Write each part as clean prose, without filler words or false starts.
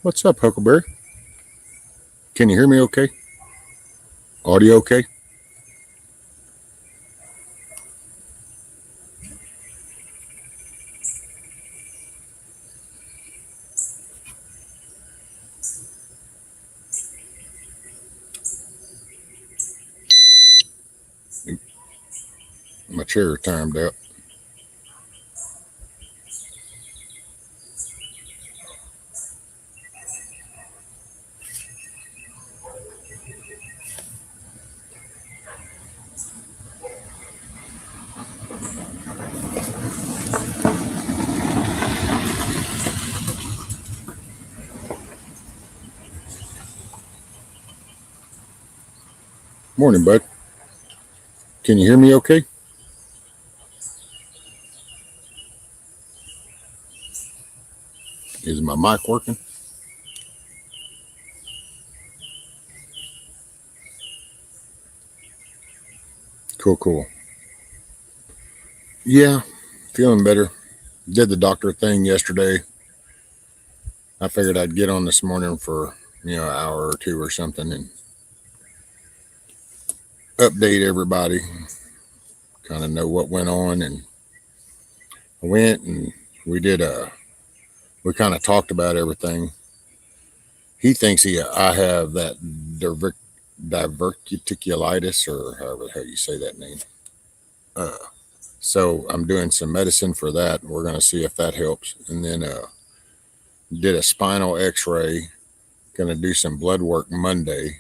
What's up, Huckleberry? Can you hear me okay? Audio okay? My chair timed out. Morning, bud. Can you hear me okay? Is my mic working? Cool. Yeah, feeling better. Did the doctor thing yesterday. I figured I'd get on this morning for, an hour or two or something and update everybody, kind of know what went on. And I went and we kind of talked about everything. He thinks I have that diverticulitis, or however the hell you say that name. So I'm doing some medicine for that. We're going to see if that helps. And then did a spinal x-ray. Going to do some blood work Monday.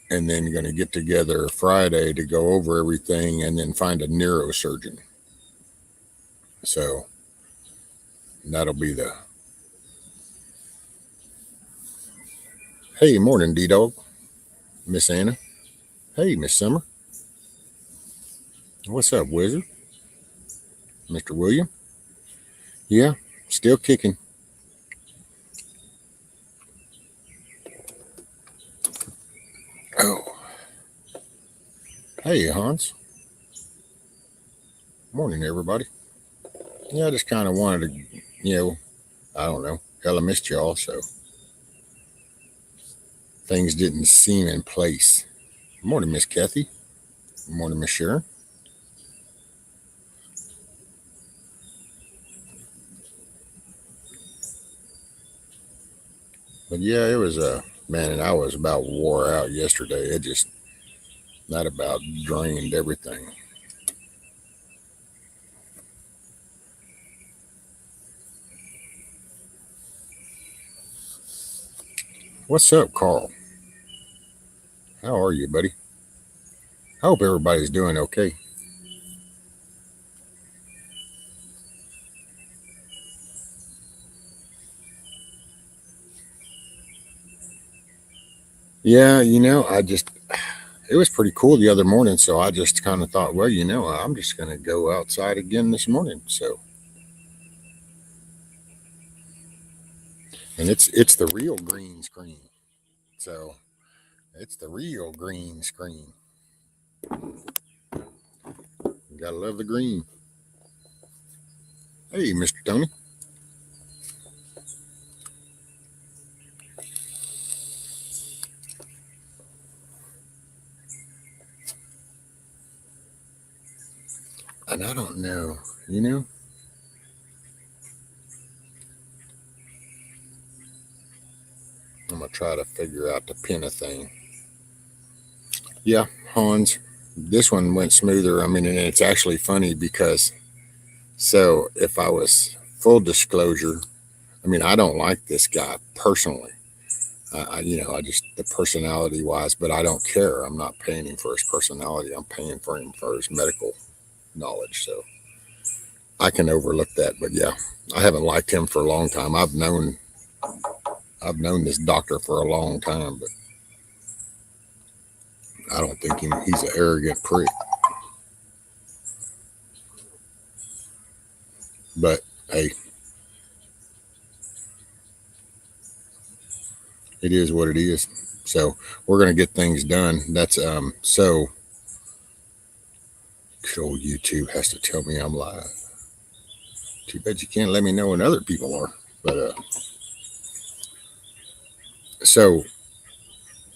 And then going to get together Friday to go over everything and then find a neurosurgeon. So that'll be the... Hey, morning, D-Dog. Miss Anna. Hey, Miss Summer. What's up, Wizard? Mr. William? Yeah, still kicking. Oh. Hey, Hans. Morning, everybody. Yeah, I just kind of wanted to, I don't know. Hell, I missed y'all, so things didn't seem in place. Good morning, Miss Kathy. Good morning, Miss Sharon. But yeah, it was man, and I was about wore out yesterday. It just not about drained everything. What's up, Carl? How are you, buddy? I hope everybody's doing okay. Yeah, it was pretty cool the other morning, so I just kind of thought, well, I'm just going to go outside again this morning. So, and it's the real green screen. So, it's the real green screen. You gotta love the green. Hey, Mr. Tony. And I don't know, I'm gonna try to figure out the pin a thing. Yeah, Hans, this one went smoother. I mean, and it's actually funny because, so if I was full disclosure, I mean, I don't like this guy personally. I just the personality wise, but I don't care. I'm not paying him for his personality. I'm paying for him for his medical knowledge. So I can overlook that. But yeah, I haven't liked him for a long time. I've known this doctor for a long time, but I don't think he's an arrogant prick. But hey, it is what it is. So we're gonna get things done. That's so good old YouTube has to tell me I'm live. Too bad you can't let me know when other people are. But So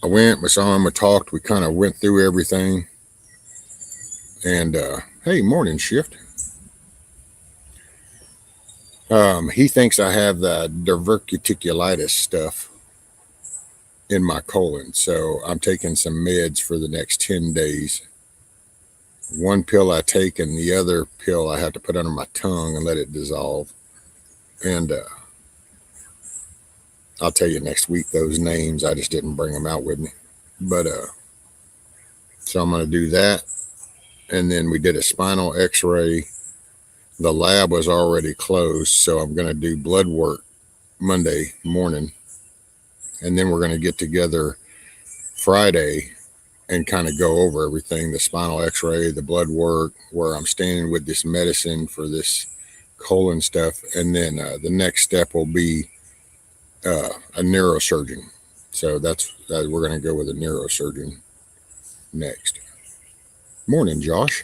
I went, we saw him, we talked, we kind of went through everything. And hey, morning shift. He thinks I have the diverticulitis stuff in my colon. So I'm taking some meds for the next 10 days. One pill I take and the other pill I have to put under my tongue and let it dissolve. And I'll tell you next week those names. I just didn't bring them out with me. But so I'm going to do that. And then we did a spinal x-ray. The lab was already closed, so I'm going to do blood work Monday morning. And then we're going to get together Friday and kind of go over everything, the spinal x-ray, the blood work, where I'm standing with this medicine for this colon stuff. And then the next step will be a neurosurgeon. So we're going to go with a neurosurgeon next. Morning, Josh.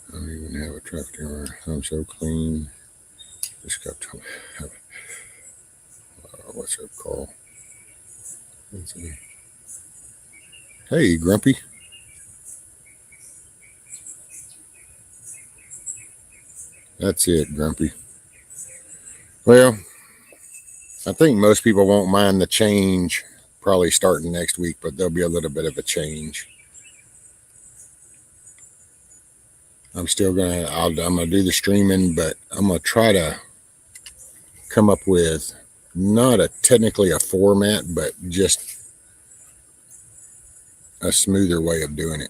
I don't even have a traffic camera. I'm so clean. Just got to have what's up, Carl? Let's see. Hey, Grumpy. That's it, Grumpy. Well, I think most people won't mind the change probably starting next week, but there'll be a little bit of a change. I'm still I'm gonna do the streaming, but I'm gonna try to come up with not technically a format, but just a smoother way of doing it.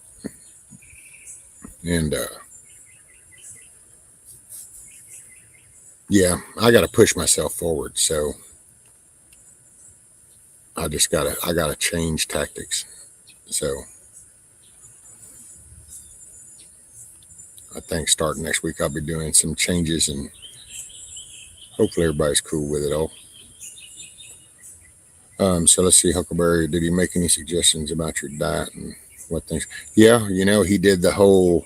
And yeah, I got to push myself forward. So I gotta change tactics. So I think starting next week, I'll be doing some changes and hopefully everybody's cool with it all. So let's see, Huckleberry, did he make any suggestions about your diet and what things? Yeah, he did the whole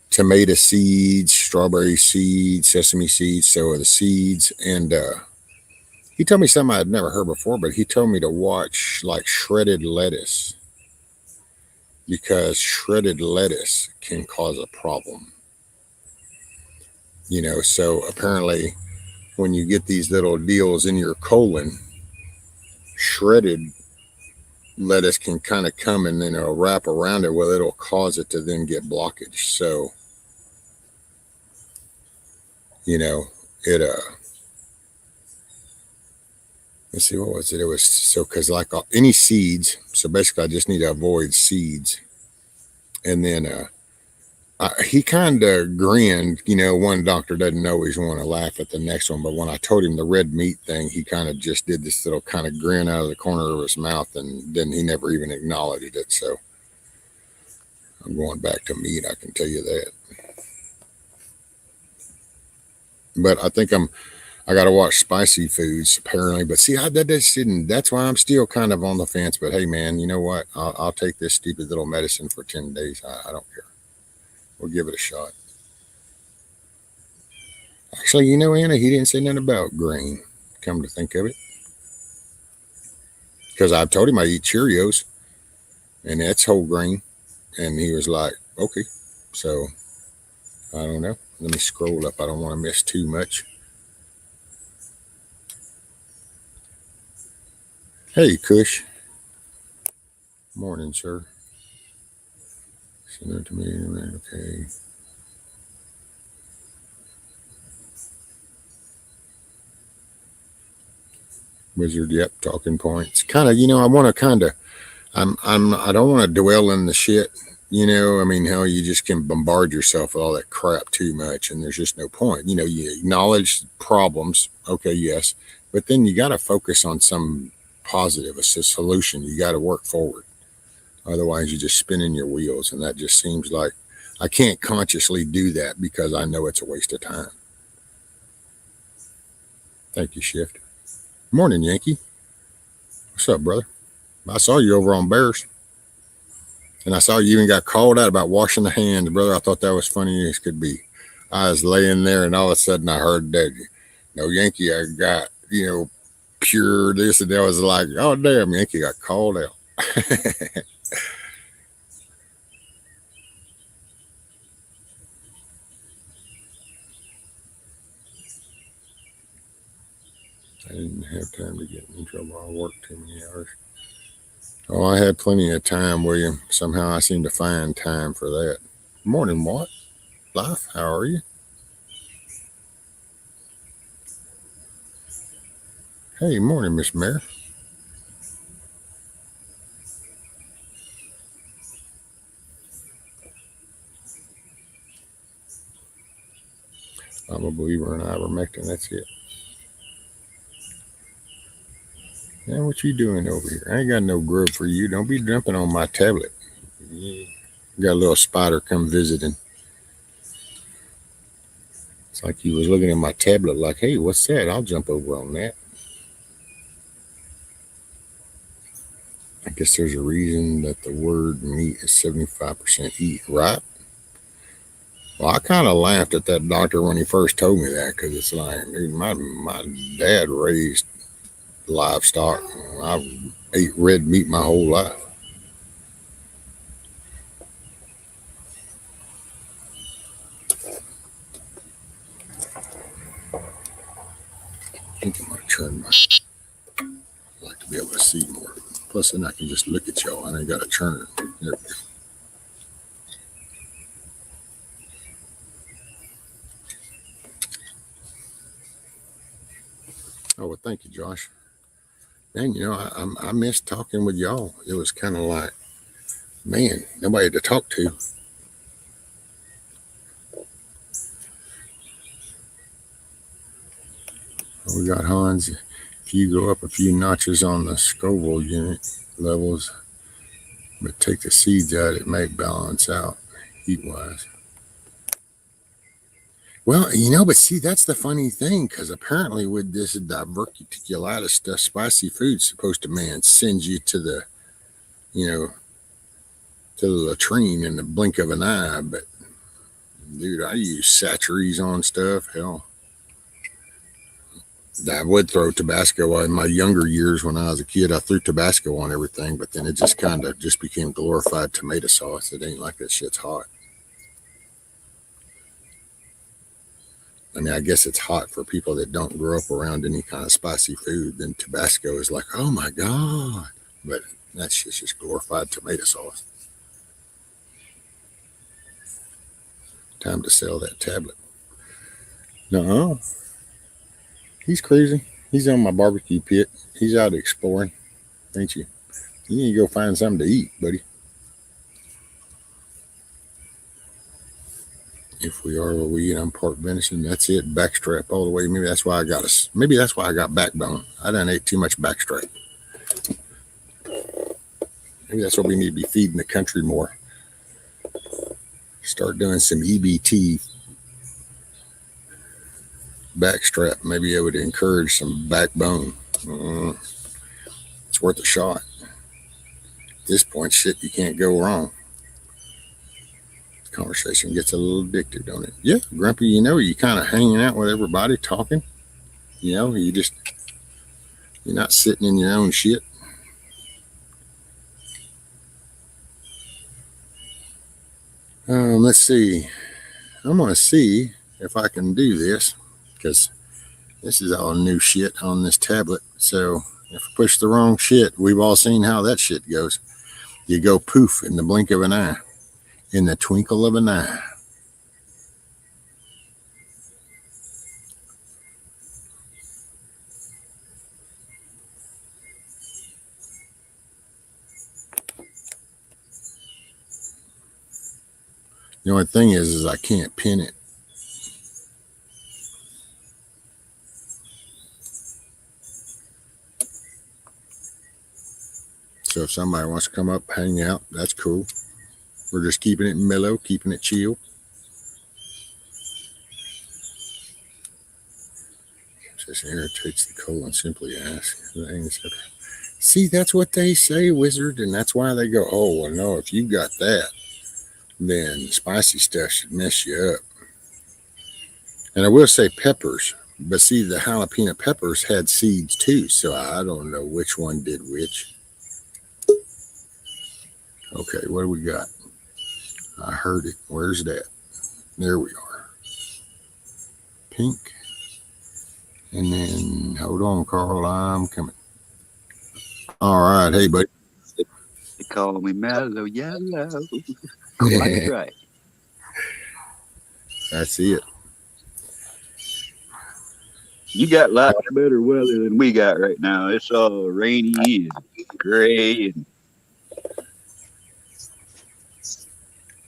tomato seeds, strawberry seeds, sesame seeds. So the seeds, and he told me something I'd never heard before, but he told me to watch like shredded lettuce because shredded lettuce can cause a problem. So apparently when you get these little deals in your colon, shredded lettuce can kind of come and then it'll wrap around it. Well, it'll cause it to then get blockage. So, it, let's see, what was it? It was so, cause like any seeds. So basically I just need to avoid seeds. And then, he kind of grinned, one doctor doesn't always want to laugh at the next one, but when I told him the red meat thing, he kind of just did this little kind of grin out of the corner of his mouth, and then he never even acknowledged it. So I'm going back to meat, I can tell you that. But I think I got to watch spicy foods apparently, but see, that's why I'm still kind of on the fence. But hey, man, you know what? I'll take this stupid little medicine for 10 days. I don't care. We'll give it a shot. Actually, Anna, he didn't say nothing about grain, come to think of it. Because I told him I eat Cheerios, and that's whole grain. And he was like, okay. So, I don't know. Let me scroll up. I don't want to miss too much. Hey, Kush. Morning, sir. Send it to me. Okay. Wizard, yep, talking points. Kind of, I want to kind of, I don't want to dwell in the shit, how you just can bombard yourself with all that crap too much and there's just no point. You acknowledge problems, okay, yes, but then you got to focus on some positive, a solution. You got to work forward. Otherwise, you're just spinning your wheels, and that just seems like I can't consciously do that because I know it's a waste of time. Thank you, Shift. Morning, Yankee. What's up, brother? I saw you over on Bears. And I saw you even got called out about washing the hands, brother. I thought that was funny as could be. I was laying there, and all of a sudden I heard that, no, Yankee, I got, pure this, and that. Was like, oh, damn, Yankee got called out. I didn't have time to get in trouble. I worked too many hours. Oh, I had plenty of time, William. Somehow I seem to find time for that. Morning, what? Life, how are you? Hey, morning, Miss Mary. I'm a believer in ivermectin. That's it. Now, what you doing over here? I ain't got no grub for you. Don't be jumping on my tablet. You got a little spider come visiting. It's like you was looking at my tablet like, hey, what's that? I'll jump over on that. I guess there's a reason that the word meat is 75% eat, right? Well, I kind of laughed at that doctor when he first told me that, because it's like, dude, my dad raised livestock. I ate red meat my whole life. I think I'm going to turn my, I like to be able to see more. Plus, then I can just look at y'all. I ain't got to turn it. There we go. Oh, well, thank you, Josh. Man, I miss talking with y'all. It was kind of like, man, nobody to talk to. We got Hans. If you go up a few notches on the Scoville unit levels, but take the seeds out, it may balance out heat wise. Well, but see, that's the funny thing, because apparently with this diverticulitis stuff, spicy food's supposed to, man, send you to the, to the latrine in the blink of an eye. But, dude, I use Satcheries on stuff. Hell, I would throw Tabasco in my younger years when I was a kid. I threw Tabasco on everything, but then it just kind of just became glorified tomato sauce. It ain't like that shit's hot. I mean, I guess it's hot for people that don't grow up around any kind of spicy food. Then Tabasco is like, oh my God. But that shit's just glorified tomato sauce. Time to sell that tablet. No, he's crazy. He's on my barbecue pit. He's out exploring, ain't you? You need to go find something to eat, buddy. If we are what we eat, I'm pork venison. That's it. Backstrap all the way. Maybe that's why I got us. Maybe that's why I got backbone. I done ate too much backstrap. Maybe that's what we need to be feeding the country more. Start doing some EBT backstrap. Maybe it would encourage some backbone. It's worth a shot. At this point, shit, you can't go wrong. The conversation gets a little addictive, don't it? Yeah, Grumpy, you kind of hanging out with everybody talking. You're not sitting in your own shit. Let's see. I'm going to see if I can do this, because this is all new shit on this tablet. So if I push the wrong shit, we've all seen how that shit goes. You go poof in the blink of an eye, in the twinkle of an eye. The only thing is I can't pin it. So if somebody wants to come up, hang out, that's cool. We're just keeping it mellow, keeping it chill. Just irritates the colon, simply ask. See, that's what they say, wizard, and that's why they go, oh, well, no, if you got that, then spicy stuff should mess you up. And I will say peppers, but see, the jalapeno peppers had seeds too, so I don't know which one did which. Okay, what do we got? I heard it. Where's that? There we are. Pink. And then, hold on, Carl, I'm coming. All right, hey, buddy. They call me mellow yellow. Quite right. That's it. You got lots better weather than we got right now. It's all rainy and gray, but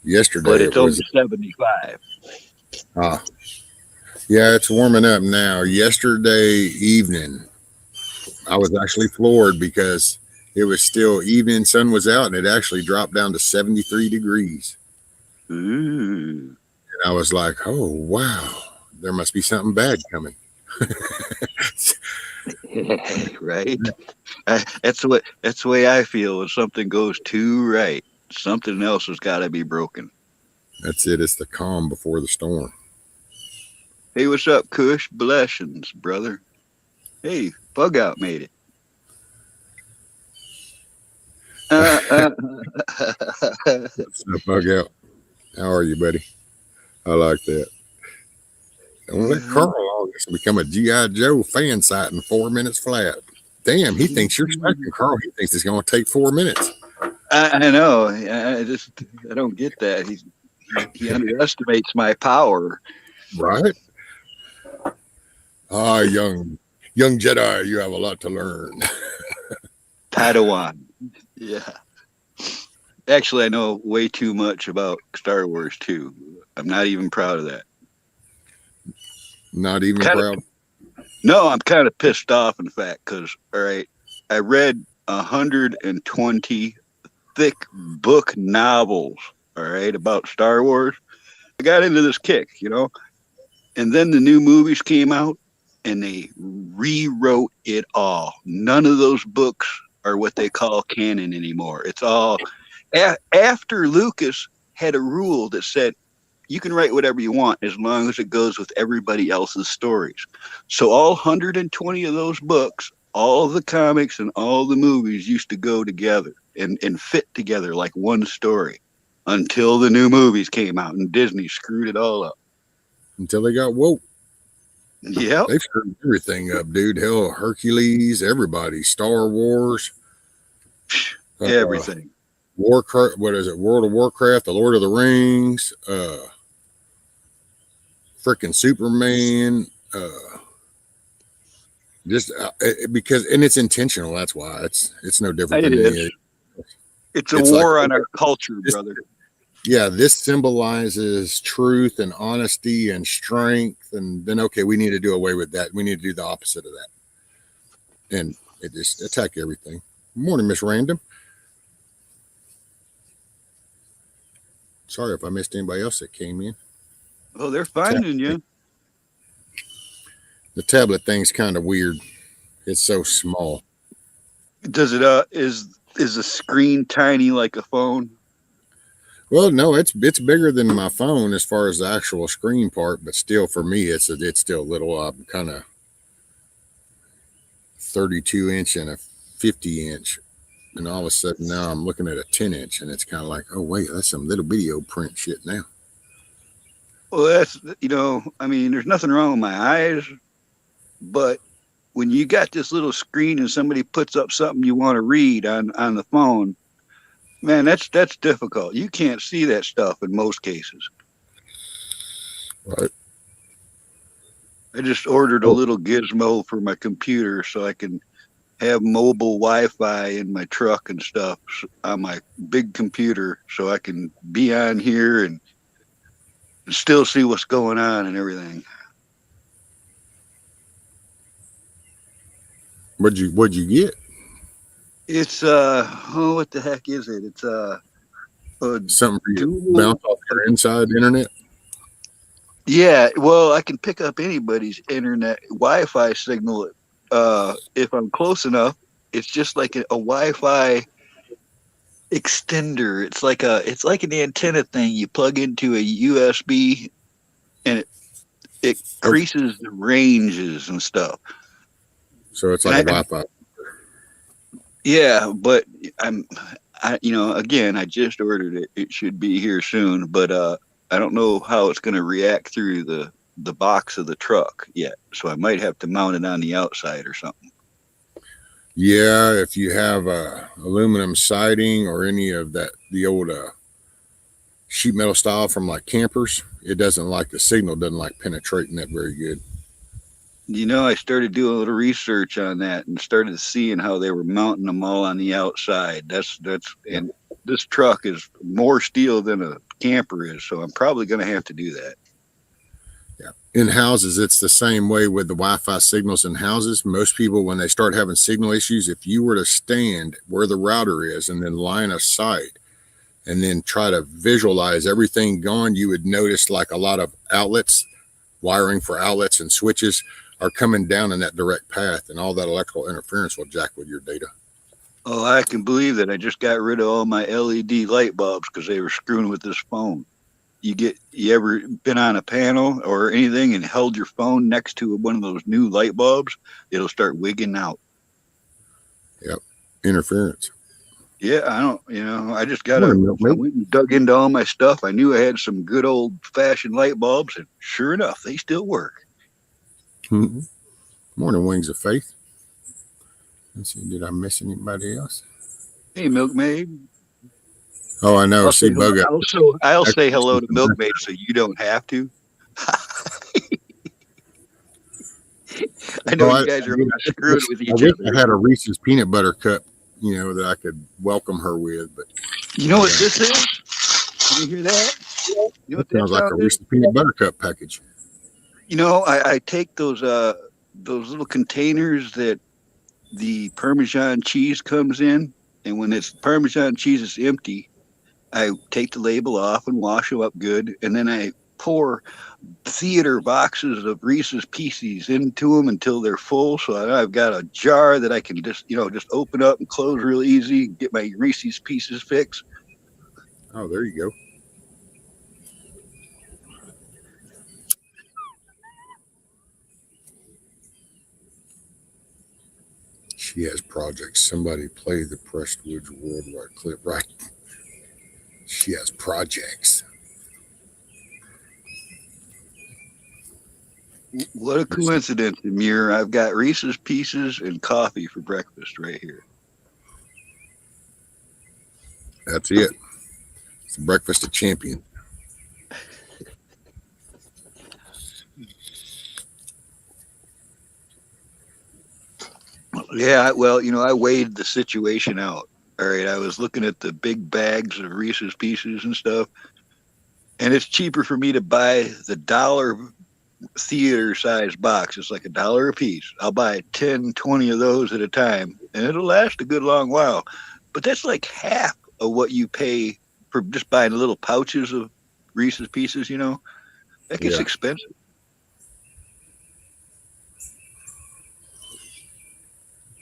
Yesterday it's it only was, 75. uh, yeah, it's warming up now. Yesterday evening, I was actually floored because it was still evening, sun was out, and it actually dropped down to 73 degrees. Ooh. And I was like, oh, wow, there must be something bad coming. Right? That's the way I feel when something goes too right. Something else has got to be broken. That's it. It's the calm before the storm. Hey, what's up, Kush? Blessings, brother. Hey, Bug Out made it. Uh, uh, What's up, Bug Out? How are you, buddy? I like that. Don't let Carl August become a G.I. Joe fan site in 4 minutes flat. Damn, he thinks you're expecting Carl. He thinks it's going to take 4 minutes. I know. I don't get that. He underestimates my power. Right? Ah, young Jedi, you have a lot to learn. Padawan. Yeah. Actually, I know way too much about Star Wars too. I'm not even proud of that. Not even Kinda, proud. no, I'm kind of pissed off, in fact, because all right, I read 120 thick book novels, all right, about Star Wars. I got into this kick. And then the new movies came out and they rewrote it all. None of those books are what they call canon anymore. It's all after Lucas had a rule that said you can write whatever you want as long as it goes with everybody else's stories. So all 120 of those books, all the comics and all the movies used to go together and fit together like one story until the new movies came out and Disney screwed it all up. Until they got woke. Yep. They've screwed everything up, dude. Hell, Hercules, everybody, Star Wars, Everything. Warcraft. What is it? World of Warcraft, The Lord of the Rings, freaking Superman. Just because, and it's intentional. That's why it's no different than It any. is. It's a It's like, war on our culture, brother. yeah, this symbolizes truth and honesty and strength, and then okay, we need to do away with that. We need to do the opposite of that, and it just attack everything. Morning, Miss Random. Sorry if I missed anybody else that came in. Oh, they're finding you. The tablet thing's kind of weird. It's so small. Does it is the screen tiny like a phone? Well, no, it's bigger than my phone as far as the actual screen part, but still for me, it's still little. I'm kind of 32-inch and a 50-inch, and all of a sudden now I'm looking at a 10-inch, and it's kind of like, oh wait, that's some little video print shit now. Well, that's I mean, there's nothing wrong with my eyes, but when you got this little screen and somebody puts up something you want to read on the phone, man, that's difficult. You can't see that stuff in most cases. Right. I just ordered a little gizmo for my computer so I can have mobile Wi-Fi in my truck and stuff on my big computer so I can be on here and still see what's going on and everything. What'd you get? It's what the heck is it? It's a Something for you to dual. bounce off your inside internet? Yeah, well, I can pick up anybody's internet Wi-Fi signal if I'm close enough. It's just like a Wi-Fi extender. It's like an antenna thing you plug into a USB, and it Oh, increases the ranges and stuff. so it's And like a Wi-Fi. yeah, but again, I just ordered it. It should be here soon, but I don't know how it's going to react through the box of the truck yet. So I might have to mount it on the outside or something. Yeah, if you have aluminum siding or any of that, the old sheet metal style from like campers, it doesn't like the signal doesn't like penetrating that very good. I started doing a little research on that and started seeing how they were mounting them all on the outside. Yeah. And this truck is more steel than a camper is, so I'm probably going to have to do that. Yeah. In houses, it's the same way with the Wi-Fi signals in houses. Most people, when they start having signal issues, if you were to stand where the router is and then line of sight and then try to visualize everything gone, you would notice like a lot of outlets, wiring for outlets and switches are coming down in that direct path, and all that electrical interference will jack with your data. Oh, I can believe that I just got rid of all my LED light bulbs because they were screwing with this phone. You ever been on a panel or anything and held your phone next to one of those new light bulbs? It'll start wigging out. Yep. Interference. Yeah, I don't, I just Morning, I milkmaid. went and dug into all my stuff. I knew I had some good old fashioned light bulbs, and sure enough, they still work. Mm-hmm. Morning, wings of faith. Let's see, did I miss anybody else? Hey, milkmaid. Oh, I know. I'll See, say hello. bug out. I'll say hello to milkmaid so you don't have to. I know Oh, you guys are always screwing with I each wish other. I had a Reese's peanut butter cup, that I could welcome her with. But You know what this is? Can you hear that? You know what that that sounds like a sound is? Reese's peanut butter cup package. I take those little containers that the Parmesan cheese comes in, and when it's Parmesan cheese is empty, I take the label off and wash them up good, and then I pour theater boxes of Reese's Pieces into them until they're full. So I've got a jar that I can just open up and close real easy, get my Reese's Pieces fix. Oh, there you go. She has projects. Somebody play the Prestwoods Worldwide clip, right? She has projects. What a coincidence, Amir. I've got Reese's Pieces and coffee for breakfast right here. That's it. It's the breakfast of champions. Yeah, well, I weighed the situation out. All right, I was looking at the big bags of Reese's Pieces and stuff, and it's cheaper for me to buy the dollar theater size box. It's like $1 a piece. I'll buy 10, 20 of those at a time, and it'll last a good long while. But that's like half of what you pay for just buying little pouches of Reese's Pieces. That gets Yeah. expensive.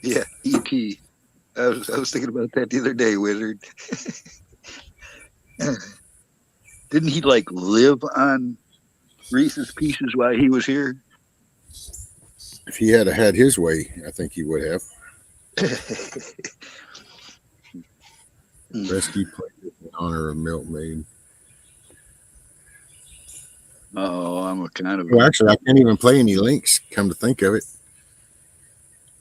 Yeah, E.T. I was thinking about that the other day, Wizard. Didn't he like live on Reese's Pieces while he was here? If he had had his way, I think he would have. Rescue players in honor of Milkmaid. Oh, I'm a kind of. Well, actually, I can't even play any links, come to think of it.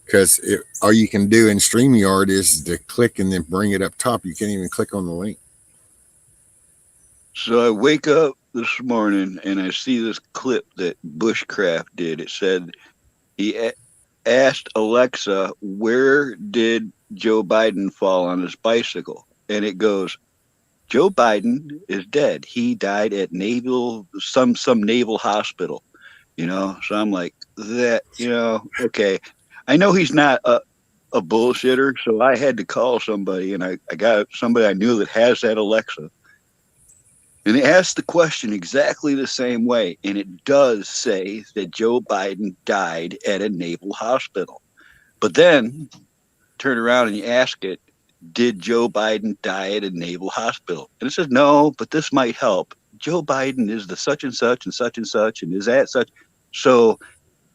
Because all you can do in StreamYard is to click and then bring it up top. You can't even click on the link. So I wake up this morning and I see this clip that Bushcraft did. It said he asked Alexa, "Where did Joe Biden fall on his bicycle?" And it goes, "Joe Biden is dead. He died at some naval hospital." So I'm like, okay. I know he's not a bullshitter, so I had to call somebody, and I got somebody I knew that has that Alexa. And they asked the question exactly the same way. And it does say that Joe Biden died at a naval hospital. But then turn around and you ask it, did Joe Biden die at a naval hospital? And it says, no, but this might help. Joe Biden is the such and such and such and such and is at such. So Well,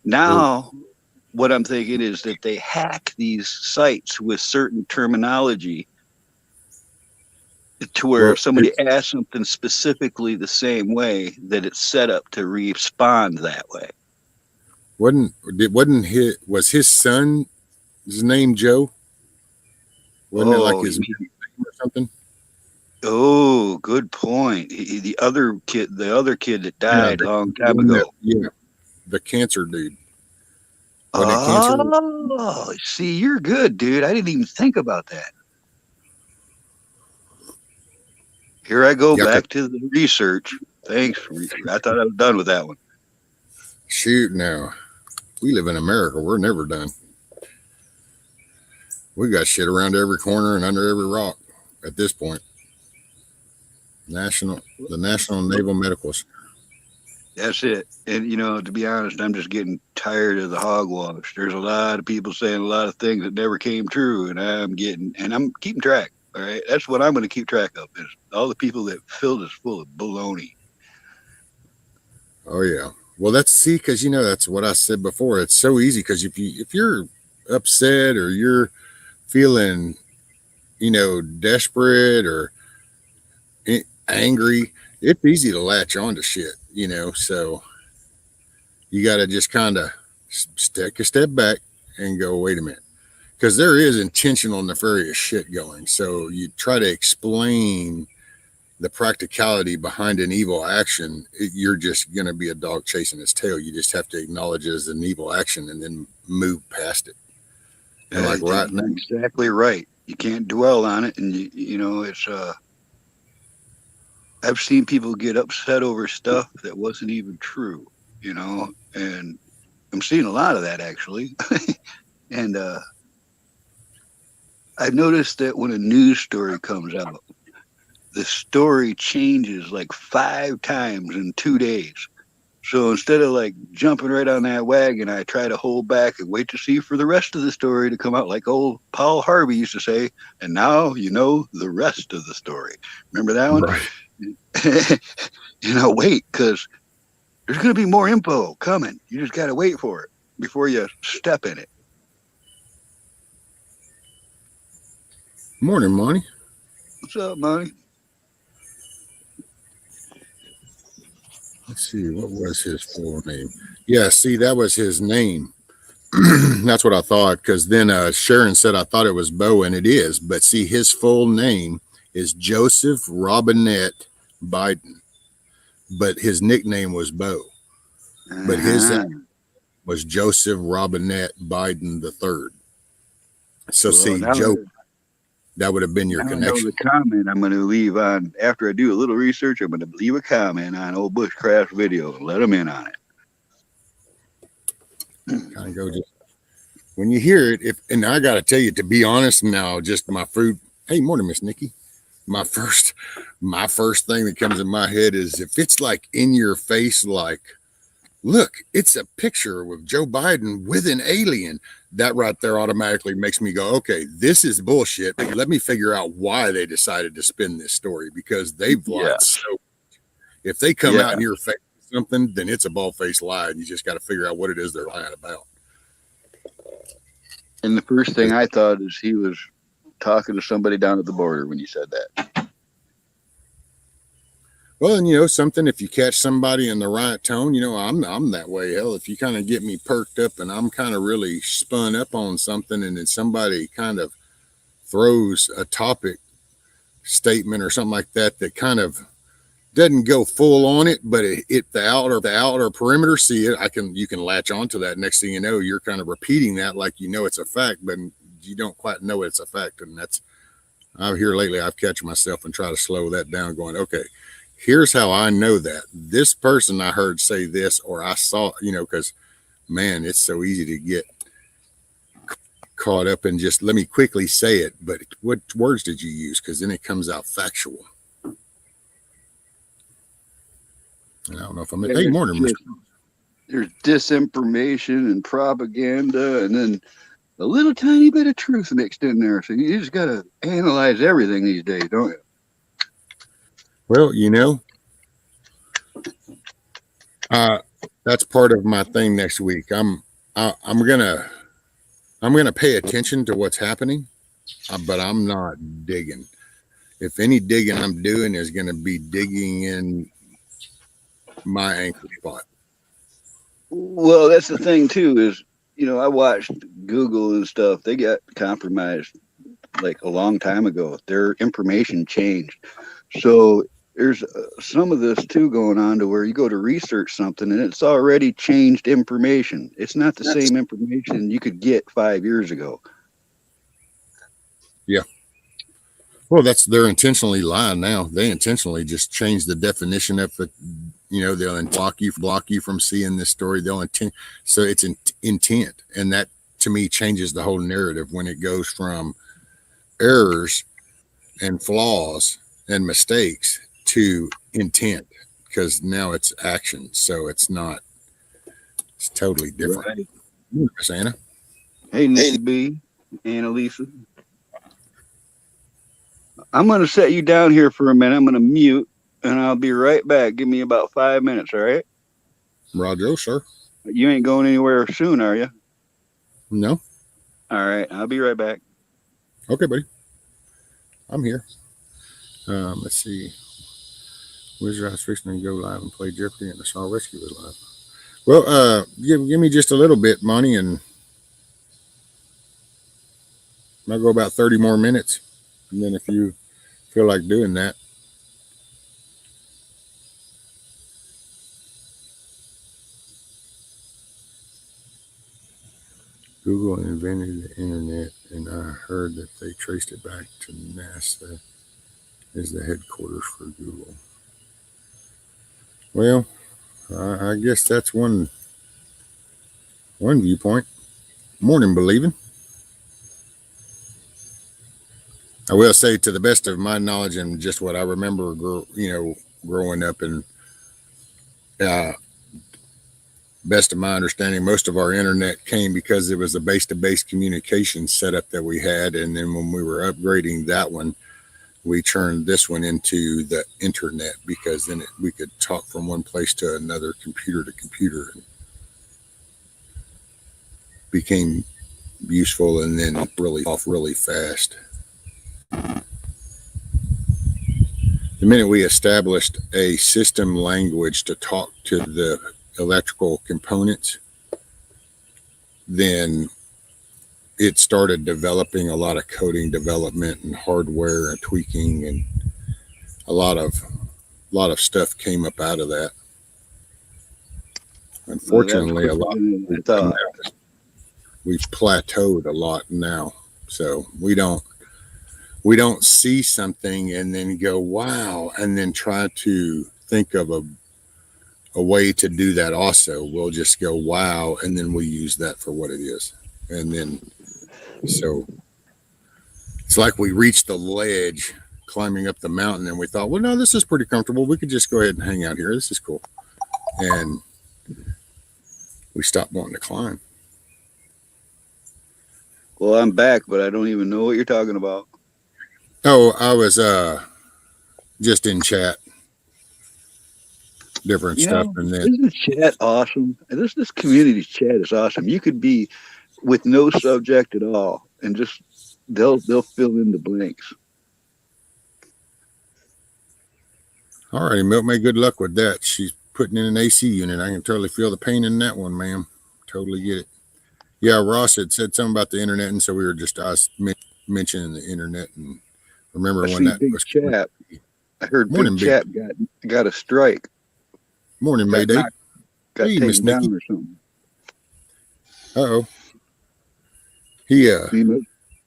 now what I'm thinking is that they hack these sites with certain terminology to where well, if somebody asks something specifically the same way, that it's set up to respond that way. wasn't his son's name Joe? Wasn't it like Oh, his middle name or something? oh, good point. The other kid that Yeah, died a long the time one that, ago. yeah, the cancer dude. Wasn't it cancer? Oh, see, you're good, dude. I didn't even think about that. Here I go Yeah, 'cause back to the research. Thanks. I thought I was done with that one. shoot, now we live in America. We're never done. We got shit around every corner and under every rock at this point. National, the National Naval Medical. That's it. And to be honest, I'm just getting tired of the hogwash. There's a lot of people saying a lot of things that never came true, and I'm keeping track. All right, that's what I'm going to keep track of is all the people that filled us full of baloney. Oh yeah. Well, that's see, because that's what I said before. It's so easy because if you're upset or you're feeling desperate or angry, it's easy to latch on to shit. So you got to just kind of take a step back and go, wait a minute, because there is intentional nefarious shit going. So you try to explain the practicality behind an evil action, you're just going to be a dog chasing its tail. You just have to acknowledge it as an evil action and then move past it. And like right now, Exactly right. You can't dwell on it, and it's I've seen people get upset over stuff that wasn't even true, and I'm seeing a lot of that actually. And I've noticed that when a news story comes out, the story changes like 5 times in 2 days. So instead of like jumping right on that wagon, I try to hold back and wait to see for the rest of the story to come out, like old Paul Harvey used to say. And now you know the rest of the story. Remember that one? right. Wait, because there's going to be more info coming. You just got to wait for it before you step in it. Morning, Monty. What's up, Money? Let's see, what was his full name? Yeah, see, that was his name. That's what I thought. Because then Sharon said I thought it was Bo, and it is. But see, his full name is Joseph Robinette Biden, but his nickname was Bo. But his Uh-huh. was Joseph Robinette Biden the third. So Well, see, now Joe, that would have been your Now I know connection. the comment I'm going to leave on after I do a little research. I'm going to leave a comment on old Bushcraft video and let them in on it. Kind of go just when you hear it. And I got to tell you, to be honest, now just my food. Hey, morning, Miss Nikki. My first thing that comes in my head is if it's like in your face, like, look, it's a picture with Joe Biden with an alien. That right there automatically makes me go, okay, this is bullshit. Let me figure out why they decided to spin this story because they've lied. Yes. So if they come Yeah. out in your face with something, then it's a bald-faced lie, and you just got to figure out what it is they're lying about. And the first thing I thought is he was talking to somebody down at the border when you said that. Well, and something, if you catch somebody in the right tone, I'm that way. Hell, if you kind of get me perked up and I'm kind of really spun up on something, and then somebody kind of throws a topic statement or something like that kind of doesn't go full on it, but the outer perimeter, see it, you can latch onto that. Next thing you know, you're kind of repeating that like it's a fact, but you don't quite know it's a fact. And that's out here lately, I've catch myself and try to slow that down, going, okay, here's how I know that this person I heard say this, or I saw, because man, it's so easy to get caught up in just let me quickly say it. But what words did you use? Because then it comes out factual. And I don't know if I'm at, hey, morning, Mr. There's disinformation and propaganda, and then a little tiny bit of truth mixed in there. So you just got to analyze everything these days, don't you? Well, That's part of my thing next week. I'm gonna pay attention to what's happening, but I'm not digging. If any digging I'm doing is going to be digging in my ankle spot. Well, that's the thing too. Is I watched Google and stuff. They got compromised like a long time ago. Their information changed. So there's some of this too going on to where you go to research something and it's already changed information. It's not the same information you could get 5 years ago. Yeah. Well, they're intentionally lying now. They intentionally just change the definition of it. They'll block you from seeing this story. They'll intent. So it's intent. And that to me changes the whole narrative when it goes from errors and flaws and mistakes to intent, because now it's action. So it's totally different. Right. Miss Anna. Hey, Nikki B, Annalisa. I'm going to set you down here for a minute. I'm going to mute and I'll be right back. Give me about 5 minutes, all right? Roger, sir. You ain't going anywhere soon, are you? No. All right, I'll be right back. Okay, buddy. I'm here. Let's see. Wizard House fixing to go live and play Jeopardy, and the Saw Rescue was live. Well, give me just a little bit, Monty, and I'll go about 30 more minutes. And then if you feel like doing that. Google invented the internet, and I heard that they traced it back to NASA as the headquarters for Google. Well, I guess that's one viewpoint. Morning, believing. I will say, to the best of my knowledge and just what I remember, growing up, and best of my understanding, most of our internet came because it was a base-to-base communication setup that we had, and then when we were upgrading that one, we turned this one into the internet, because then we could talk from one place to another, computer to computer, and became useful, and then really off really fast. The minute we established a system language to talk to the electrical components, then it started developing a lot of coding development and hardware and tweaking, and a lot of stuff came up out of that. Unfortunately, a lot we've plateaued a lot now, so we don't see something and then go, wow, and then try to think of a way to do that also. We'll just go, wow, and then we use that for what it is. And then, so it's like we reached the ledge climbing up the mountain, and we thought, well, no, this is pretty comfortable. We could just go ahead and hang out here. This is cool. And we stopped wanting to climb. Well, I'm back, but I don't even know what you're talking about. Oh, I was just in chat, different stuff, and then isn't chat awesome? This community chat is awesome. You could be with no subject at all, and just they'll fill in the blanks. All righty, Milk May, good luck with that. She's putting in an AC unit. I can totally feel the pain in that one, ma'am. Totally get it. Yeah, Ross had said something about the internet, and so we were just mentioning the internet, and remember when that was Chap. I heard Big Chap got a strike. Morning, Mayday. Got hey, Miss taken Nikki. down or something. Uh-oh. He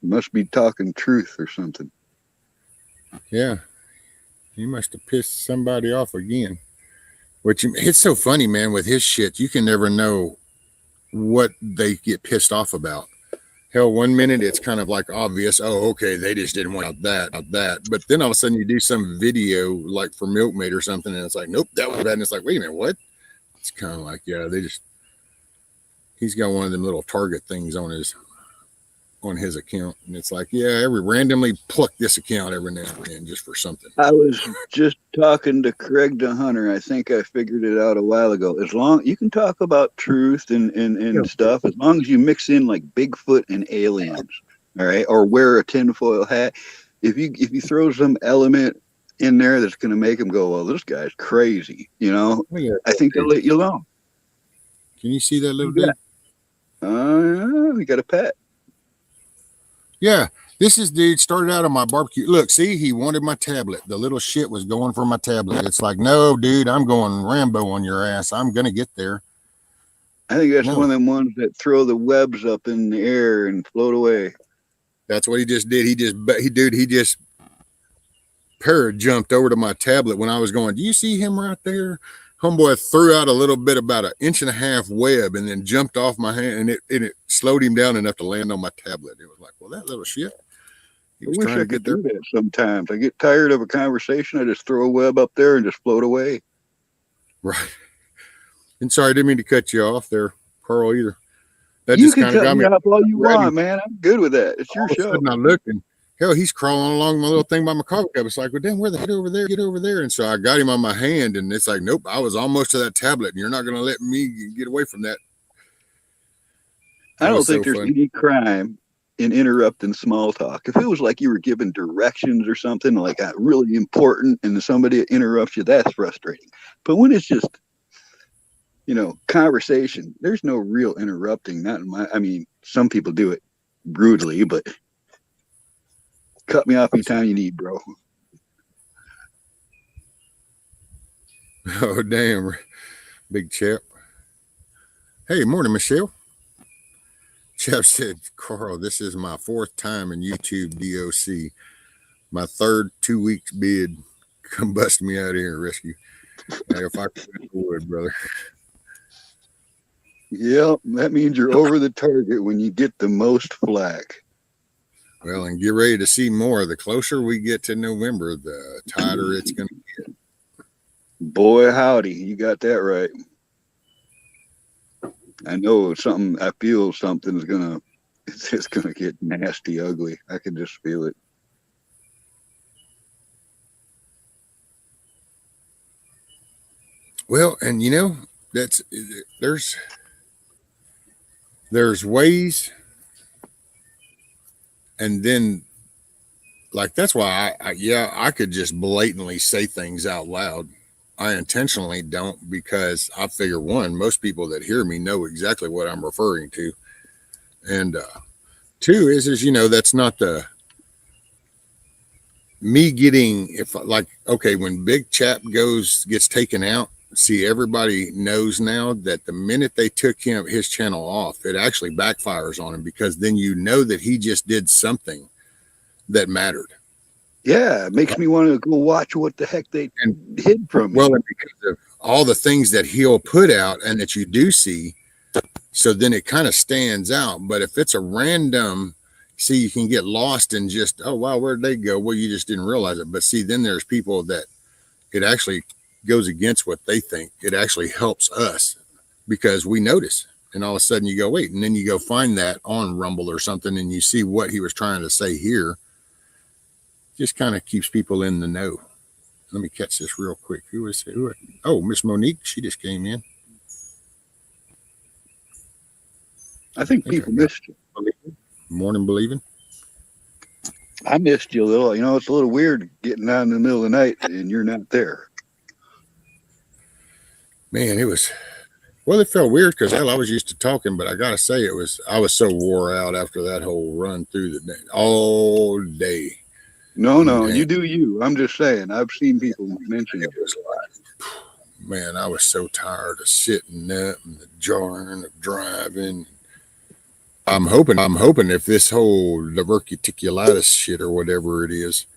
must be talking truth or something. Yeah. He must have pissed somebody off again. It's so funny, man, with his shit. You can never know what they get pissed off about. Hell, 1 minute it's kind of like obvious. Oh, okay, they just didn't want that. But then all of a sudden you do some video like for Milkmaid or something, and it's like, nope, that was bad. And it's like, wait a minute, what? It's kind of like, yeah, he's got one of them little target things on on his account, and it's like, yeah, every randomly pluck this account every now and then just for something. I was just talking to Craig the Hunter. I think I figured it out a while ago. As long you can talk about truth and stuff, as long as you mix in like Bigfoot and aliens, all right, or wear a tinfoil hat. If you throw some element in there that's going to make them go, well, this guy's crazy, you know, I think they'll let you alone. Can you see that little dude? We got a pet. Yeah, this is dude started out on my barbecue. Look, see, he wanted my tablet. The little shit was going for my tablet. It's like, no, dude, I'm going Rambo on your ass. I'm gonna get there. I think that's one of them ones that throw the webs up in the air and float away. That's what he just did. He just jumped over to my tablet when I was going, do you see him right there? Homeboy threw out a little bit, about 1.5 inch web, and then jumped off my hand, and it slowed him down enough to land on my tablet. It was like, well, that little shit. I wish I could do that sometimes. I get tired of a conversation. I just throw a web up there and just float away. Right. And sorry, I didn't mean to cut you off there, Carl, either. That you just can cut me off all you want, man. I'm good with that. It's your show. I looked, and hell, he's crawling along my little thing by my coffee cup. It's like, well, damn, where the heck over there? Get over there. And so I got him on my hand, and it's like, nope, I was almost to that tablet, and you're not going to let me get away from that. I don't think there's any crime in interrupting small talk. If it was like you were giving directions or something like really important, and somebody interrupts you, that's frustrating. But when it's just, conversation, there's no real interrupting. Some people do it brutally, but cut me off anytime you need, bro. Oh, damn. Big chap. Hey, morning, Michelle. Chap said, Carl, this is my 4th time in YouTube DOC. My 3rd 2 weeks bid. Come bust me out of here and rescue. Hey, if I would, brother. Yeah, that means you're over the target when you get the most flack. Well, and get ready to see more. The closer we get to November, the tighter it's going to get. Boy, howdy. You got that right. I know I feel something's it's going to get nasty, ugly. I can just feel it. Well, and there's ways. And then, like, that's why I could just blatantly say things out loud. I intentionally don't, because I figure, one, most people that hear me know exactly what I'm referring to. And 2 is that's not me getting, when Big Chap gets taken out, see, everybody knows now that the minute they took his channel off, it actually backfires on him, because then that he just did something that mattered. Yeah, it makes me want to go watch what the heck they hid from me. Well, and because of all the things that he'll put out and that you do see, so then it kind of stands out. But if it's a random, see, you can get lost in just, oh, wow, where'd they go? Well, you just didn't realize it. But see, then there's people that it actually goes against what they think. It actually helps us because we notice, and all of a sudden you go, wait, and then you go find that on Rumble or something, and you see what he was trying to say here. Just kind of keeps people in the know. Let me catch this real quick. Oh, Miss Monique, she just came in. I think people missed you. Morning believing. I missed you a little. It's a little weird getting out in the middle of the night and you're not there. Man, it felt weird because I was used to talking, but I gotta say I was so wore out after that whole run through the day, all day. No, you do you. I'm just saying, I've seen people mention it. Man, I was so tired of sitting up and the jarring of driving. I'm hoping if this whole diverticulitis shit or whatever it is,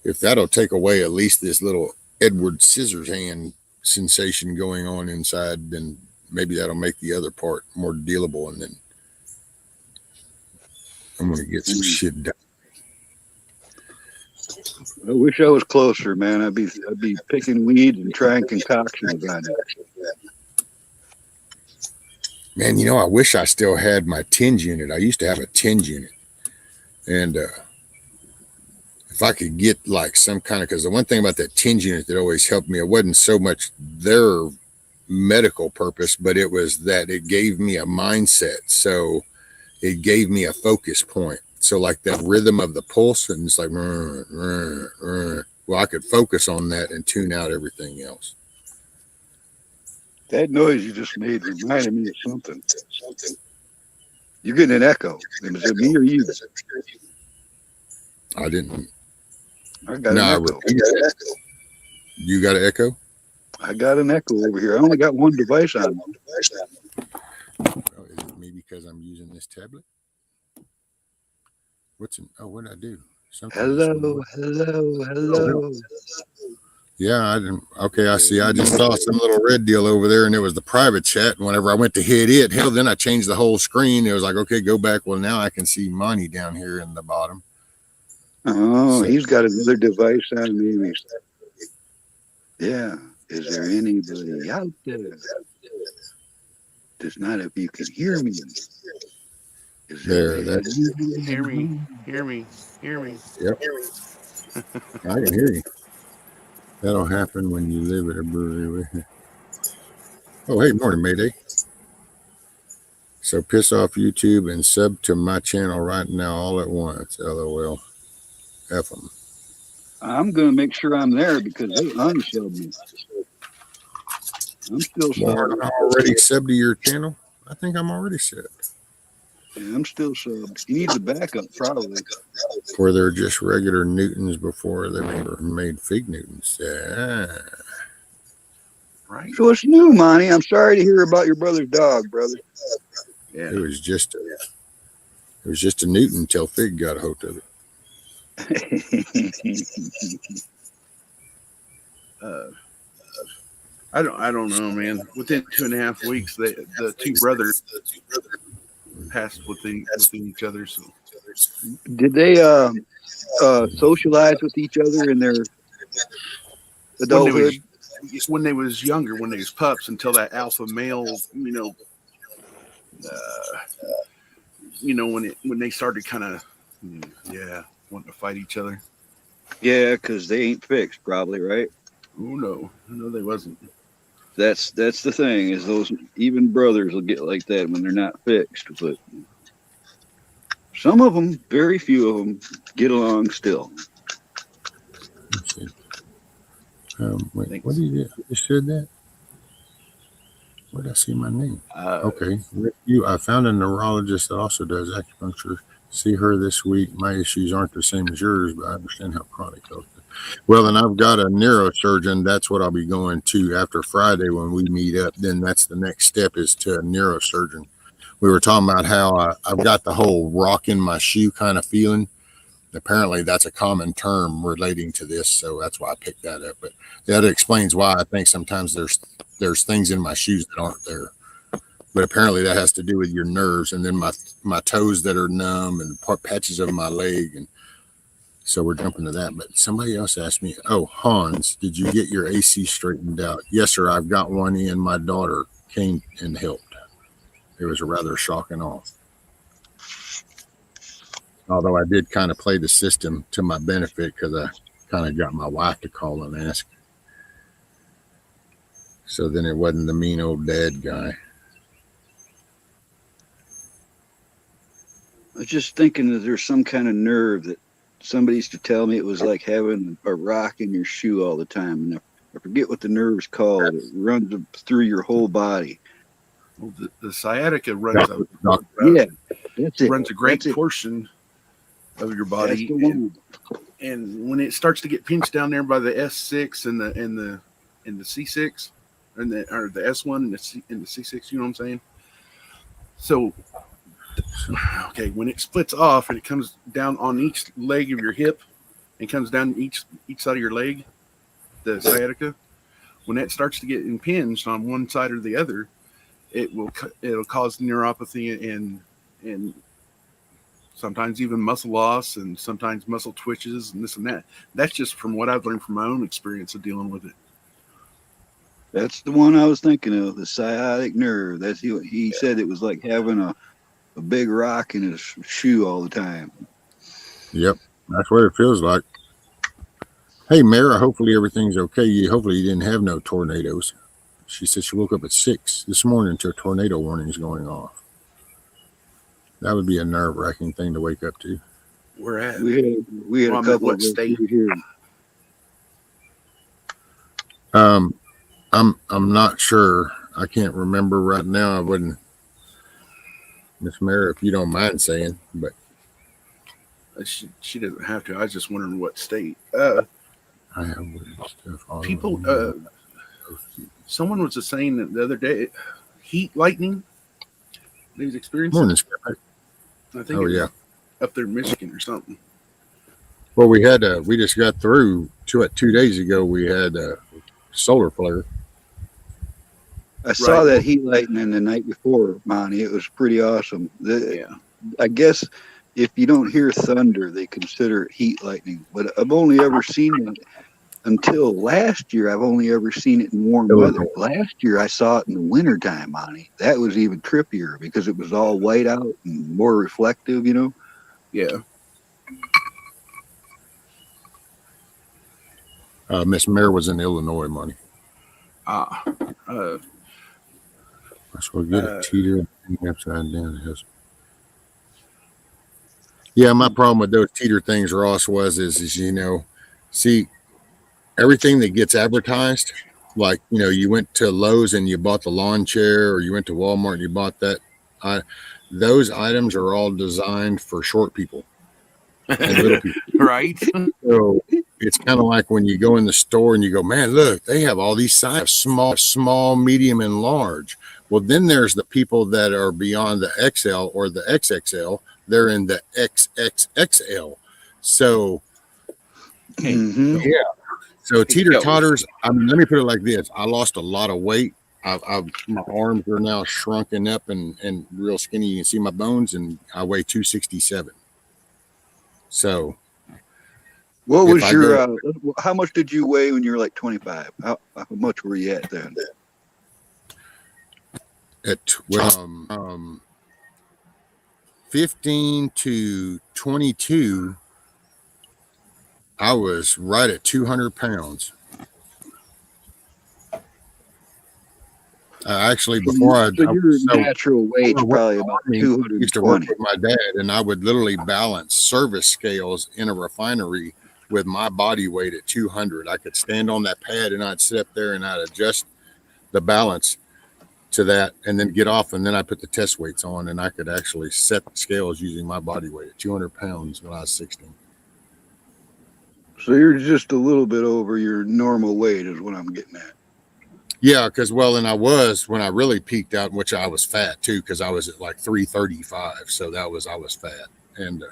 if that'll take away at least this little Edward Scissorhand sensation going on inside, then maybe that'll make the other part more dealable, and then I'm gonna get some shit done. I wish I was closer, man. I'd be picking weed and trying concoctions on it. Man, I wish I still had my tinge unit. I used to have a tinge unit, And if I could get like some kind of, because the one thing about that TINS unit that always helped me, it wasn't so much their medical purpose, but it was that it gave me a mindset. So it gave me a focus point. So like that rhythm of the pulse, and it's like, well, I could focus on that and tune out everything else. That noise you just made reminded me of something. You're getting an echo. Was it me or you? I didn't. I got an echo. You got an echo? I got an echo over here. I only got one device on. Oh, is it me because I'm using this tablet? What did I do? Hello. Yeah, I didn't. Okay, I see. I just saw some little red deal over there, and it was the private chat. And whenever I went to hit it, hell, then I changed the whole screen. It was like, okay, go back. Well, now I can see Monty down here in the bottom. Oh, so, he's got another device on maybe. Yeah. Is there anybody out there? Does not if you can hear me. There, hear me. Yep. I can hear you. That'll happen when you live at a brewery. Oh, hey, morning, Mayday. So piss off YouTube and sub to my channel right now all at once. LOL. F them. I'm going to make sure I'm there because they unsubbed me. I'm still subbed. I'm already subbed to your channel? I think I'm already subbed. Yeah, I'm still subbed. You need the backup, probably. Or they're just regular Newtons before they were made fig Newtons. Right. So it's new, Monty. I'm sorry to hear about your brother's dog, brother. Yeah. It was just a Newton until Fig got a hold of it. I don't know, man. Within 2.5 weeks, the two brothers passed within each other. So. Did they socialize with each other in their adulthood? When they was younger, when they was pups, until that alpha male, when they started kind of, wanting to fight each other. Yeah, because they ain't fixed, probably, right? Oh no, they wasn't. That's the thing, is those even brothers will get like that when they're not fixed. But some of them, very few of them, get along still. Let's see. Wait, what did you said that? Where did I see my name? Okay. I found a neurologist that also does acupuncture. See her this week. My issues aren't the same as yours, but I understand how chronic health is. Well, and I've got a neurosurgeon. That's what I'll be going to after Friday when we meet up. Then that's the next step, is to a neurosurgeon. We were talking about how I've got the whole rock in my shoe kind of feeling. Apparently that's a common term relating to this, so that's why I picked that up. But that explains why I think sometimes there's things in my shoes that aren't there. But apparently that has to do with your nerves, and then my toes that are numb, and patches of my leg. And so we're jumping to that. But somebody else asked me, oh, Hans, did you get your AC straightened out? Yes, sir. I've got one in. My daughter came and helped. It was a rather shocking off. Although I did kind of play the system to my benefit, because I kind of got my wife to call and ask. So then it wasn't the mean old dad guy. I was just thinking that there's some kind of nerve that somebody used to tell me it was like having a rock in your shoe all the time. And I forget what the nerve's called. It runs through your whole body. Well, the sciatica runs runs a great portion of your body. And when it starts to get pinched down there by the S6 and the C6 or the S1 and the C6, you know what I'm saying? So okay, when it splits off and it comes down on each leg of your hip and comes down each side of your leg, the sciatica, when that starts to get impinged on one side or the other, it'll cause neuropathy and sometimes even muscle loss, and sometimes muscle twitches and this and that. That's just from what I've learned from my own experience of dealing with it. That's the one I was thinking of, the sciatic nerve. That's he said it was like having a big rock in his shoe all the time. Yep, that's what it feels like. Hey, Mara, hopefully everything's okay. Hopefully you didn't have no tornadoes. She said she woke up at 6 this morning to a tornado warnings going off. That would be a nerve-wracking thing to wake up to. We're at. We had a couple of state here. I'm not sure. I can't remember right now. I wouldn't, Miss Mara, if you don't mind saying, but she doesn't have to. I was just wondering what state. I have weird stuff. People. Someone was just saying that the other day, heat lightning. He was experiencing. Morning, I think. Yeah, up there in Michigan or something. Well, we just got through 2 days ago. We had a solar flare. I saw that heat lightning the night before, Monty. It was pretty awesome. I guess if you don't hear thunder, they consider it heat lightning. But I've only ever seen it until last year. I've only ever seen it in warm weather. Last year, I saw it in the wintertime, Monty. That was even trippier because it was all white out and more reflective, you know? Yeah. Miss Mare was in Illinois, Monty. That's what get a teeter upside down. Yeah, my problem with those teeter things, Ross, is see, everything that gets advertised, like, you went to Lowe's and you bought the lawn chair, or you went to Walmart and you bought that. Those items are all designed for short people and little people. Right. So it's kind of like when you go in the store and you go, man, look, they have all these sizes, small, medium, and large. Well, then there's the people that are beyond the XL or the XXL. They're in the XXXL. So, yeah. So teeter-totters, let me put it like this. I lost a lot of weight. My arms are now shrunken up and real skinny. You can see my bones, and I weigh 267. So, what was your? How much did you weigh when you were like 25? How much were you at then? At 15 to 22, I was right at 200 pounds. Actually, before your natural weight probably about 220. Used to work with my dad, and I would literally balance service scales in a refinery with my body weight at 200. I could stand on that pad, and I'd sit up there, and I'd adjust the balance to that, and then get off, and then I put the test weights on, and I could actually set the scales using my body weight at 200 pounds when I was 16. So you're just a little bit over your normal weight is what I'm getting at. Yeah, because and I was, when I really peaked out, which I was fat too, because I was at like 335, so I was fat, and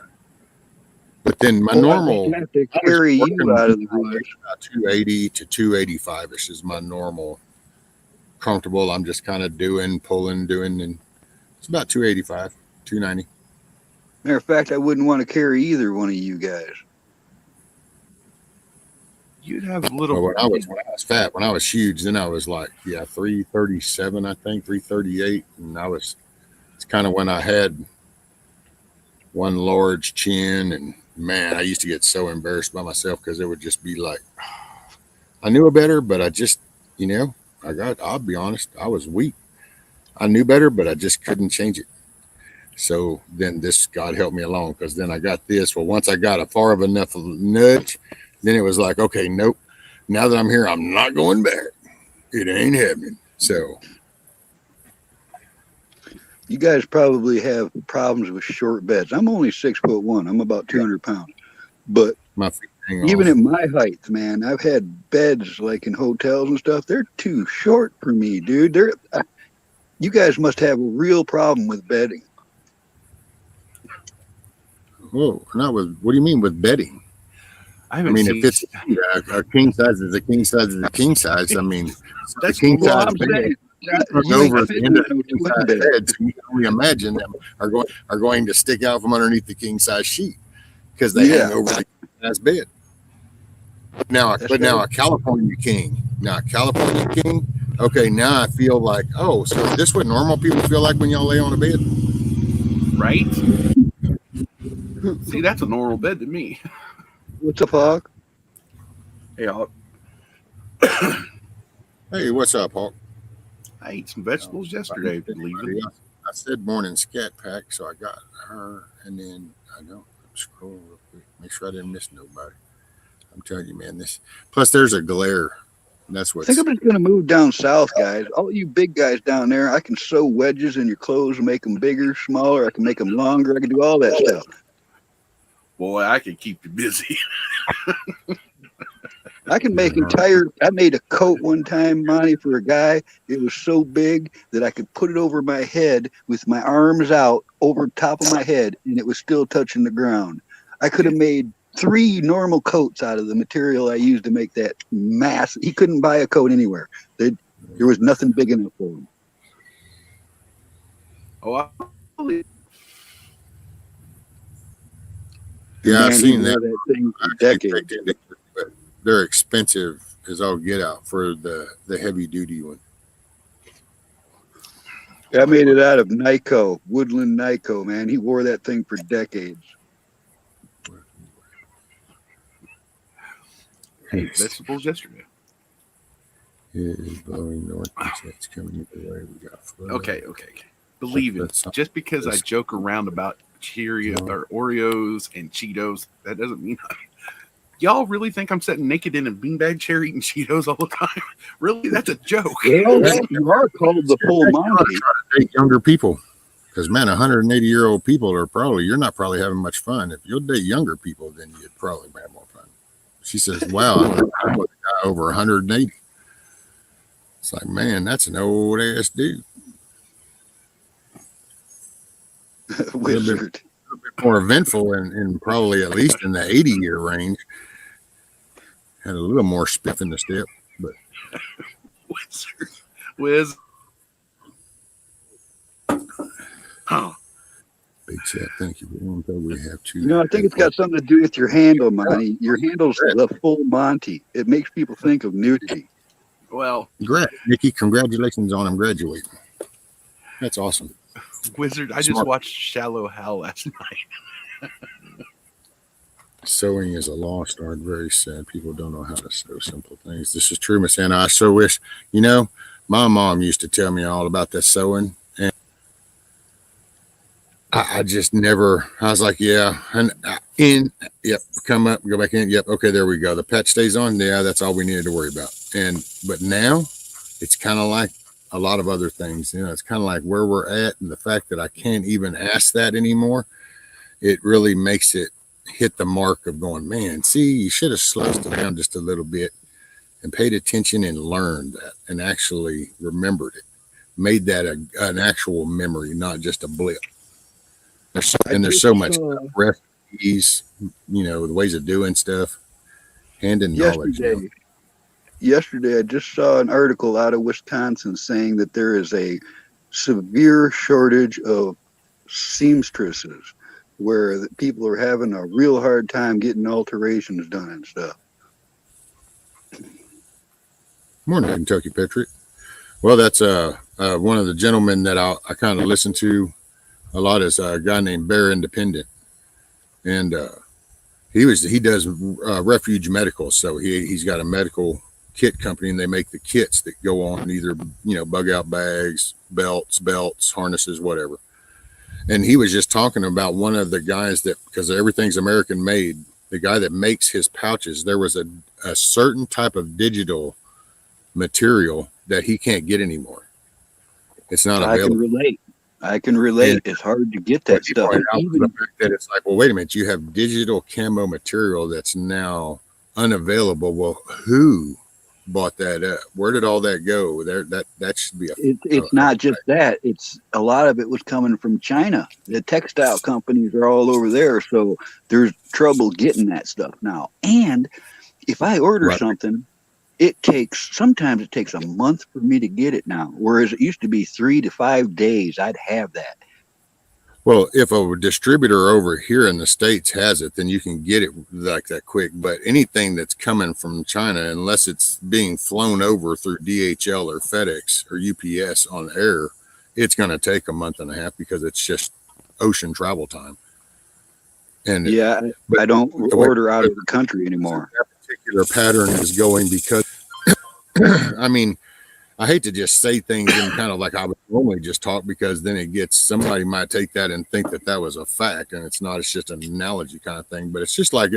but then my normal I have to carry you out of the bush. 280 to 285 ish is my normal. Comfortable. I'm just kind of doing, and it's about 285, 290. Matter of fact, I wouldn't want to carry either one of you guys. You'd have a little. When I was fat, when I was huge, then I was like, 337, I think, 338, and it's kind of when I had one large chin, and man, I used to get so embarrassed by myself because it would just be like, I knew better, but I just, I'll be honest, I was weak. I knew better, but I just couldn't change it. So then God helped me along, because then I got this. Well, once I got a far enough nudge, then it was like, okay, nope. Now that I'm here, I'm not going back. It ain't happening. So you guys probably have problems with short beds. I'm only 6'1". I'm about 200 pounds. But even at my height, man, I've had beds like in hotels and stuff. They're too short for me, dude. You guys must have a real problem with bedding. Whoa, what do you mean with bedding? If it's a king size is a king size is a king size. I mean, that's the king size bed. Over at the end of the king size bed, so you can only imagine them are going to stick out from underneath the king size sheet because they hang over the king size bed. Now a California king. Okay, now I feel like, so is this what normal people feel like when y'all lay on a bed? Right? See, that's a normal bed to me. What's up, Hawk? Hey, Hawk. Hey, what's up, Hawk? I ate some vegetables yesterday, believe it. I said morning scat pack, so I got her, and then I don't scroll real quick, make sure I didn't miss nobody. I'm telling you, man, this plus there's a glare. That's what I think I'm just gonna move down south, guys. All you big guys down there, I can sew wedges in your clothes and make them bigger, smaller. I can make them longer. I can do all that stuff. Boy, I can keep you busy. I can make entire. I made a coat one time, Monty, for a guy. It was so big that I could put it over my head with my arms out over top of my head, and it was still touching the ground. I could have made 3 normal coats out of the material I used to make that mass. He couldn't buy a coat anywhere. There was nothing big enough for him. Oh, yeah, I've seen that. Thing for decades. But they're expensive as all get out for the heavy duty one. I made it out of Nyko, woodland Nyko, man. He wore that thing for decades. Hey, vegetables yesterday. It is blowing north. It's coming the way we got. Okay. Believe it. Just because I joke around about Cheerios or Oreos and Cheetos, that doesn't mean y'all really think I'm sitting naked in a beanbag chair eating Cheetos all the time? Really? That's a joke. Well, you are called the full Monty. Try to date younger people. Because, man, 180-year-old people you're not probably having much fun. If you'll date younger people, then you'd probably have more fun. She says, wow, I'm with a guy over 180. It's like, man, that's an old ass dude. Wizard. A little bit more eventful and probably at least in the 80-year range. Had a little more spiff in the step, but Wizard. Oh. Big chat, thank you. We have to. You know, I think it's got something to do with your handle, Monty. Your handle's the full Monty. It makes people think of nudity. Well, Nikki, congratulations on him graduating. That's awesome. Wizard, I just watched Shallow Hal last night. Sewing is a lost art. Very sad. People don't know how to sew simple things. This is true, Miss Anna. I so wish, my mom used to tell me all about that sewing. And I just never, I was like, yeah. And yep, come up, go back in. Yep. Okay, there we go. The patch stays on. Yeah, that's all we needed to worry about. But now it's kind of like a lot of other things. It's kind of like where we're at, and the fact that I can't even ask that anymore, it really makes it hit the mark of going, man, see, you should have slowed it down just a little bit and paid attention and learned that and actually remembered it, made that an actual memory, not just a blip. There's so much recipes, the ways of doing stuff, and in knowledge. Yesterday, I just saw an article out of Wisconsin saying that there is a severe shortage of seamstresses, where the people are having a real hard time getting alterations done and stuff. Morning, Kentucky Patriot. Well, that's one of the gentlemen that I kind of listen to a lot is a guy named Bear Independent, and he does refuge medical. So he's got a medical kit company, and they make the kits that go on either bug out bags, belts, harnesses, whatever. And he was just talking about one of the guys that, because everything's American made, the guy that makes his pouches, there was a certain type of digital material that he can't get anymore. It's not available. I can relate. It's hard to get that stuff. Even the fact that it's like, well, wait a minute, you have digital camo material that's now unavailable. Well, who bought that up? Where did all that go? That should be it's not just that. It's a lot of it was coming from China. The textile companies are all over there, so there's trouble getting that stuff now. And if I order something, sometimes it takes a month for me to get it now, whereas it used to be 3 to 5 days I'd have that. Well, if a distributor over here in the States has it, then you can get it like that quick. But anything that's coming from China, unless it's being flown over through DHL or FedEx or UPS on air, it's going to take a month and a half because it's just ocean travel time. And yeah, I don't order out of the country anymore. That particular pattern is going because, I mean, I hate to just say things in kind of like I would normally just talk, because then it gets, somebody might take that and think that that was a fact, and it's not. It's just an analogy kind of thing. But it's just like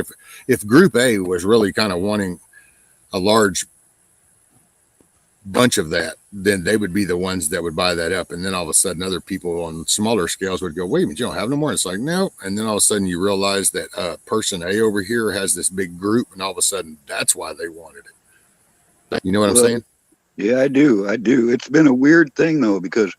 if Group A was really kind of wanting a large bunch of that, then they would be the ones that would buy that up, and then all of a sudden other people on smaller scales would go, wait a minute, you don't have no more. And it's like, no. And then all of a sudden you realize that person A over here has this big group, and all of a sudden that's why they wanted it. You know what I'm saying? Yeah, I do. It's been a weird thing though, because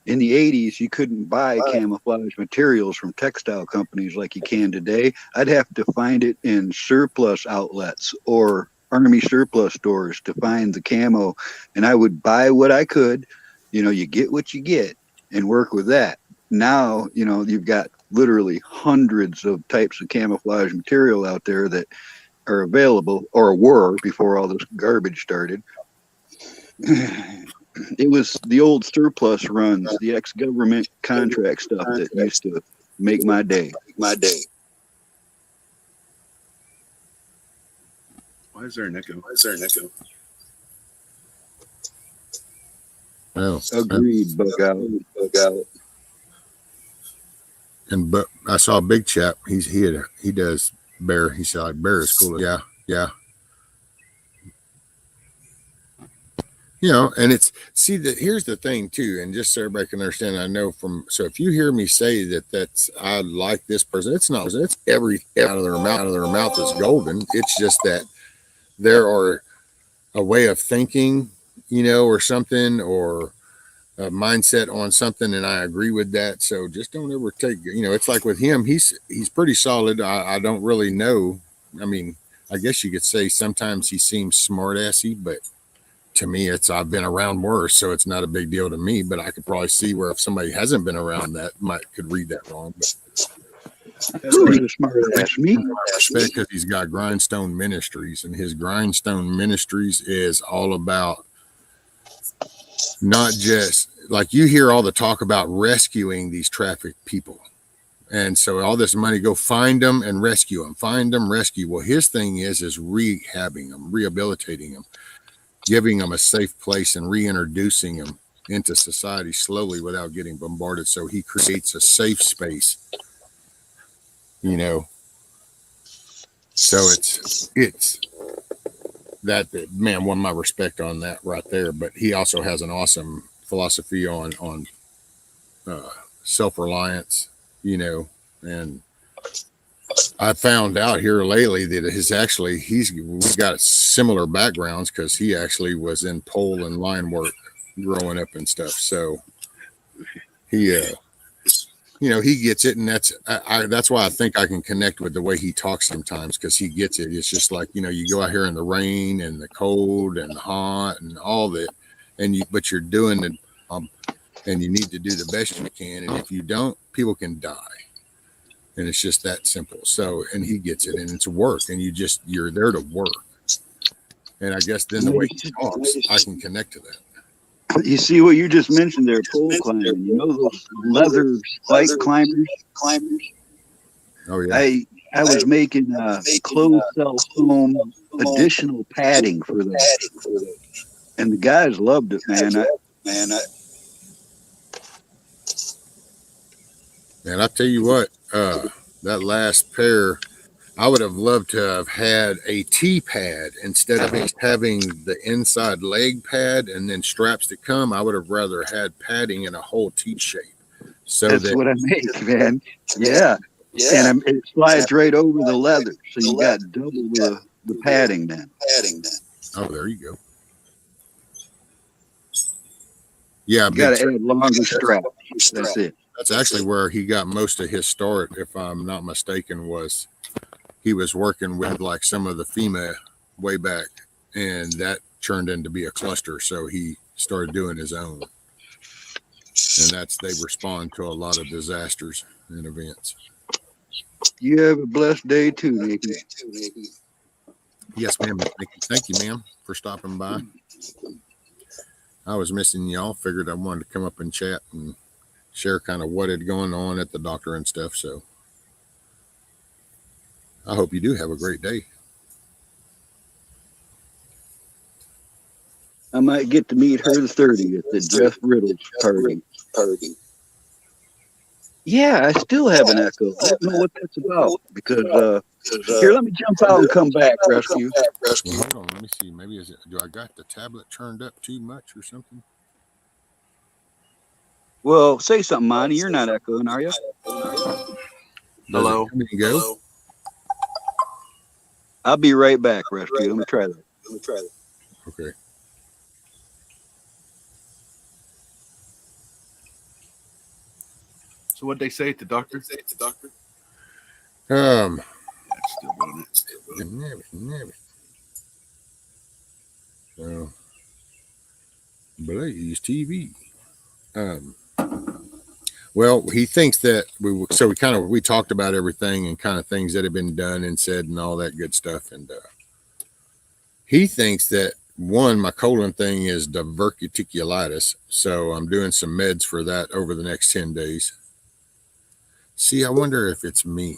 in the 80s you couldn't buy camouflage materials from textile companies like you can today. I'd have to find it in surplus outlets or Army surplus stores to find the camo, and I would buy what I could. You get what you get and work with that. Now, you've got literally hundreds of types of camouflage material out there that are available, or were before all this garbage started. It was the old surplus runs, the ex-government contract stuff that used to make my day. Why is there an echo? Well, Agreed, bug out. And but I saw a big chap. He does bear. He said like bear is cool. Yeah. And here's the thing too, and just so everybody can understand, I know so if you hear me say that I like this person, it's not, it's every out of their mouth is golden. It's just that there are a way of thinking, or something, or a mindset on something, and I agree with that. So just don't ever take, it's like with him, he's pretty solid. I don't really know. I mean, I guess you could say sometimes he seems smart-assy, but to me, I've been around worse, so it's not a big deal to me. But I could probably see where if somebody hasn't been around that could read that wrong. But who's a smart ass? Me? Respect, because he's got Grindstone Ministries, and his Grindstone Ministries is all about not just like you hear all the talk about rescuing these trafficked people. And so all this money, go find them and rescue them, find them, rescue. Well, his thing is rehabbing them, rehabilitating them, giving them a safe place and reintroducing them into society slowly without getting bombarded. So he creates a safe space, so it's that man won my respect on that right there. But he also has an awesome philosophy on self-reliance, and I found out here lately that we've got similar backgrounds, because he actually was in pole and line work growing up and stuff. So he gets it, and that's why I think I can connect with the way he talks sometimes, because he gets it. It's just like, you go out here in the rain and the cold and the hot and all that, but you're doing it, and you need to do the best you can. And if you don't, people can die. And it's just that simple. So, and he gets it, and it's work, and you're there to work. And I guess then the way he talks, I can connect to that. You see what you just mentioned there, pole climbing. Those leather spike climbers. Oh yeah. I was making closed cell foam additional padding for them, and the guys loved it, man. And I tell you what, that last pair, I would have loved to have had a T pad instead of having the inside leg pad and then straps to come. I would have rather had padding in a whole T shape. So that's what I make, man. Yeah. And it slides right over the leather, so you got double the padding then. Oh, there you go. Yeah, you got to add longer straps. That's it. That's actually where he got most of his start, if I'm not mistaken, was he was working with like some of the FEMA way back, and that turned into be a cluster. So he started doing his own, and they respond to a lot of disasters and events. You have a blessed day too, Nicky. Yes, ma'am. Thank you, ma'am, for stopping by. I was missing y'all. Figured I wanted to come up and chat and share kind of what had going on at the doctor and stuff. So I hope you do have a great day. I might get to meet her the 30th at Jeff Riddle's party. Yeah, I still have an echo. I don't know what that's about because here, let me jump out and come back, Rescue. Well, hold on, let me see. Maybe do I got the tablet turned up too much or something? Well, say something, Monty. You're not echoing, are you? Hello. Go. I'll be right back, Rescue. Let me try that. Okay. So what'd they say at the doctor? That's still doing it. Never. So, Blaze TV. Well, he thinks that we talked about everything and kind of things that have been done and said and all that good stuff. And he thinks that my colon thing is diverticulitis. So I'm doing some meds for that over the next 10 days. See, I wonder if it's me.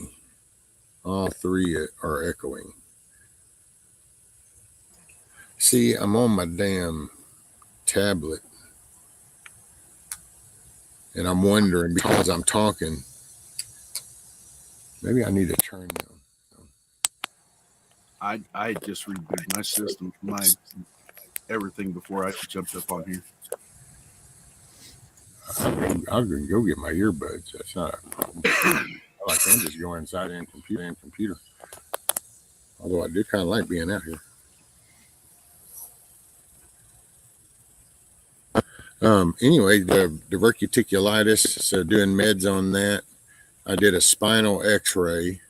All three are echoing. See, I'm on my damn tablet. And I'm wondering, because I'm talking, maybe I need to turn them. I just rebooted my system, my everything before I jumped up on here. I'll go get my earbuds. That's not a problem. I can just go inside and computer. Although I do kind of like being out here. Anyway, the diverticulitis, so doing meds on that. I did a spinal x-ray.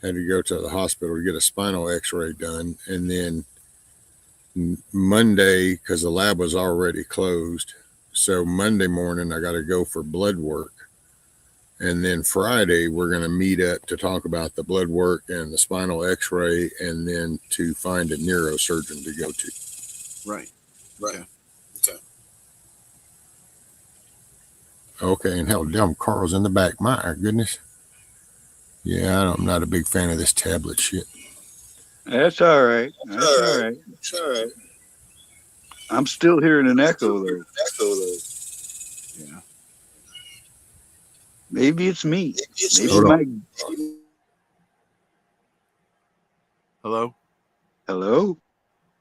Had to go to the hospital to get a spinal x-ray done. And then Monday, because the lab was already closed. So Monday morning, I got to go for blood work. And then Friday, we're going to meet up to talk about the blood work and the spinal x-ray, and then to find a neurosurgeon to go to. Right. Okay, and hell, damn, Carl's in the back. My goodness. Yeah, I'm not a big fan of this tablet shit. That's all right. It's all right. I'm still hearing an echo, though. Yeah. Maybe it's me. Hello? Hello?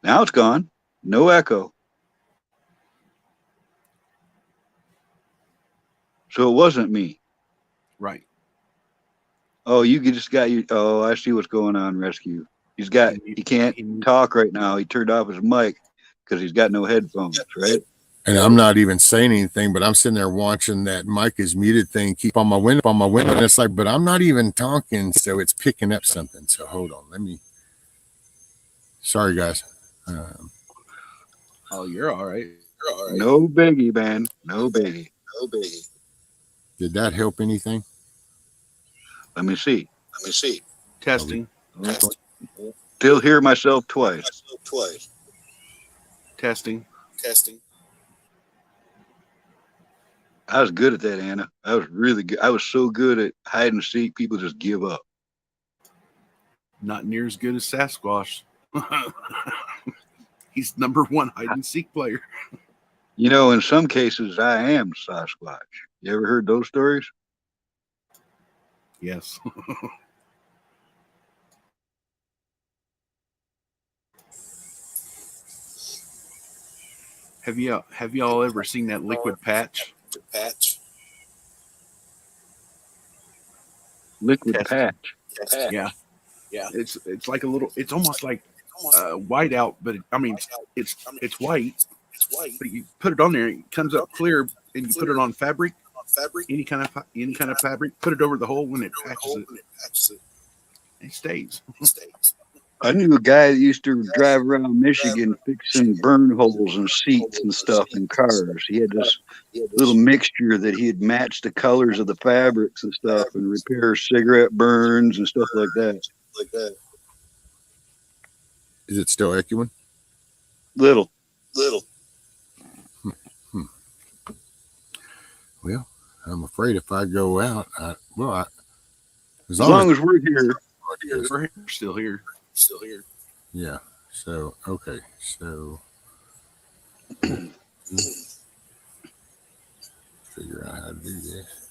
Now it's gone. No echo. So it wasn't me. Right. Oh, you just got your. Oh, I see what's going on, Rescue. He can't talk right now. He turned off his mic because he's got no headphones, right? And I'm not even saying anything, but I'm sitting there watching that mic is muted thing keep on my window. And it's like, but I'm not even talking, so it's picking up something. So hold on. Sorry, guys. Oh, you're all right. No biggie, man. No biggie. Did that help anything? Let me see. Testing. Still hear myself twice. Testing. I was good at that, Anna. I was really good. I was so good at hide and seek, people just give up. Not near as good as Sasquatch. He's #1 hide and seek player. You know, in some cases, I am Sasquatch. You ever heard those stories? Yes. Have y'all ever seen that liquid patch? Liquid patch. Yeah. It's like a little. It's almost like white out, but it's white. But you put it on there, it comes up clear, and you put it on fabric, any kind of fabric. Put it over the hole when it patches it. It stays. I knew a guy that used to drive around Michigan fixing burn holes and seats and stuff in cars. He had this little mixture that he had matched the colors of the fabrics and stuff and repair cigarette burns and stuff like that. Is it still echoing? Little. Well, I'm afraid if I go out, as long as we're here. We're still here. Yeah. So, okay. So, figure out how to do this.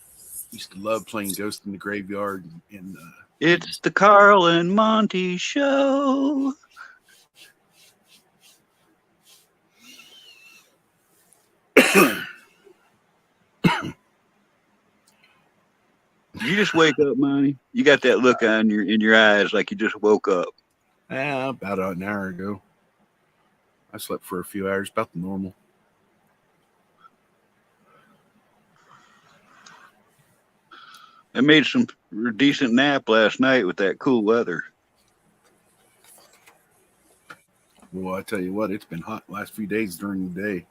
Used to love playing Ghost in the Graveyard. And it's the Carl and Monty show. You just wake up, Monty. You got that look on in your eyes like you just woke up. About an hour ago. I slept for a few hours, about the normal. I made some decent nap last night with that cool weather. Well, I tell you what, it's been hot the last few days during the day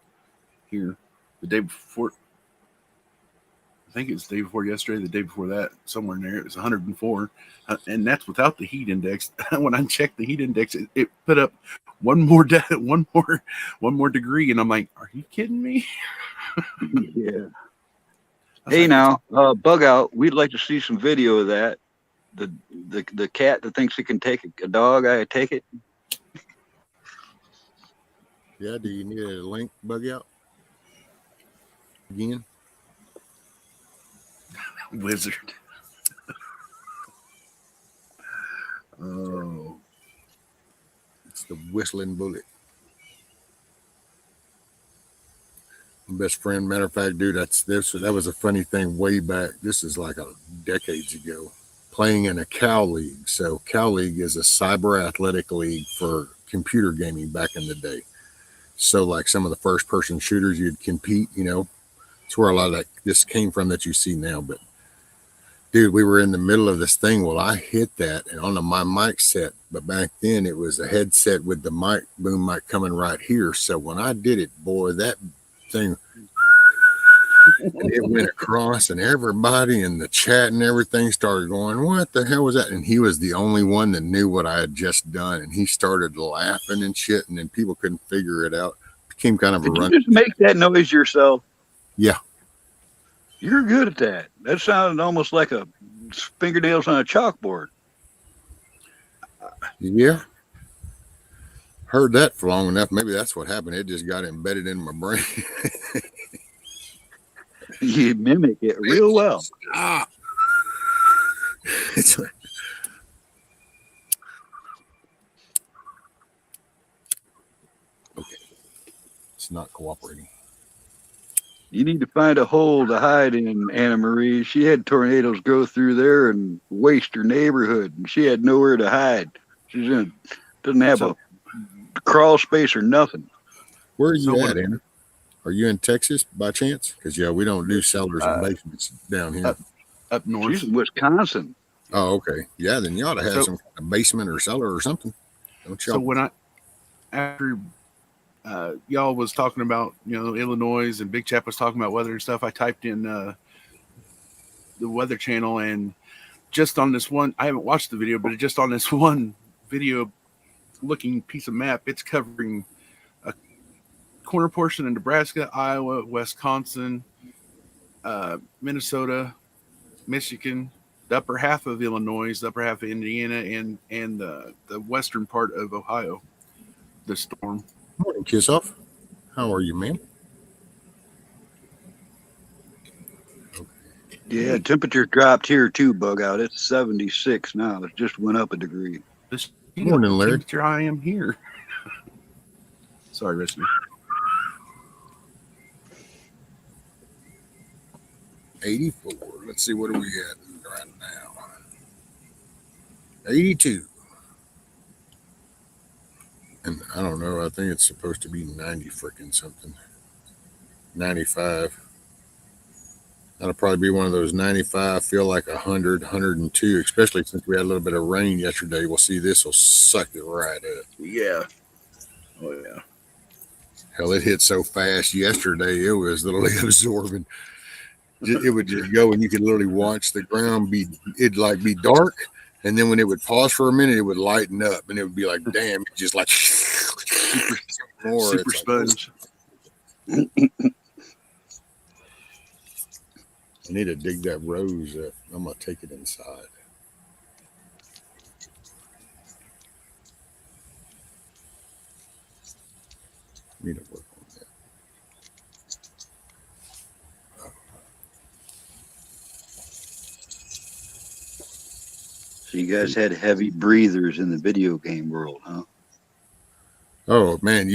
here. The day before, I think it was the day before yesterday, the day before that, somewhere in there, it was 104. And that's without the heat index. When I checked the heat index, it put up one more degree. And I'm like, are you kidding me? Yeah. Hey, now, Bug Out, we'd like to see some video of that. The cat that thinks he can take a dog, I take it. Yeah, do you need a link, Bug Out? Again? Wizard. Oh. It's the whistling bullet. My best friend, matter of fact, dude, that was a funny thing way back. This is like decades ago. Playing in a Cow League. So Cow League is a cyber athletic league for computer gaming back in the day. So like some of the first person shooters you'd compete, it's where a lot of this came from that you see now. But dude, we were in the middle of this thing. Well, I hit that and on my mic set, but back then it was a headset with the boom mic coming right here. So when I did it, boy, that thing, and it went across and everybody in the chat and everything started going, what the hell was that? And he was the only one that knew what I had just done. And he started laughing and shit. And then people couldn't figure it out. It became kind of Did a run. You just make that noise yourself? Yeah. You're good at that. That sounded almost like a fingernails on a chalkboard. Yeah. Heard that for long enough. Maybe that's what happened. It just got embedded in my brain. You mimic it real well. It's like, okay. It's not cooperating. You need to find a hole to hide in, Anna Marie. She had tornadoes go through there and waste her neighborhood, and she had nowhere to hide. Doesn't have a crawl space or nothing. Where are you at, Anna? Are you in Texas by chance? Because, we don't do cellars and basements down here. Up north. She's in Wisconsin. Oh, okay. Yeah, then you ought to have some kind of basement or cellar or something. After y'all was talking about, Illinois and Big Chap was talking about weather and stuff, I typed in the Weather Channel, and just on this one, I haven't watched the video, but just on this one video looking piece of map, it's covering a corner portion of Nebraska, Iowa, Wisconsin, Minnesota, Michigan, the upper half of Illinois, the upper half of Indiana, and the western part of Ohio. The storm. Morning, Kiss Off. How are you, ma'am? Okay. Yeah, temperature dropped here too, Bug Out. It's 76 now. It just went up a degree. Morning, Larry. Temperature I am here. Sorry, Recipe. 84. Let's see, what are we at right now? 82. And I don't know, I think it's supposed to be 90 freaking something. 95. That'll probably be one of those 95, feel like 100, 102, especially since we had a little bit of rain yesterday. We'll see, this will suck it right up. Yeah. Oh, yeah. Hell, it hit so fast yesterday, it was literally absorbing. It would just go and you could literally watch the ground be dark. And then when it would pause for a minute, it would lighten up and it would be like, damn, it's just like super sponge. I need to dig that rose up. I'm going to take it inside. Need to work on that. So you guys had heavy breathers in the video game world, huh? Oh man,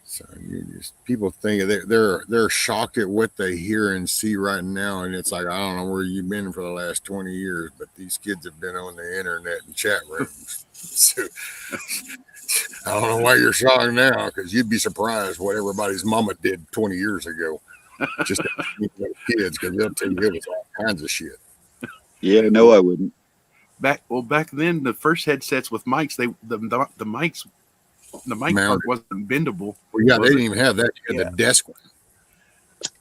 so you just people think they're shocked at what they hear and see right now, and it's like I don't know where you've been for the last 20 years, but these kids have been on the internet and chat rooms. So I don't know why you're shocked now, because you'd be surprised what everybody's mama did 20 years ago. Just kids, because they'll tell you it was all kinds of shit. Yeah, no, I wouldn't. Back then, the first headsets with mics, the mic part wasn't bendable. Well, yeah, they didn't even have that. You had the desk one.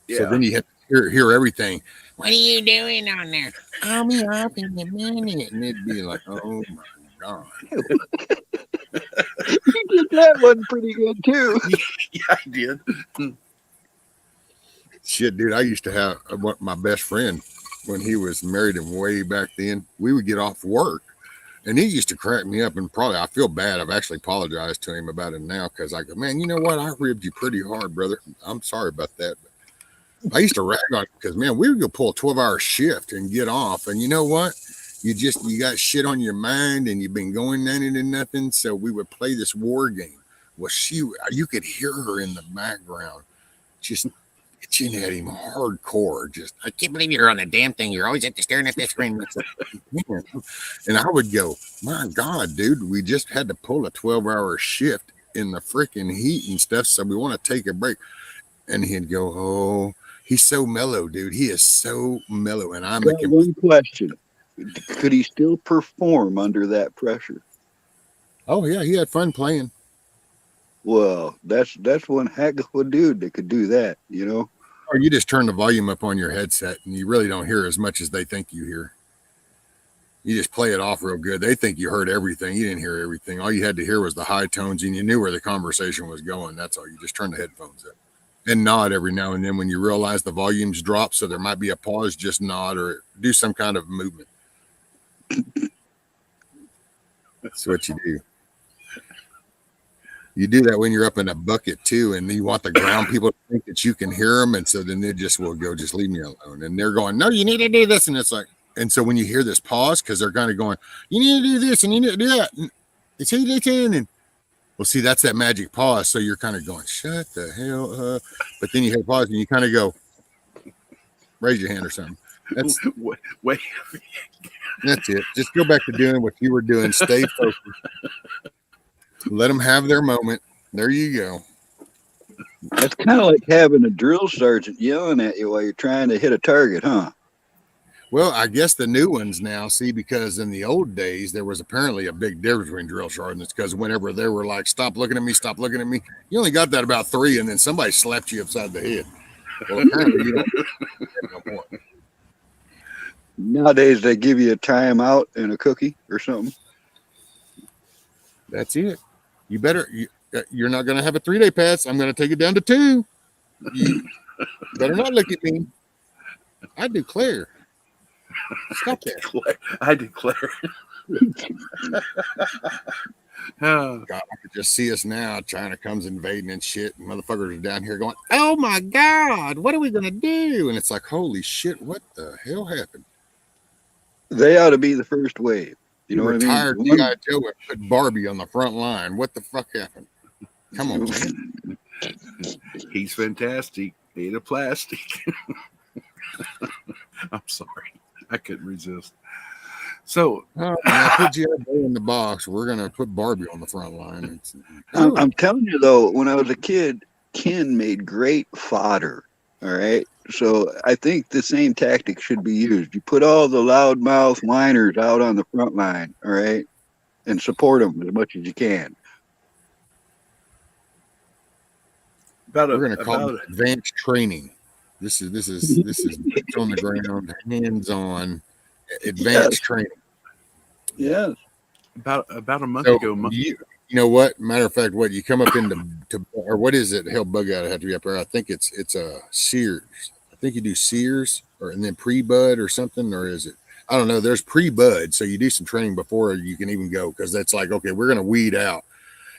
Yeah. So then you had to hear everything. What are you doing on there? I'll be up in a minute. And it'd be like, oh my God. You did that one pretty good too. Yeah, I did. Shit, dude, I used to have my best friend when he was married and way back then. We would get off work and he used to crack me up, and probably I feel bad. I've actually apologized to him about it now, because I go, man, you know what? I ribbed you pretty hard, brother. I'm sorry about that. But I used to rag on it because, man, we would go pull a 12-hour shift and get off. And you know what? You got shit on your mind and you've been going at it and nothing. So we would play this war game. Well, you could hear her in the background just itching at him hardcore. Just, I can't believe you're on the damn thing. You're always staring at that screen. And I would go, my God, dude, we just had to pull a 12-hour shift in the freaking heat and stuff. So we want to take a break. And he'd go, oh, he's so mellow, dude. He is so mellow. And I'm like, one question. Could he still perform under that pressure? Oh, yeah. He had fun playing. Well, that's one heck of a dude that could do that, you know? Or you just turn the volume up on your headset and you really don't hear as much as they think you hear. You just play it off real good. They think you heard everything. You didn't hear everything. All you had to hear was the high tones, and you knew where the conversation was going. That's all. You just turn the headphones up and nod every now and then when you realize the volume's dropped, so there might be a pause. Just nod or do some kind of movement. That's what you do. You do that when you're up in a bucket too, and you want the ground people to think that you can hear them, and so then they just will go, just leave me alone. And they're going, no, you need to do this, and it's like, and so when you hear this pause, because they're kind of going, you need to do this and you need to do that, and it's and well, see, that's that magic pause. So you're kind of going, shut the hell up, but then you hit pause and you kind of go, raise your hand or something. That's wait. That's it. Just go back to doing what you were doing. Stay focused. Let them have their moment. There you go. That's kind of like having a drill sergeant yelling at you while you're trying to hit a target, huh? Well, I guess the new ones now, see, because in the old days, there was apparently a big difference between drill sergeants, because whenever they were like, stop looking at me, you only got that about 3, and then somebody slapped you upside the head. Well, apparently you don't no more. Nowadays, they give you a timeout and a cookie or something. That's it. You're not going to have a 3-day pass. I'm going to take it down to 2. You better not look at me. I declare. Stop that. I declare. God, I could just see us now. China comes invading and shit, and motherfuckers are down here going, oh my God, what are we going to do? And it's like, holy shit, what the hell happened? They ought to be the first wave. You know what I mean? Retired G.I. Joe and put Barbie on the front line. What the fuck happened? Come on, man. He's fantastic. Made of plastic. I'm sorry. I couldn't resist. So I put you in the box. We're gonna put Barbie on the front line. I'm telling you though, when I was a kid, Ken made great fodder. All right. So I think the same tactic should be used. You put all the loudmouth whiners out on the front line, all right, and support them as much as you can. We're going to call it advanced training. This is boots on the ground, hands-on, advanced training. Yes. About a month ago. You know what? Matter of fact, what you come up into or what is it? Hell, bug out. I have to be up there. I think it's a Sears. I think you do Sears and then pre-bud or something, or is it? I don't know. There's pre-bud, so you do some training before you can even go, because that's like, okay, we're going to weed out.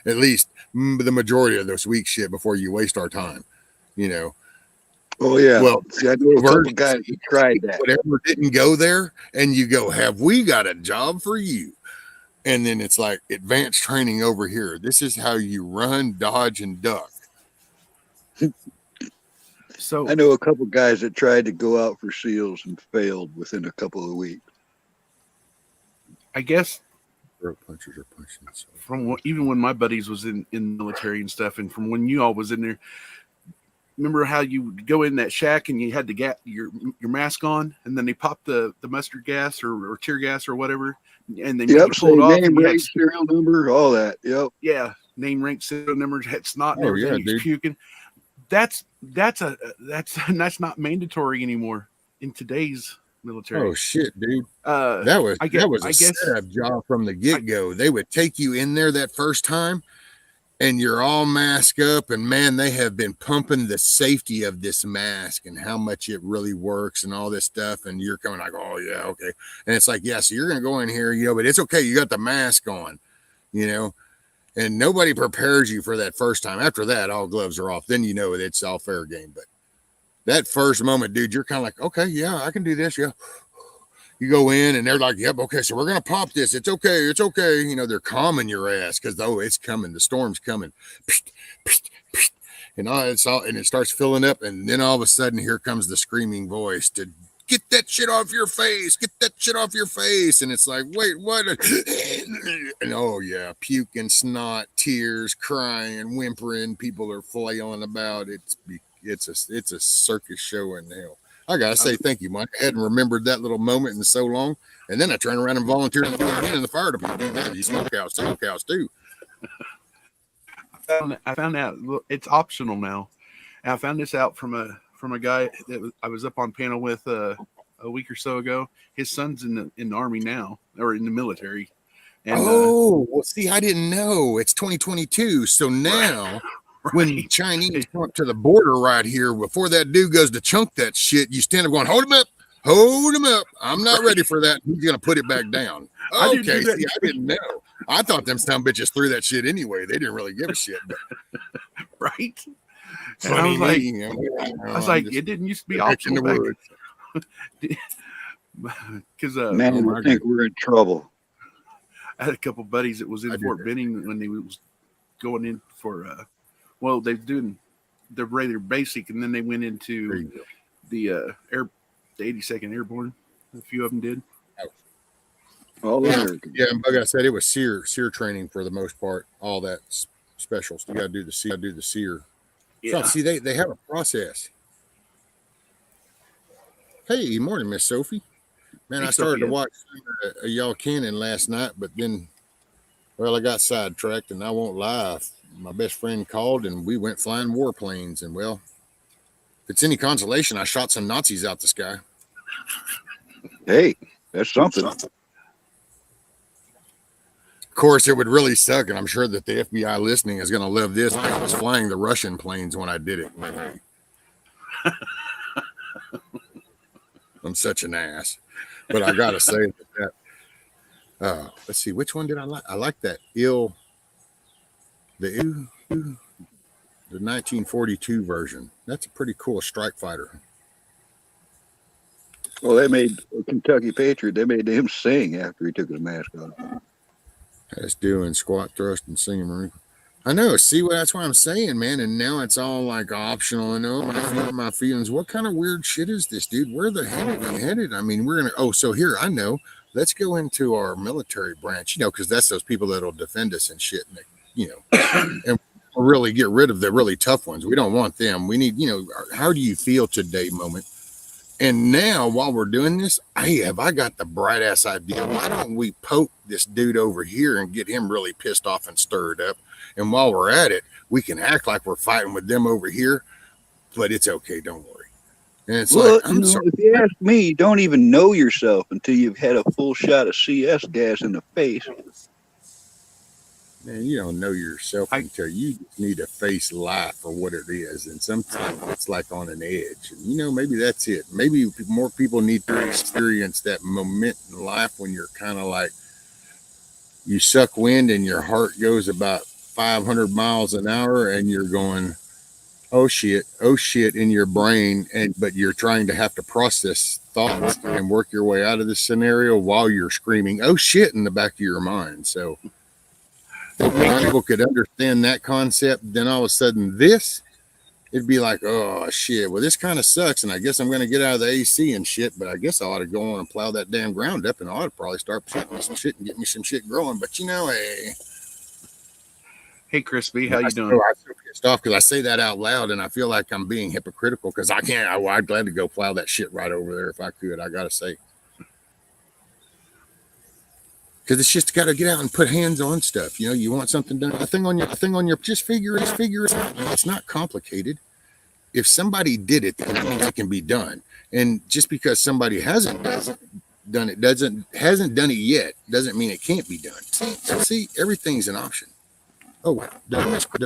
at least the majority of this week shit before you waste our time, you know. Oh yeah. Well, see, I know a couple guys who tried that. Whatever didn't go there, and you go, have we got a job for you? And then it's like advanced training over here. This is how you run, dodge, and duck. So I know a couple guys that tried to go out for SEALs and failed within a couple of weeks. I guess Throat punchers are punching. So. From even when my buddies was in the military and stuff, and from when you all was in there, remember how you would go in that shack and you had to get your mask on, and then they popped the mustard gas or tear gas or whatever, and then yep, you pull it off. Name, rank, serial number, all that. Yep. Yeah, name, rank, serial number, had snot and everything. Yeah, he's puking. That's not mandatory anymore in today's military. Oh shit, dude! That was a setup job from the get-go. They would take you in there that first time, and you're all masked up, and man, they have been pumping the safety of this mask and how much it really works and all this stuff. And you're coming like, oh yeah, okay. And it's like, yeah, so you're gonna go in here, you know, but it's okay. You got the mask on, you know. And nobody prepares you for that first time. After that, all gloves are off. Then you know it's all fair game. But that first moment, dude, you're kind of like, okay, yeah, I can do this. Yeah. You go in and they're like, yep, okay, so we're going to pop this. It's okay. It's okay. You know, they're calming your ass because, oh, it's coming. The storm's coming. And and it starts filling up. And then all of a sudden, here comes the screaming voice to get that shit off your face. Get that shit off your face. And it's like, wait, what? And oh, yeah, puking, snot, tears, crying, whimpering. People are flailing about. It's a circus show in hell. I got to say thank you, Mike. I hadn't remembered that little moment in so long. And then I turned around and volunteered in the fire department. You smokehouse too. I found out it's optional now. And I found this out from a guy that I was up on panel with a week or so ago. His son's in the Army now, or in the military. And, well, see, I didn't know. It's 2022. So now when Chinese come up to the border right here, before that dude goes to chunk that shit, you stand up going, hold him up. I'm not ready for that. He's going to put it back down. Okay, see, I didn't know. I thought them some bitches threw that shit anyway. They didn't really give a shit. But. Right? And I was like, it didn't used to be optional back. Because man, I think we're in trouble. I had a couple buddies that was in Fort Benning when they was going in for they're doing the regular basic, and then they went into the 82nd Airborne. A few of them did. Yeah, and like I said, it was SEER training for the most part. All that specials. You got to do the SEER. Yeah. So, see, they have a process. Hey, morning, Miss Sophie. Man, I started to watch y'all Cannon last night, but then, well, I got sidetracked, and I won't lie. My best friend called, and we went flying warplanes. And, well, if it's any consolation, I shot some Nazis out the sky. Hey, that's something. Of course, it would really suck, and I'm sure that the FBI listening is going to love this. I was flying the Russian planes when I did it. I'm such an ass. But I got to say that let's see, which one did I like? I like that the 1942 version. That's a pretty cool strike fighter. Well, they made Kentucky Patriot. They made him sing after he took his mask off. That's doing squat, thrust, and singing Marine. I know. See, that's what I'm saying, man. And now it's all like optional. And I feel my feelings. What kind of weird shit is this, dude? Where the hell are we headed? I mean, we're gonna. Oh, so here I know. Let's go into our military branch, because that's those people that'll defend us and shit. And and really get rid of the really tough ones. We don't want them. We need, how do you feel today moment? And now, while we're doing this, I got the bright ass idea. Why don't we poke this dude over here and get him really pissed off and stirred up? And while we're at it, we can act like we're fighting with them over here, but it's okay. Don't worry. And it's sorry. If you ask me, you don't even know yourself until you've had a full shot of CS gas in the face. Man, you don't know yourself until you need to face life for what it is. And sometimes it's like on an edge. And, maybe that's it. Maybe more people need to experience that moment in life when you're kind of like, you suck wind and your heart goes about 500 miles an hour and you're going, oh shit in your brain, but you're trying to have to process thoughts and work your way out of this scenario while you're screaming oh shit in the back of your mind. So if people could understand that concept, then all of a sudden it'd be like, oh shit, well this kind of sucks and I guess I'm going to get out of the AC and shit, but I guess I ought to go on and plow that damn ground up and I ought to probably start planting some shit and get me some shit growing. But hey Crispy, how you doing? I'm so pissed off because I say that out loud and I feel like I'm being hypocritical because I can't. I'd glad to go plow that shit right over there if I could. I gotta say, because it's just got to get out and put hands on stuff. You know, you want something done, a thing on your, just figure it out. It's not complicated. If somebody did it, then it can be done. And just because somebody hasn't done it yet, doesn't mean it can't be done. See, everything's an option. Oh, did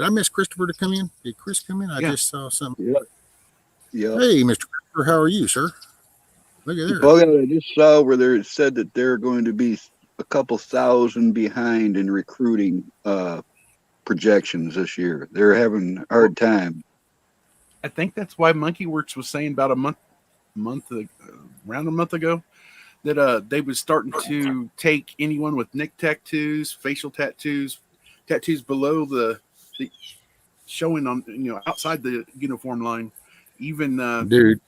I miss Christopher to come in? Did Chris come in? I just saw something. Yeah. Hey, Mr. Christopher, how are you, sir? Look at there. Well, I just saw where it said that they're going to be a couple thousand behind in recruiting projections this year. They're having a hard time. I think that's why MonkeyWorks was saying about around a month ago that they was starting to take anyone with neck tattoos, facial tattoos below the showing on, outside the uniform line, even dude,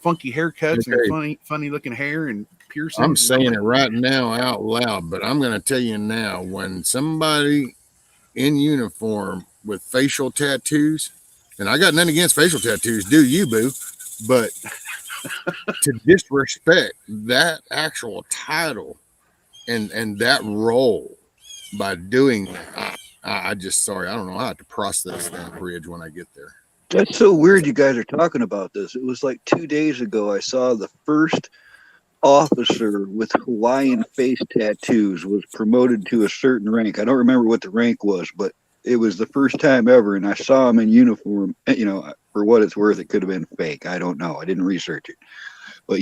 funky haircuts and funny looking hair and piercings. I'm saying it right now out loud, but I'm going to tell you now, when somebody in uniform with facial tattoos, and I got nothing against facial tattoos, do you, boo? But to disrespect that actual title and that role by doing that, I don't know. I have to process that bridge when I get there. That's so weird you guys are talking about this. It was like 2 days ago I saw the first officer with Hawaiian face tattoos was promoted to a certain rank. I don't remember what the rank was, but it was the first time ever, and I saw him in uniform. For what it's worth, it could have been fake. I don't know. I didn't research it. But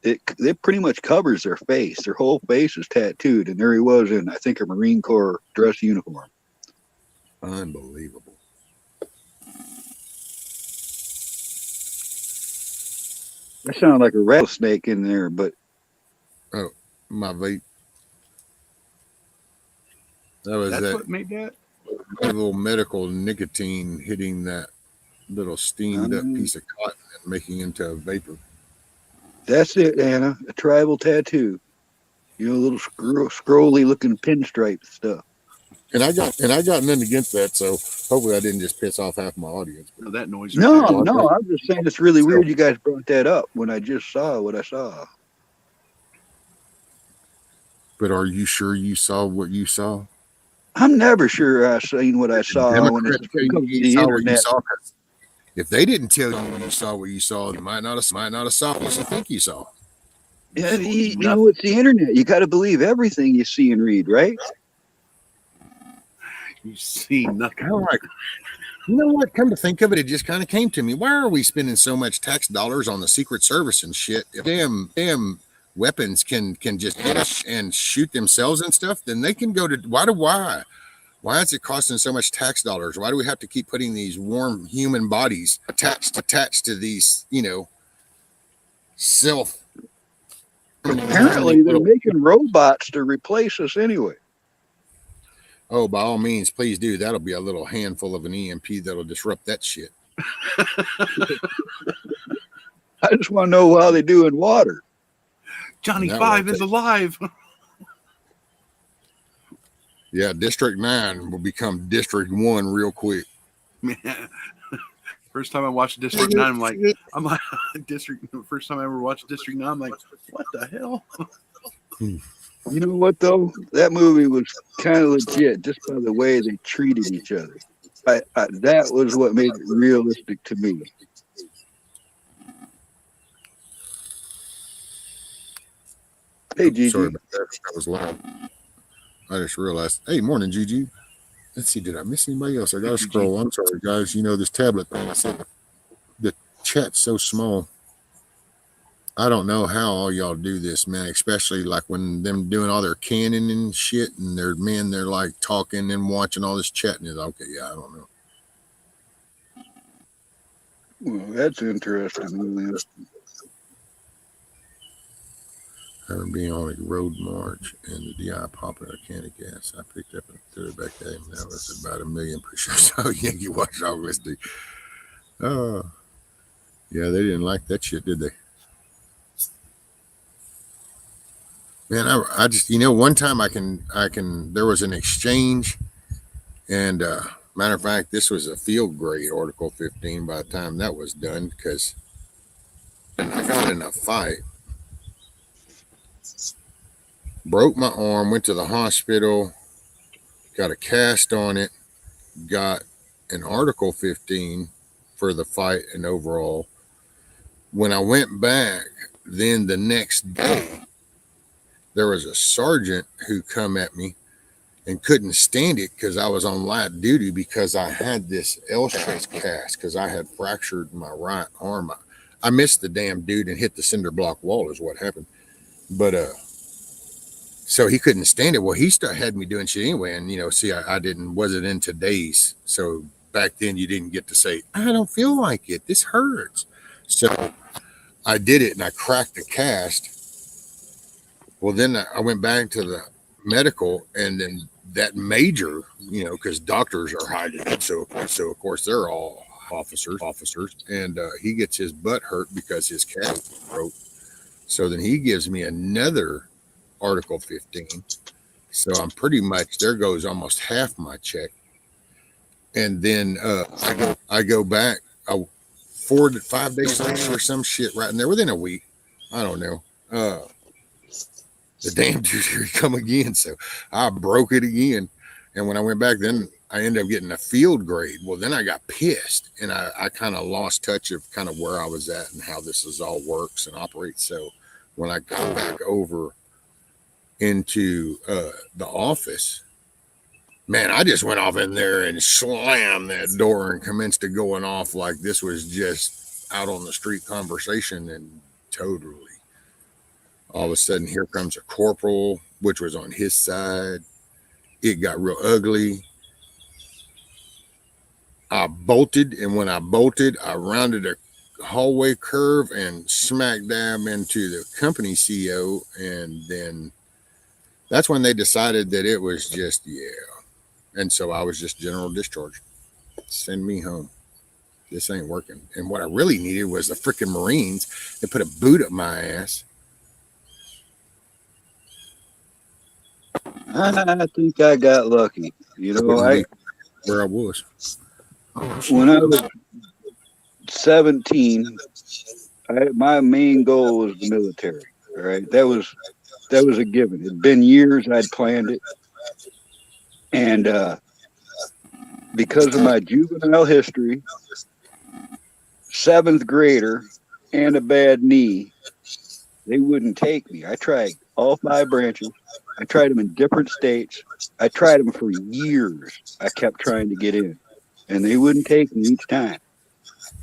it pretty much covers their face. Their whole face is tattooed, and there he was in, I think, a Marine Corps dress uniform. Unbelievable. That sounded like a rattlesnake in there, but oh, my vape. That's what made that little medical nicotine hitting that little steamed up piece of cotton and making into a vapor. That's it, Anna. A tribal tattoo. Little scrolly looking pinstripe stuff. And I got nothing against that, so hopefully I didn't just piss off half my audience. That noise. No, I'm just saying it's really weird you guys brought that up when I just saw what I saw. But are you sure you saw what you saw? I'm never sure I seen what I saw when it comes to the internet. If they didn't tell you saw what you saw, you might not have saw what you think you saw. Yeah, it's the internet. You got to believe everything you see and read, right? You see nothing. Like, you know what? Come to think of it, it just kind of came to me. Why are we spending so much tax dollars on the Secret Service and shit? If damn weapons can just hit and shoot themselves and stuff, then they can go to why is it costing so much tax dollars? Why do we have to keep putting these warm human bodies attached to these, self? Apparently they're making robots to replace us anyway. Oh, by all means, please do. That'll be a little handful of an EMP that'll disrupt that shit. I just want to know how they do in water. Johnny 5 is alive. Yeah, District 9 will become District 1 real quick. Man, first time I watched District 9, I'm like, District. First time I ever watched District 9, I'm like, what the hell? You know what, though? That movie was kind of legit just by the way they treated each other. That was what made it realistic to me. Hey, Gigi. Sorry about that. That was loud. I just realized. Hey, morning, Gigi. Let's see. Did I miss anybody else? I got to scroll. I'm sorry, guys. This tablet thing. I said the chat's so small. I don't know how all y'all do this, man, especially like when them doing all their canning and shit and they're like talking and watching all this chatting. Is okay, yeah, I don't know. Well, that's interesting. Being on a road march and the DI popping a can of gas. I picked up and threw it back at him. That was about 1 million push-ups. Oh, Yankee watch all this dude. Oh, yeah, they didn't like that shit, did they? Man, I just, one time there was an exchange, and matter of fact, this was a field grade Article 15 by the time that was done, because I got in a fight, broke my arm, went to the hospital, got a cast on it, got an Article 15 for the fight and overall. When I went back, then the next day, there was a sergeant who come at me and couldn't stand it because I was on light duty because I had this L-shape cast because I had fractured my right arm. I missed the damn dude and hit the cinder block wall is what happened. But so he couldn't stand it. Well, he had me doing shit anyway. And, see, I wasn't in today's. So back then you didn't get to say, I don't feel like it. This hurts. So I did it and I cracked the cast. Well, then I went back to the medical and then that major, because doctors are hiding it. So of course they're all officers. And he gets his butt hurt because his cast broke. So then he gives me another Article 15. So I'm pretty much, there goes almost half my check. And then I go back 4 to 5 days later or some shit right in there within a week. I don't know. The damn dude here come again. So I broke it again. And when I went back, then I ended up getting a field grade. Well, then I got pissed and I kind of lost touch of kind of where I was at and how this is all works and operates. So when I got back over into the office, man, I just went off in there and slammed that door and commenced to going off like this was just out on the street conversation. And totally, all of a sudden, here comes a corporal, which was on his side. It got real ugly. I bolted, and when I bolted, I rounded a hallway curve and smack dab into the company CEO, and then that's when they decided that it was just, and so I was just general discharge. Send me home. This ain't working. And what I really needed was the freaking Marines that put a boot up my ass. I think I got lucky. Where I was. When I was 17, my main goal was the military. All right, that was a given. It'd been years I'd planned it, and because of my juvenile history, 7th grader, and a bad knee, they wouldn't take me. I tried all 5 branches. I tried them in different states. I tried them for years. I kept trying to get in, and they wouldn't take me each time.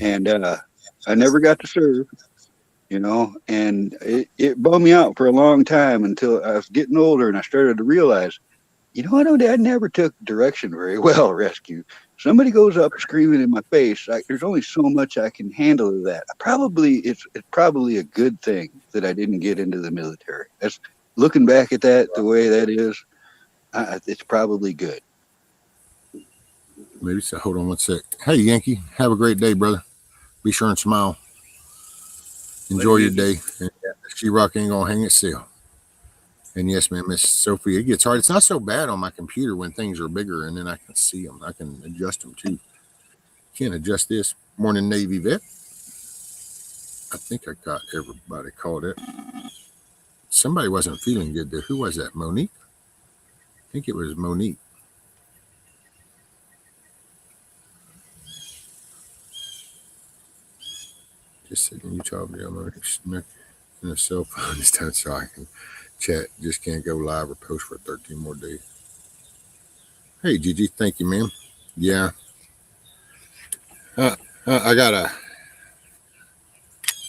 And I never got to serve, and it bummed me out for a long time until I was getting older and I started to realize, I never took direction very well, rescue. Somebody goes up screaming in my face. There's only so much I can handle of that. It's probably a good thing that I didn't get into the military. That's looking back at that the way that is. It's probably good. Maybe so. Hold on one sec. Hey, Yankee, have a great day, brother. Be sure and smile. Enjoy your day. And She-Rock ain't gonna hang itself. And yes, man, Miss Sophie, it gets hard. It's not so bad on my computer when things are bigger and then I can see them. I can adjust them too. Can't adjust this. Morning, Navy vet. I think I got everybody called it. Somebody wasn't feeling good there. Who was that? Monique? I think it was Monique. Just sitting in Utah, in a cell phone this time so I can chat. Just can't go live or post for 13 more days. Hey, Gigi, thank you, ma'am. Yeah. I got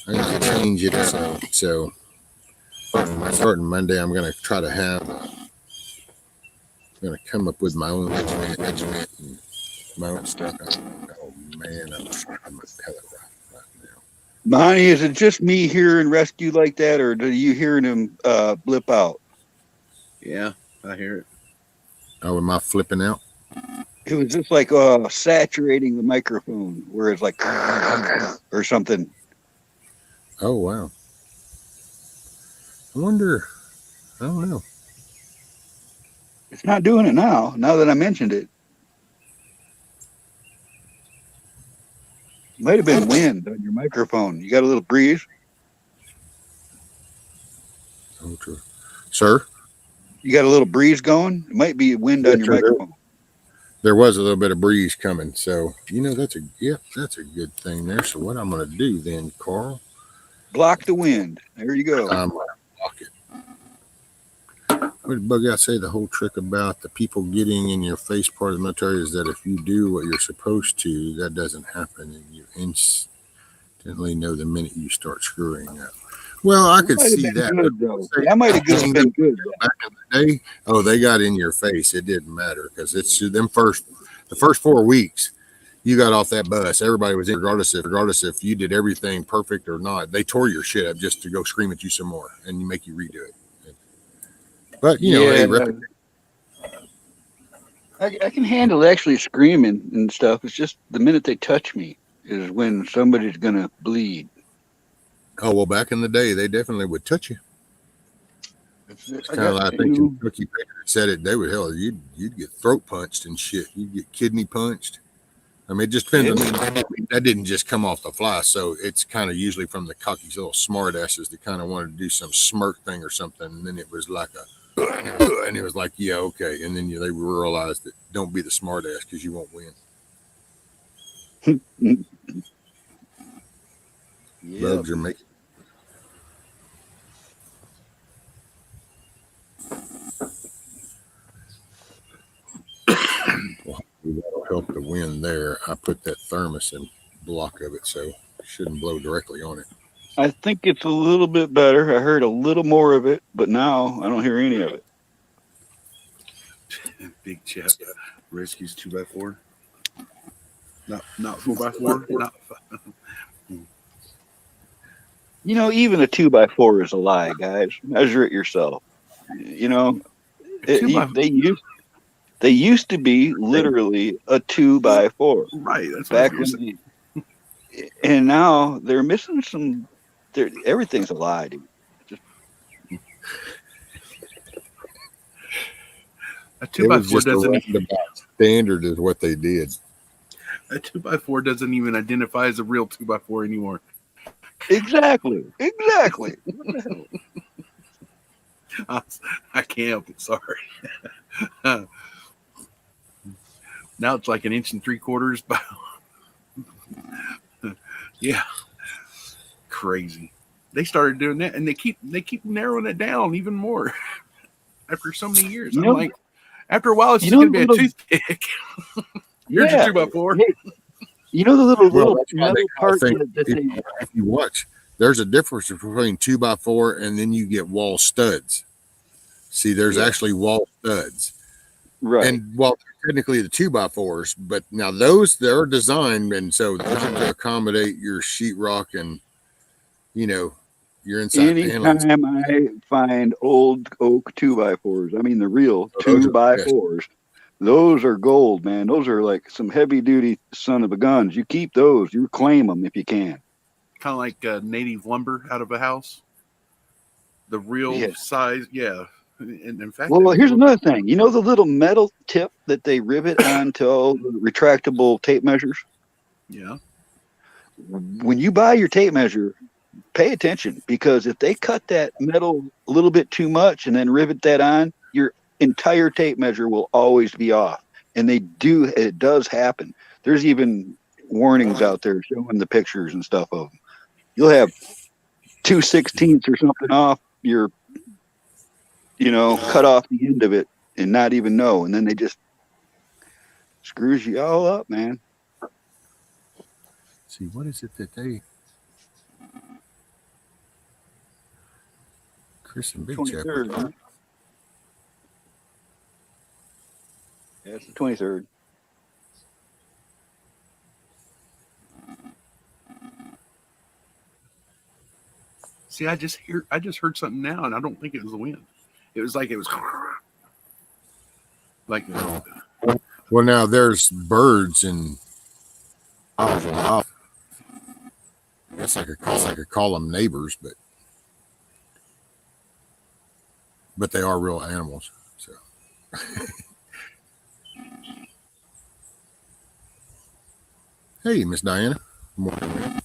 I need to change it. So starting Monday, I'm going to try to have. I'm going to come up with my own regiment and my own stuff. Oh man, I'm trying my pellet right now. Bonnie, is it just me hearing rescue like that, or do you hearing him blip out? Yeah, I hear it. Oh, am I flipping out? It was just like saturating the microphone, where it's like or something. Oh wow. I wonder. I don't know. It's not doing it now. Now that I mentioned it, might have been wind on your microphone. You got a little breeze. Oh, true. Sir. You got a little breeze going. It might be wind on your microphone. There was a little bit of breeze coming, so that's a good thing there. So what I'm going to do then, Carl? Block the wind. There you go. I'm going to block it. What did Bug Out say? The whole trick about the people getting in your face part of the military is that if you do what you're supposed to, that doesn't happen, and you instantly know the minute you start screwing up. Well, I could see that. That might have been good. Back in the day, oh, they got in your face. It didn't matter because it's them the first 4 weeks. You got off that bus. Everybody was in, regardless if you did everything perfect or not. They tore your shit up just to go scream at you some more and make you redo it. But I can handle actually screaming and stuff. It's just the minute they touch me is when somebody's gonna bleed. Oh well, back in the day, they definitely would touch you. It's kind of like I think Kentucky Patriots said it. They would you'd get throat punched and shit. You'd get kidney punched. I mean, it just depends. I mean, that didn't just come off the fly. So it's kind of usually from the cocky little smart asses that kind of wanted to do some smirk thing or something. And then it was like and it was like, yeah, okay. And then they realized that don't be the smart ass because you won't win. Bugs are making. Well, that'll help the wind there. I put that thermos in block of it, so it shouldn't blow directly on it. I think it's a little bit better. I heard a little more of it, but now I don't hear any of it. Big chest. Rescues 2x4. Not 4x4. Not. Even a 2x4 is a lie, guys. Measure it yourself. They used to be literally a 2x4. Right. That's back when and now they're missing some. Everything's a lie, dude. A 2x4 doesn't even standard is what they did. A 2x4 doesn't even identify as a real 2x4 anymore. Exactly. I can't help it. Sorry. Now it's like 1 3/4 inches. Yeah, crazy. They started doing that, and they keep narrowing it down even more after so many years. I'm like, after a while, it's just going to be a toothpick. Here's your 2x4. The little metal part that if you watch, there's a difference between 2x4 and then you get wall studs. See, there's actually wall studs. Right. And technically the 2x4s, but now they're designed and so to accommodate your sheetrock and your inside. Anytime I find old oak 2x4s, I mean the real 2x4s, those are gold, man. Those are like some heavy duty son of a guns. You keep those, you claim them if you can. Kind of like native lumber out of a house. The real size, yeah. And in fact, here's another thing. The little metal tip that they rivet onto all the retractable tape measures? Yeah. When you buy your tape measure, pay attention, because if they cut that metal a little bit too much and then rivet that on, your entire tape measure will always be off. And it does happen. There's even warnings out there showing the pictures and stuff of them. You'll have 2/16 or something off your cut off the end of it and not even know. And then they just screws you all up, man. See, what is it that they... Chris and Big 23rd. Chap. Yeah, it's the 23rd. See, I just heard something now, and I don't think it was the wind. It was like Well, now there's birds and I guess I could call them neighbors, but they are real animals. So. Hey, Miss Diana. Morning.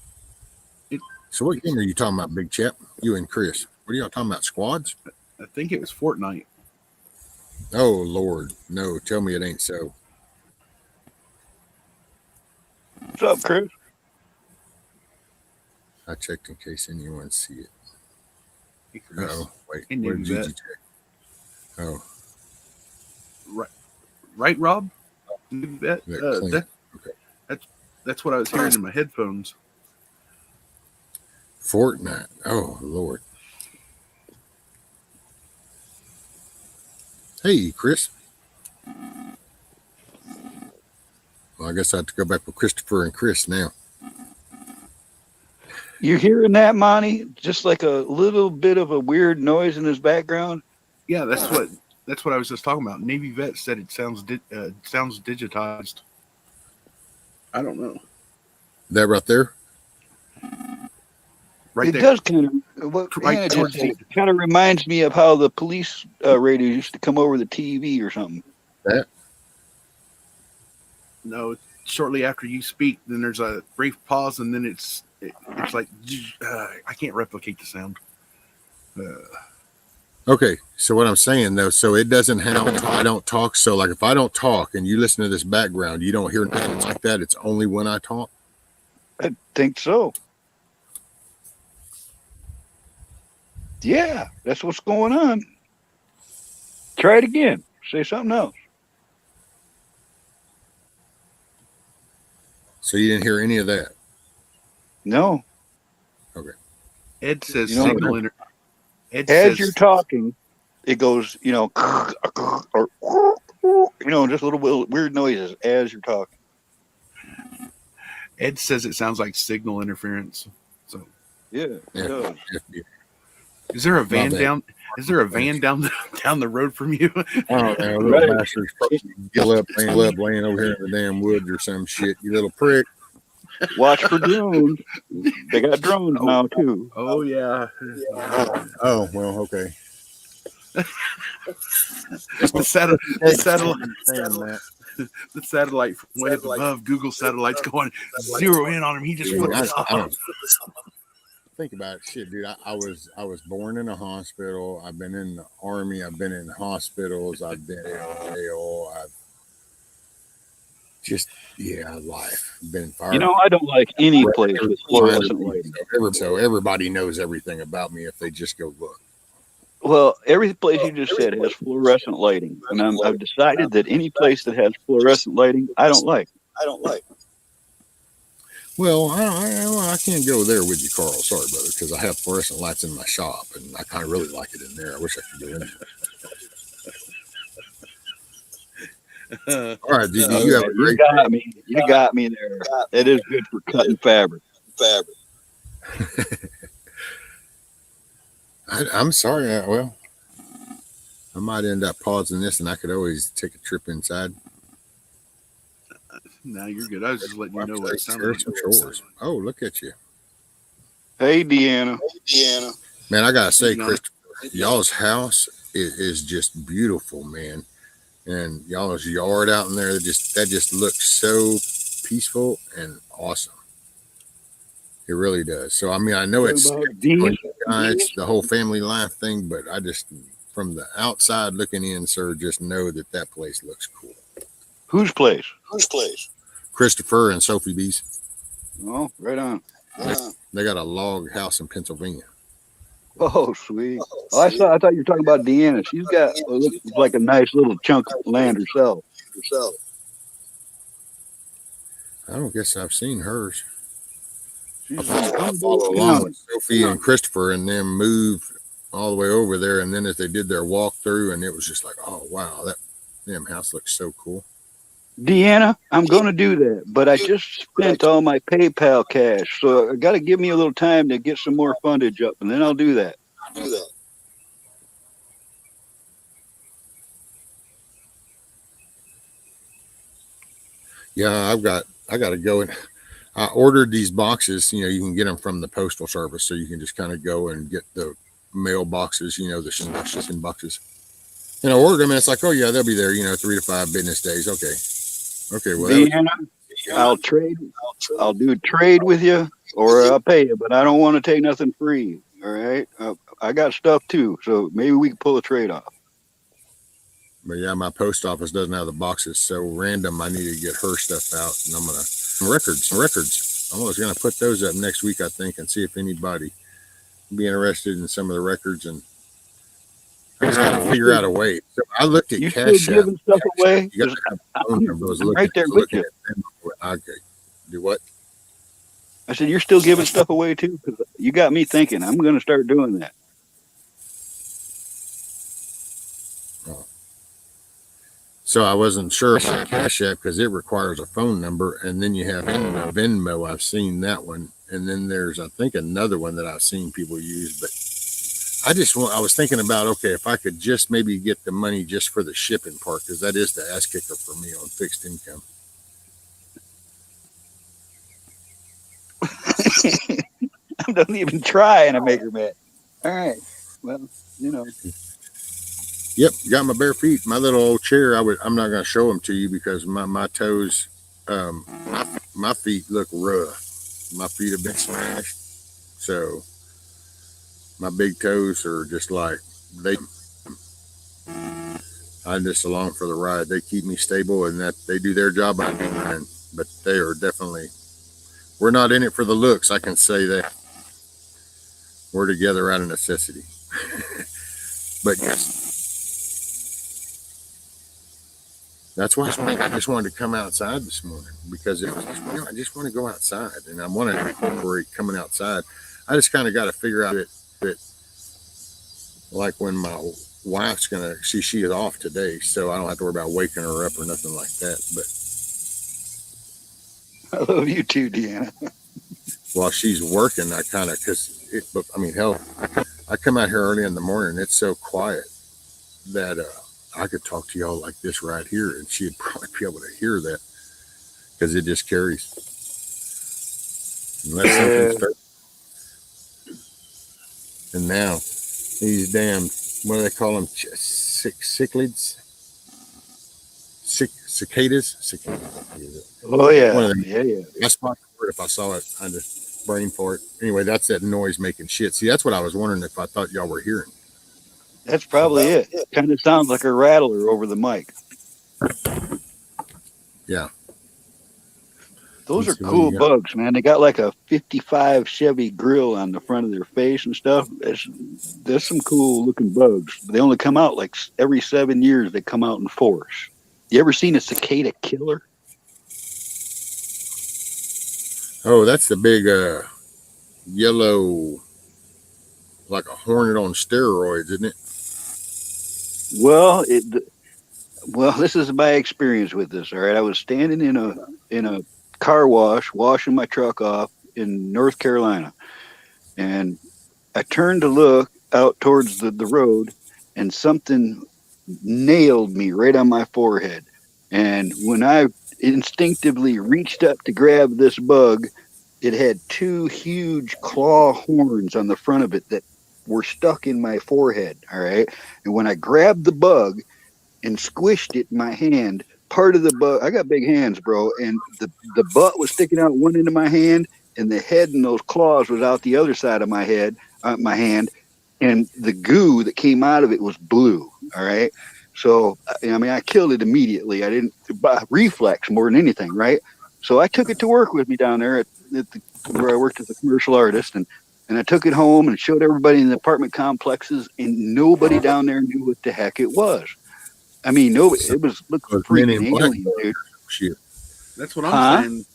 So what game are you talking about, Big Chap? You and Chris. What are y'all talking about? Squads? I think it was Fortnite. Oh, Lord. No, tell me it ain't so. What's up, Chris? I checked in case anyone see it. Hey, Chris. Uh-oh. Wait, Hey, where did Navy you vet. check? Oh. Right, Rob? That, Okay. that's what I was hearing in my headphones. Fortnite. Oh, Lord. Hey, Chris. Well, I guess I have to go back with Christopher and Chris now. You hearing that, Monty? Just like a little bit of a weird noise in his background. Yeah, that's what I was just talking about. Navy vet said it sounds digitized. I don't know. That right there? Right it there. Does kind of what Right Hannah towards just said. It kind of reminds me of how the police radio used to come over the TV or something. That? No, shortly after you speak, then there's a brief pause, and then it's like I can't replicate the sound. Okay, so what I'm saying though, so it doesn't happen if I don't talk. So like if I don't talk and you listen to this background, you don't hear nothing like that. It's only when I talk. I think so. Yeah, that's what's going on. Try it again. Say something else. So you didn't hear any of that? No. Okay. Ed says You know, signal inter. Ed As says, you're talking, it goes, or just little weird noises as you're talking. Ed says it sounds like signal interference. So Yeah, it does. is there a van bad. down? Is there a van down the road from you? Oh, man, little bastards gill up, laying over here in the damn woods or some shit. You little prick. Watch for drones. They got drones now too. Oh yeah. Oh well, okay. The satellite from way up above, Google satellites going zero in on him. He just flipped us off. Think about it, shit, dude. I was born in a hospital. I've been in the army. I've been in hospitals. I've been in jail. I've just life. I've been in fire. I don't like any place with fluorescent lighting. So everybody knows everything about me if they just go look. Well, every place you just said has fluorescent lighting, and I've decided that any place that has fluorescent lighting, I don't like. Well, I can't go there with you, Carl. Sorry, brother, because I have fluorescent lights in my shop, and I kind of really like it in there. I wish I could go in there. All right, dude, you have a great day. You got me there. It is good for cutting fabric. I'm sorry. Well, I might end up pausing this, and I could always take a trip inside. No, you're good. I was just letting you know what it sounded like. Oh, look at you. Hey, Deanna. Man, I gotta say, Chris, y'all's house is just beautiful, man. And y'all's yard out in there, that just looks so peaceful and awesome. It really does. So, I mean, I know it's the whole family life thing, but I just, from the outside looking in, sir, just know that place looks cool. Whose place? Christopher and Sophie B's. Oh, right on. They got a log house in Pennsylvania. Oh, sweet. I thought you were talking about Deanna. She's got like a nice little chunk of land herself. I don't guess I've seen hers. She's I follow along with Sophie and Christopher and them move all the way over there. And then as they did their walkthrough, and it was just like, oh wow, that damn house looks so cool. Deanna, I'm going to do that, but I just spent all my PayPal cash, so I got to give me a little time to get some more fundage up, and then I'll do that. Yeah, I got to go and I ordered these boxes. You know, you can get them from the postal service, so you can just kind of go and get the mail boxes. You know, the shipping boxes. And I ordered them, and it's like, oh yeah, they'll be there. You know, 3 to 5 business days. Okay. Well, Deanna, I'll trade. I'll do a trade with you, or I'll pay you, but I don't want to take nothing free. All right, I got stuff too, so maybe we can pull a trade off. But yeah, my post office doesn't have the boxes, so random. I need to get her stuff out, and I'm gonna records. I was gonna put those up next week, I think, and see if anybody be interested in some of the records, and I just gotta figure out a way. So I looked at You Cash still App. giving stuff away? You gotta have a phone number. I was I'm right there with you. Okay, do what? I said, you're still giving stuff away too? Because you got me thinking I'm going to start doing that. So I wasn't sure about Cash App because it requires a phone number, and then you have Venmo. I've seen that one, and then there's I think another one that I've seen people use. But I was thinking about, okay, if I could just maybe get the money just for the shipping part, because that is the ass kicker for me on fixed income. I don't even try and I make her mad. All right. Well, you know. Yep, got my bare feet. My little old chair. I'm not going to show them to you because my toes, my feet look rough. My feet have been smashed, so my big toes are just like I'm just along for the ride. They keep me stable, and that they do their job. I do mine, but they are definitely. We're not in it for the looks. I can say that. We're together out of necessity. But yes. That's why I just wanted to come outside this morning because it was I just want to go outside, and I want to incorporate coming outside. I just kind of got to figure out it like when my wife's gonna she is off today, so I don't have to worry about waking her up or nothing like that. I But love you too, Deanna. While she's working, I kind of but I mean, hell, I come out here early in the morning. It's so quiet that I could talk to y'all like this right here, and she'd probably be able to hear that because it just carries. Unless something starts. And now, these damn, what do they call them? Cichlids? Cicadas? Oh, yeah. Yeah. That's my word. If I saw it, I just brain for it. Anyway, that's that noise making shit. See, that's what I was wondering if I thought y'all were hearing. That's probably it. Kind of sounds like a rattler over the mic. Yeah. Those are cool bugs, man. They got like a 55 Chevy grill on the front of their face and stuff. There's some cool looking bugs. They only come out like every 7 years. They come out in force. You ever seen a cicada killer? Oh, that's the big yellow, like a hornet on steroids, isn't it? Well, this is my experience with this. All right, I was standing in a car wash, washing my truck off in North Carolina, and I turned to look out towards the road, and something nailed me right on my forehead. And when I instinctively reached up to grab this bug, it had 2 huge claw horns on the front of it that were stuck in my forehead. All right. And when I grabbed the bug and squished it in my hand, part of the bug, I got big hands, bro, and the butt was sticking out one end of my hand, and the head and those claws was out the other side of my head, my hand, and the goo that came out of it was blue. All right. So, I mean, I killed it immediately. I didn't, by reflex more than anything, right? So I took it to work with me down there where I worked as a commercial artist, and I took it home and showed everybody in the apartment complexes, and nobody down there knew what the heck it was. I mean, nobody. It was freaking alien, dude. That's what I'm saying.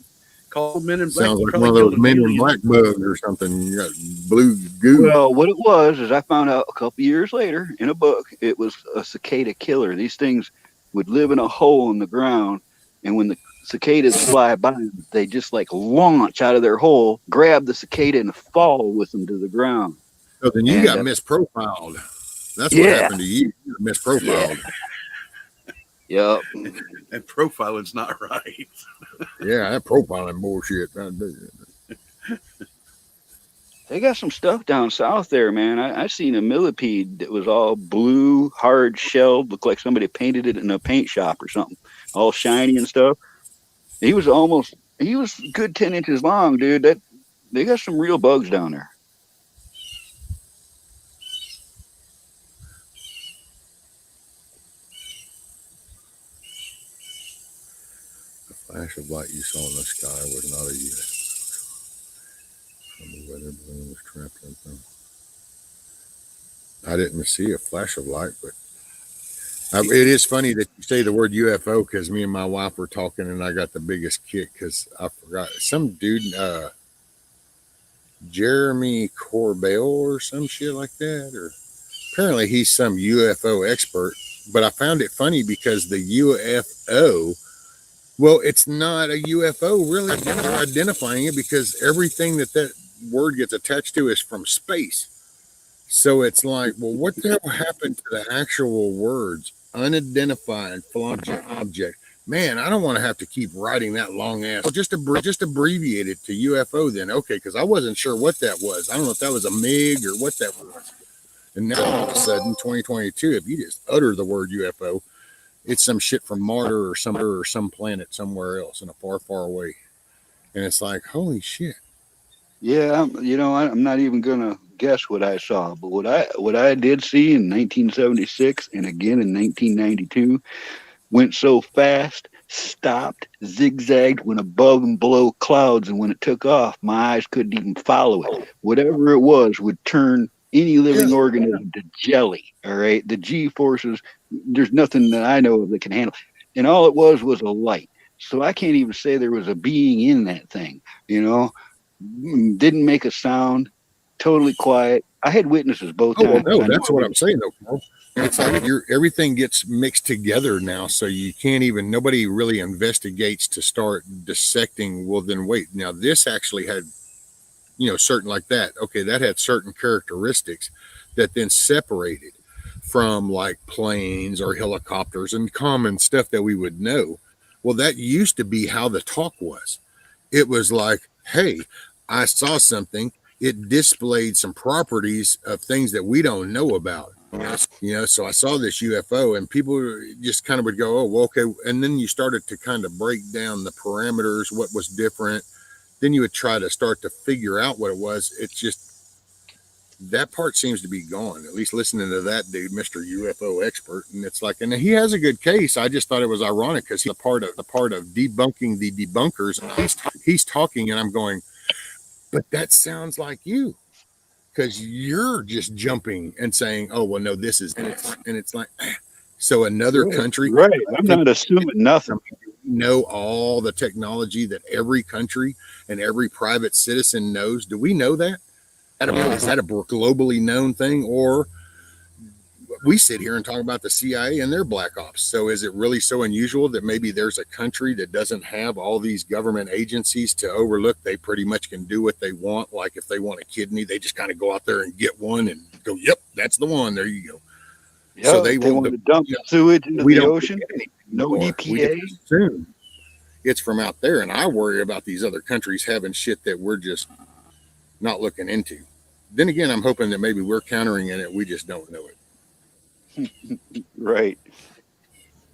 called Men in Black. Sounds like one of those Men in Black bugs or something. You got blue goo. Well, what it was is I found out a couple years later in a book, it was a cicada killer. These things would live in a hole in the ground, and when the cicadas fly by, they just like launch out of their hole, grab the cicada, and fall with them to the ground. So then you got misprofiled. That's what happened to you. You got misprofiled. Yep. And profiling's not right. Yeah, that profiling bullshit. They got some stuff down south there, man. I seen a millipede that was all blue, hard shelled, looked like somebody painted it in a paint shop or something, all shiny and stuff. He was a good 10 inches long, dude. They got some real bugs down there. Flash of light you saw in the sky was not a UFO. The weather balloon was trapped in them. I didn't see a flash of light, but it is funny that you say the word UFO because me and my wife were talking and I got the biggest kick because I forgot some dude, Jeremy Corbell or some shit like that, or apparently he's some UFO expert. But I found it funny because the UFO, well, it's not a UFO really. They're identifying it because everything that word gets attached to is from space. So it's like, well, what the hell happened to the actual words unidentified object? Man, I don't want to have to keep writing that long ass. Well, just abbreviate it to UFO then. Okay, because I wasn't sure what that was. I don't know if that was a MiG or what that was. And now all of a sudden, 2022, if you just utter the word UFO, it's some shit from Mars or some planet somewhere else in a far, far away. And it's like, holy shit. Yeah, I'm not even gonna guess what I saw, but what I did see in 1976 and again in 1992 went so fast, stopped, zigzagged, went above and below clouds, and when it took off, my eyes couldn't even follow it. Whatever it was would turn any living organism to jelly. All right, the G forces, there's nothing that I know of that can handle, and all it was a light. So I can't even say there was a being in that thing. Didn't make a sound, totally quiet. I had witnesses both times. Oh, no, that's what I'm saying, though, Carl. It's like everything gets mixed together now, so you can't even, nobody really investigates to start dissecting. Well, then wait, now this actually had, certain like that. Okay, that had certain characteristics that then separated from like planes or helicopters and common stuff that we would know. Well, that used to be how the talk was. It was like, hey, I saw something. It displayed some properties of things that we don't know about. So I saw this UFO and people just kind of would go, oh, well, okay. And then you started to kind of break down the parameters, what was different. Then you would try to start to figure out what it was. It's just, that part seems to be gone, at least listening to that dude, Mr. UFO expert. And it's like, and he has a good case. I just thought it was ironic because he's the part of debunking the debunkers. And he's talking and I'm going, but that sounds like you. Because you're just jumping and saying, "Oh, well, no, this is," and it's like, so another country, right? I'm not assuming nothing. Know all the technology that every country and every private citizen knows. Do we know that? Is that a globally known thing, or we sit here and talk about the CIA and their black ops? So is it really so unusual that maybe there's a country that doesn't have all these government agencies to overlook? They pretty much can do what they want. Like if they want a kidney, they just kind of go out there and get one and go, yep, that's the one. There you go. Yeah, so they want to dump sewage into the ocean. No EPA. Soon. It's from out there. And I worry about these other countries having shit that we're just not looking into. Then again, I'm hoping that maybe we're countering in it. We just don't know it. Right.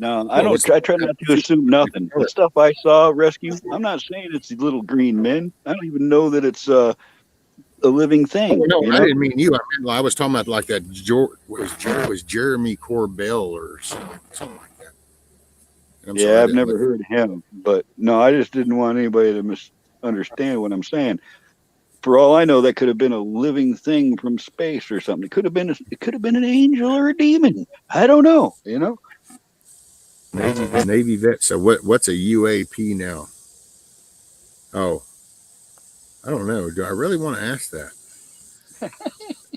No, I try not to assume nothing. The stuff I saw rescue, I'm not saying it's the little green men. I don't even know that it's a living thing. Oh, no, I didn't mean you. I was talking about like that. Was Jeremy Corbell or something like that. Yeah, I've never heard of him, but no, I just didn't want anybody to misunderstand what I'm saying. For all I know, that could have been a living thing from space or something. It could have been an angel or a demon. I don't know. Navy vet. So what's a UAP now? Oh, I don't know. Do I really want to ask that?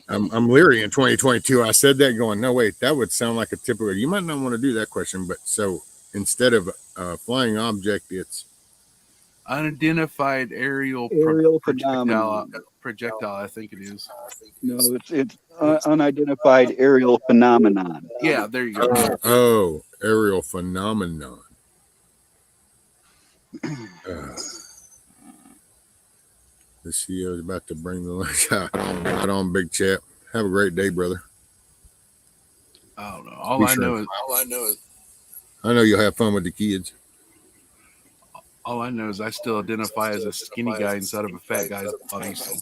I'm leery in 2022. I said that going, no, wait, that would sound like a typical. You might not want to do that question, but so instead of a flying object, it's unidentified aerial phenomenon. projectile, I think it is. No, it's unidentified aerial phenomenon. Yeah, there you go. Oh, aerial phenomenon. The CEO is about to bring the lunch out. Right on, big chap. Have a great day, brother. I don't know. All I know is I know you'll have fun with the kids. All I know is I still identify as a skinny guy inside of a fat guy's body. So.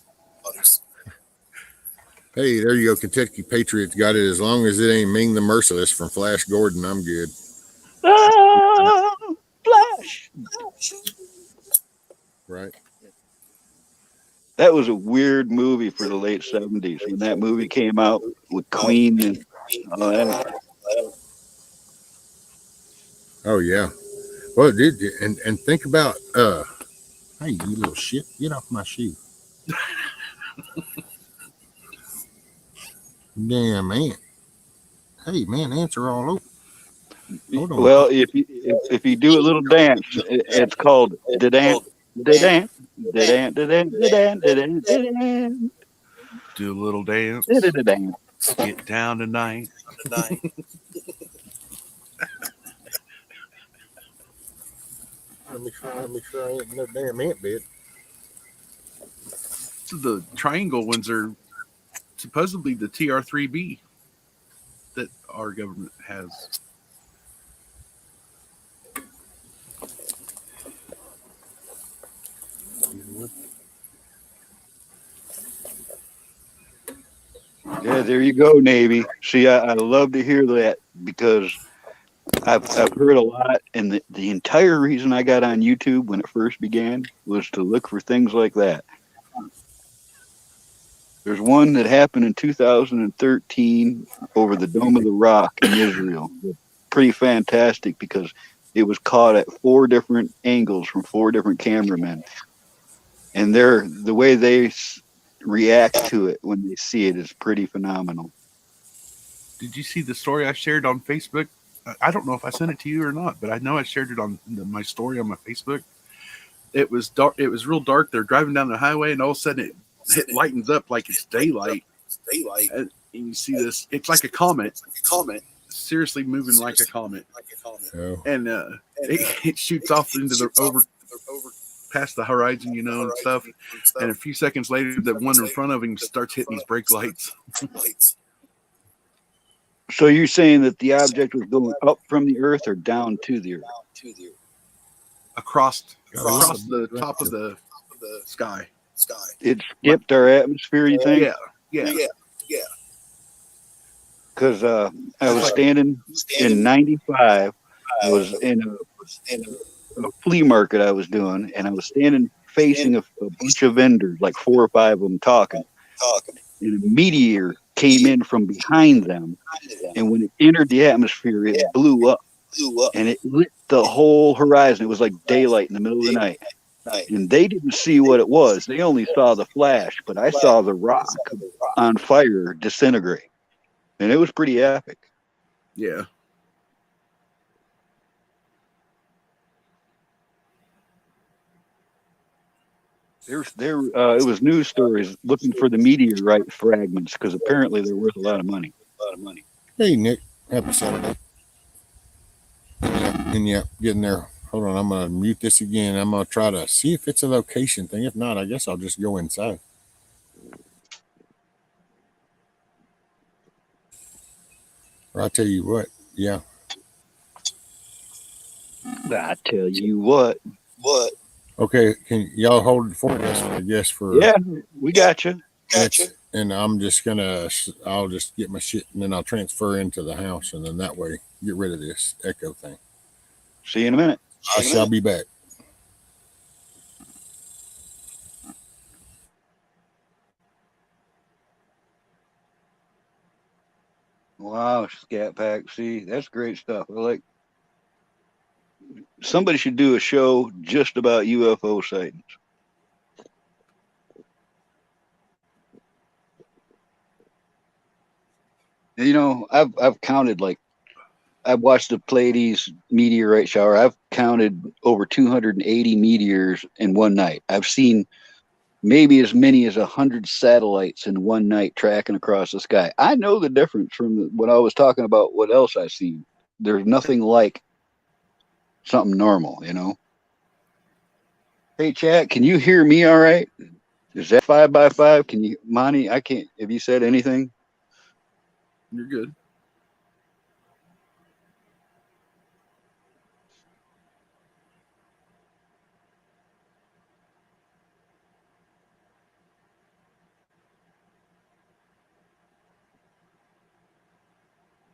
Hey, there you go. Kentucky Patriots got it. As long as it ain't Ming the Merciless from Flash Gordon, I'm good. Flash. Right. That was a weird movie for the late 70s when that movie came out with Queen and all that. Oh yeah. Well, dude, and think about hey, you little shit, get off my shoe. Damn man. Hey man, ants are all over. Hold on. Well, if you do a little dance, it's called da-dan, da-dan, da-dan, da-dan, da-dan, da-dan, da-dan. Do a little dance. Da-da-da-dan. Get down tonight. Let me try I ain't no damn ant bed. So the triangle ones are supposedly the TR-3B that our government has. Yeah, there you go, Navy. See, I love to hear that because I've heard a lot, and the entire reason I got on YouTube when it first began was to look for things like that. There's one that happened in 2013 over the Dome of the Rock in Israel. Pretty fantastic because it was caught at 4 different angles from 4 different cameramen, and the way they react to it when they see it is pretty phenomenal. Did you see the story I shared on Facebook? I don't know if I sent it to you or not, but I know I shared it on my story on my Facebook. It was dark. It was real dark. They're driving down the highway, and all of a sudden it lightens up like it's daylight. And you see this. It's like a comet. Seriously moving like a comet. Oh. And it shoots off into the over past the horizon, and stuff. And a few seconds later, the one in front of him starts hitting these brake lights. So you're saying that the object was going up from the Earth or down to the Earth? Across the top of the sky. It skipped our atmosphere, you think? Yeah. Because I was standing in 95. I was in a flea market I was doing, and I was standing facing a bunch of vendors, like 4 or 5 of them talking. And a meteor came in from behind them, and when it entered the atmosphere, it blew up, and it lit the whole horizon. It was like daylight in the middle of the night, and they didn't see what it was. They only saw the flash, but I saw the rock on fire disintegrate, and it was pretty epic. Yeah. It was news stories looking for the meteorite fragments because apparently they're worth a lot of money. Hey Nick, happy Saturday. And yeah, getting there. Hold on, I'm gonna mute this again. I'm gonna try to see if it's a location thing. If not, I guess I'll just go inside. Or I tell you what, yeah. I tell you what. Okay, can y'all hold it for us? I guess for yeah, we got you. And I'm just gonna, I'll just get my shit and then I'll transfer into the house, and then that way get rid of this echo thing. See you in a minute. I shall be back. Wow, Scat Pack. See, that's great stuff. Somebody should do a show just about UFO sightings. You know, I've counted, like, I've watched the Pleiades meteorite shower. I've counted over 280 meteors in one night. I've seen maybe as many as 100 satellites in one night tracking across the sky. I know the difference from what I was talking about. What else I've seen? There's nothing like something normal, you know. Hey, chat, can you hear me all right? Is that 5x5? Can you, Monty? I can't. Have you said anything? You're good.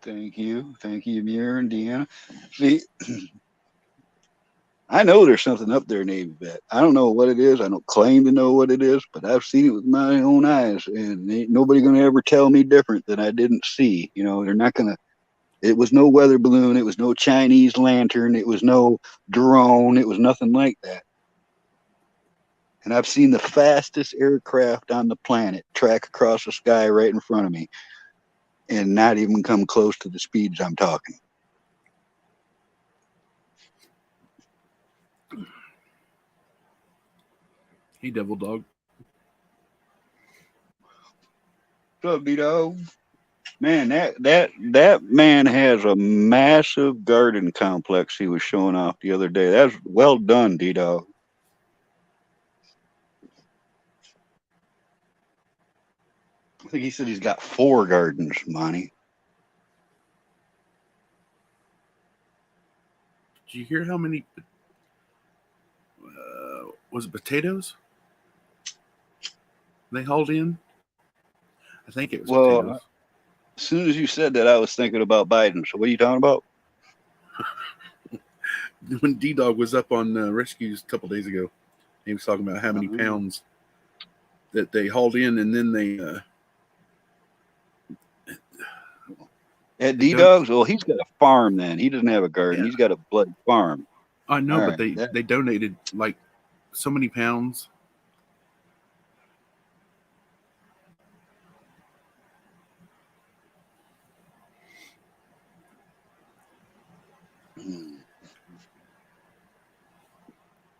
Thank you, Muir and Deanna. See, I know there's something up there, Navy vet. I don't know what it is. I don't claim to know what it is, but I've seen it with my own eyes, and ain't nobody gonna ever tell me different that I didn't see. You know, they're not gonna. It was no weather balloon. It was no Chinese lantern. It was no drone. It was nothing like that. And I've seen the fastest aircraft on the planet track across the sky right in front of me, and not even come close to the speeds I'm talking. Hey, Devil Dog. What's up, Vito? Man, that man has a massive garden complex he was showing off the other day. That's well done, D-Dog. I think he said he's got 4 gardens, Monty. Did you hear how many? Was it potatoes they hauled in? I think it was potatoes. As soon as you said that, I was thinking about Biden. So what are you talking about? When D-Dog was up on rescues a couple days ago, he was talking about how many pounds that they hauled in, and then they at D-Dog's. Well, he's got a farm. Then he doesn't have a garden. Yeah. He's got a blood farm. I know, but they donated like so many pounds.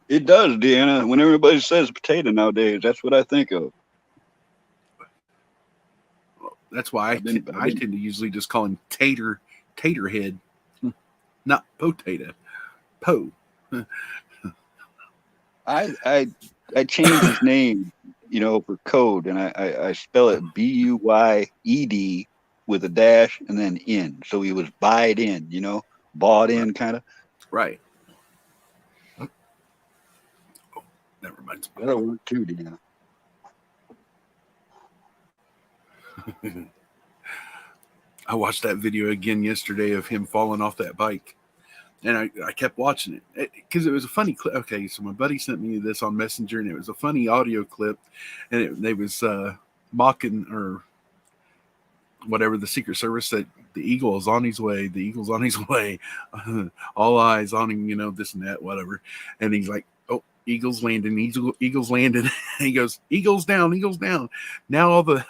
It does, Deanna. When everybody says potato nowadays, that's what I think of. That's why I tend to usually just call him Tater Head, not potato. Po. I changed his name, you know, for code, and I spell it Buyed with a dash and then in. So he was buyed in, you know, bought in, kind of. Right. Oh, that reminds me. That'll work too, Deanna. I watched that video again yesterday of him falling off that bike, and I kept watching it because it was a funny clip. Okay, so my buddy sent me this on Messenger, and it was a funny audio clip, and they was mocking or whatever the Secret Service said. The Eagle is on his way. The Eagle's on his way. All eyes on him, you know, this and that, whatever. And he's like, "Oh, Eagle's landing. Eagle's landing." And he goes, "Eagle's down. Eagle's down." Now all the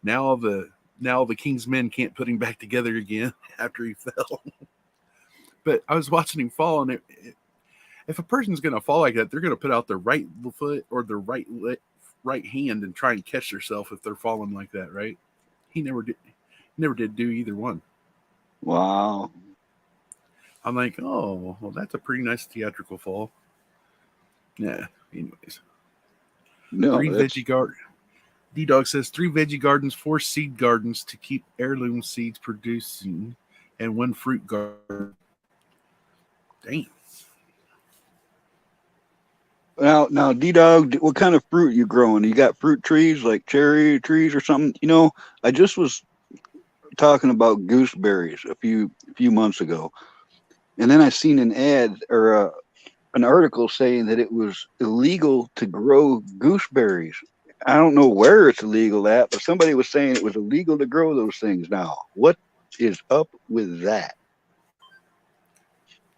now all the King's men can't put him back together again after he fell. But I was watching him fall, and if a person's going to fall like that, they're going to put out their right foot or their right hand and try and catch themselves if they're falling like that, right? He never did do either one. Wow. I'm like, oh, well, that's a pretty nice theatrical fall. Yeah. Anyways. No, 3 veggie garden. D-Dog says 3 veggie gardens, 4 seed gardens to keep heirloom seeds producing, and 1 fruit garden. Damn. Now, D-Dog, what kind of fruit you growing? You got fruit trees, like cherry trees or something? You know, I just was talking about gooseberries a few months ago, and then I seen an ad or an article saying that it was illegal to grow gooseberries. I don't know where it's illegal at, but somebody was saying it was illegal to grow those things now. What is up with that?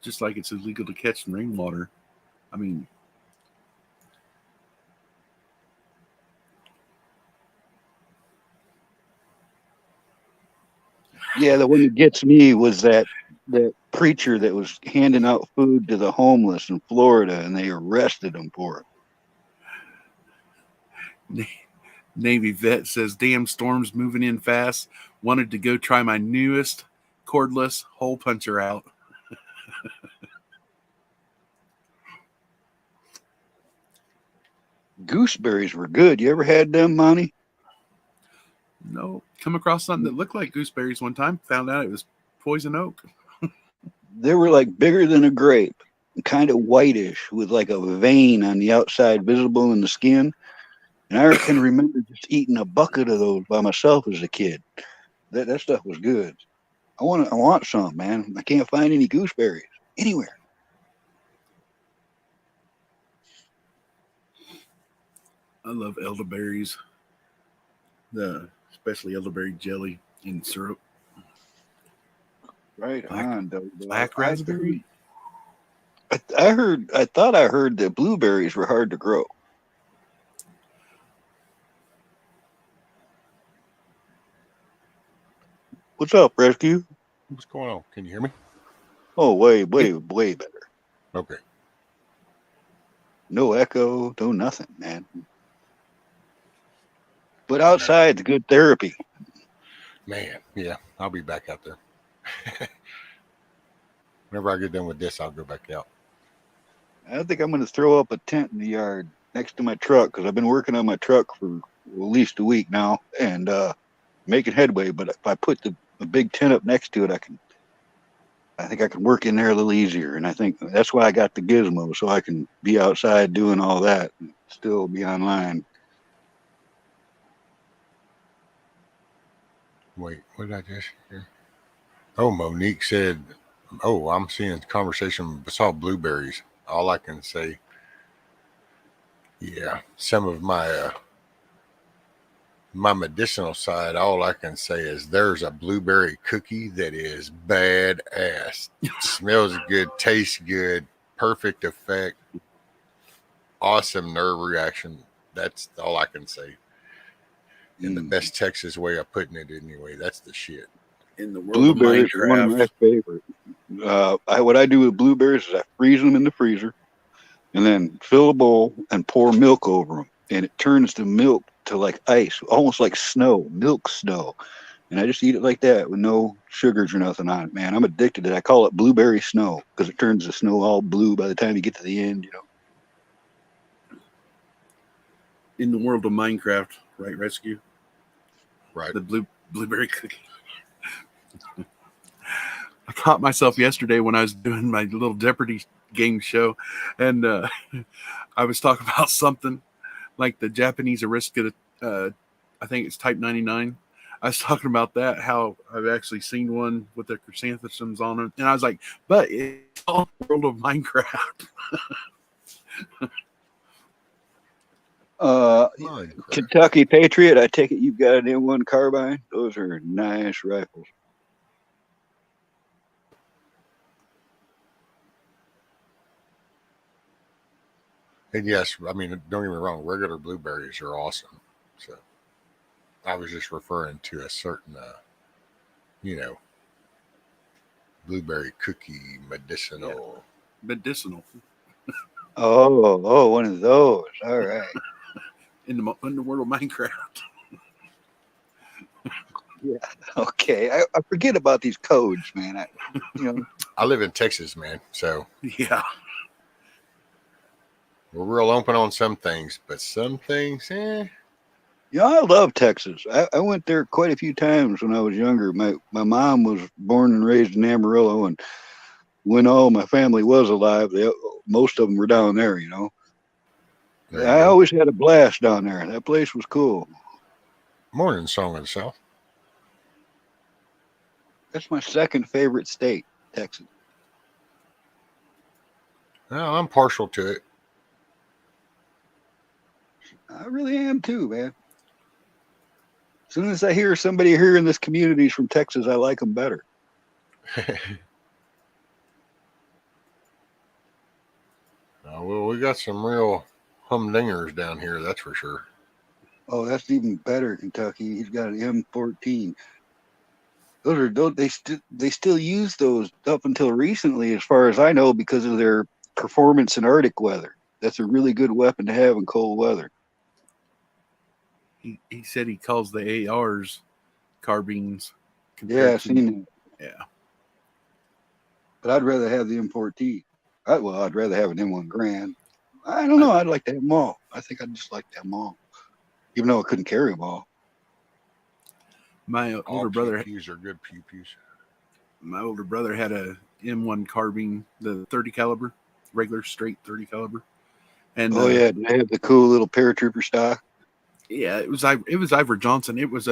Just like it's illegal to catch rainwater. I mean, Yeah, the one that gets me was that preacher that was handing out food to the homeless in Florida, and they arrested him for it. Navy vet says, "Damn, storm's moving in fast. Wanted to go try my newest cordless hole puncher out." Gooseberries were good. You ever had them, Monty? No, come across something that looked like gooseberries one time. Found out it was poison oak. They were like bigger than a grape, kind of whitish with like a vein on the outside visible in the skin. And I can remember just eating a bucket of those by myself as a kid. That stuff was good. I want some, man. I can't find any gooseberries anywhere. I love elderberries, especially elderberry jelly and syrup. Right on, Black raspberry. I thought I heard that blueberries were hard to grow. What's up, Rescue? What's going on? Can you hear me? Oh, way better. Okay. No echo, no nothing, man. But outside's good therapy. Man, yeah, I'll be back out there. Whenever I get done with this, I'll go back out. I think I'm going to throw up a tent in the yard next to my truck because I've been working on my truck for at least a week now and making headway. But if I put a big tent up next to it, I think I can work in there a little easier. And I think that's why I got the gizmo, so I can be outside doing all that and still be online. Wait, what did I just hear? Oh, Monique said, "Oh, I'm seeing conversation. Saw blueberries." All I can say, yeah, some of my medicinal side. All I can say is there's a blueberry cookie that is badass. Smells good, tastes good, perfect effect, awesome nerve reaction. That's all I can say. In the best Texas way of putting it, anyway. That's the shit. In the world Blueberries of are one of my favorite. What I do with blueberries is I freeze them in the freezer and then fill a bowl and pour milk over them. And it turns the milk to like ice, almost like snow, milk snow. And I just eat it like that with no sugars or nothing on it, man. I'm addicted to it. I call it blueberry snow because it turns the snow all blue by the time you get to the end, In the world of Minecraft, right, Rescue? Right. The blueberry cookie. I caught myself yesterday when I was doing my little Jeopardy game show, and I was talking about something like the Japanese aristocrat. I think it's Type 99. I was talking about that, how I've actually seen one with their chrysanthemums on it, and I was like, "But it's all the world of Minecraft." Kentucky Patriot, I take it you've got an M1 carbine. Those are nice rifles. And yes, I mean, don't get me wrong, regular blueberries are awesome. So I was just referring to a certain, blueberry cookie medicinal. Yeah. Medicinal. Oh, one of those. All right. In the world of Minecraft. Yeah. Okay. I forget about these codes, man. I live in Texas, man. So yeah, we're real open on some things, but some things, I love Texas. I went there quite a few times when I was younger. My mom was born and raised in Amarillo, and when all my family was alive, most of them were down there, I always had a blast down there. That place was cool. Morning Song of the South. That's my second favorite state, Texas. Well, I'm partial to it. I really am too, man. As soon as I hear somebody here in this community is from Texas, I like them better. Well, we got some real humdingers down here, that's for sure. Oh, that's even better, Kentucky. He's got an M14. They still use those up until recently, as far as I know, because of their performance in Arctic weather. That's a really good weapon to have in cold weather. He said he calls the ARs carbines. Yeah, I've seen it. Yeah. But I'd rather have the M14. I'd rather have an M1 Grand. I don't know. I'd like to have them all. I think I'd just like to have them all, even though I couldn't carry them all. My older brother. Pew-pews are good pew-pews. My older brother had a M1 carbine, the 30 caliber, regular straight 30 caliber. And yeah, they have the cool little paratrooper stock. Yeah, it was Ivor Johnson. It was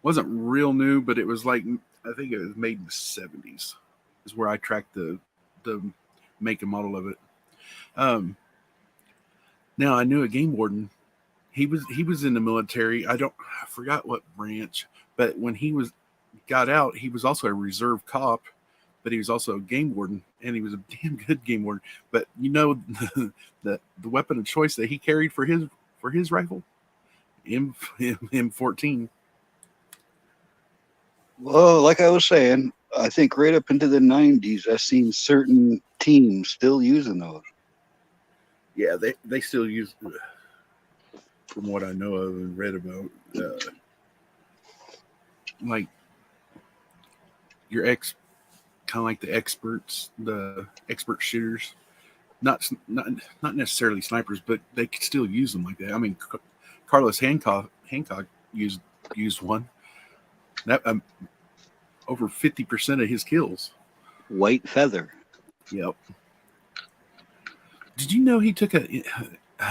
wasn't real new, but it was like, I think it was made in the 70s. Is where I tracked the make and model of it. Now I knew a game warden. He was in the military. I forgot what branch, but when he got out, he was also a reserve cop, but he was also a game warden, and he was a damn good game warden. But the weapon of choice that he carried for his rifle, M14. Well, like I was saying, I think right up into the 90s, I've seen certain teams still using those. Yeah, they still use, from what I know of and read about, like your kind of like the experts, the expert shooters, not necessarily snipers, but they could still use them like that. I mean, Carlos Hancock used one. That over 50% of his kills. White feather. Yep. Did you know he took a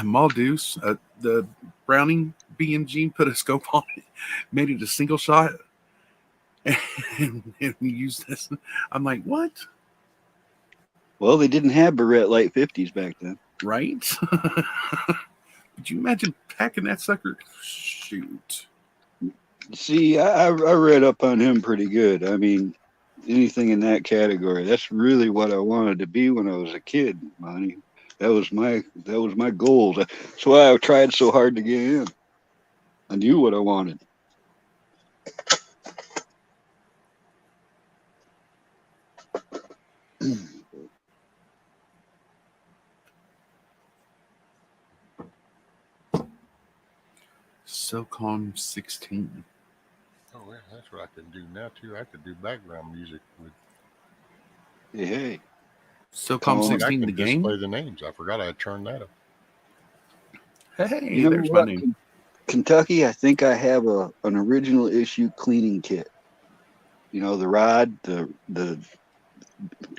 Maldeus, the Browning BMG, put a scope on it, made it a single shot, and used this? I'm like, what? Well, they didn't have Barrett Light 50s back then. Right? Could you imagine packing that sucker? Shoot. See, I read up on him pretty good. I mean, anything in that category. That's really what I wanted to be when I was a kid, Monty. That was my goal. That's why I tried so hard to get in. I knew what I wanted. SOCOM 16. Oh, yeah, that's what I can do now, too. I could do background music with. Hey. SOCOM 16, the game? Display the names. I forgot I had turned that up. Hey, there's my name. Kentucky, I think I have an original issue cleaning kit. The rod, the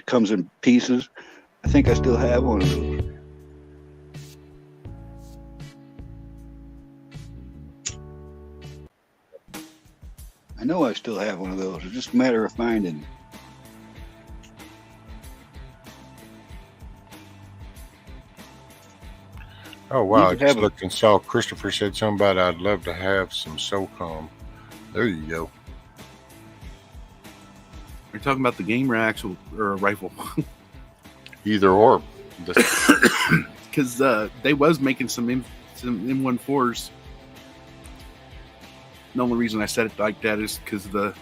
comes in pieces. I think I still have one of those. I know I still have one of those. It's just a matter of finding it. Oh, wow. I just looked and saw Christopher said something about I'd love to have some SOCOM. There you go. You're talking about the game or a rifle? Either or. Because they was making some M14s. The only reason I said it like that is because of the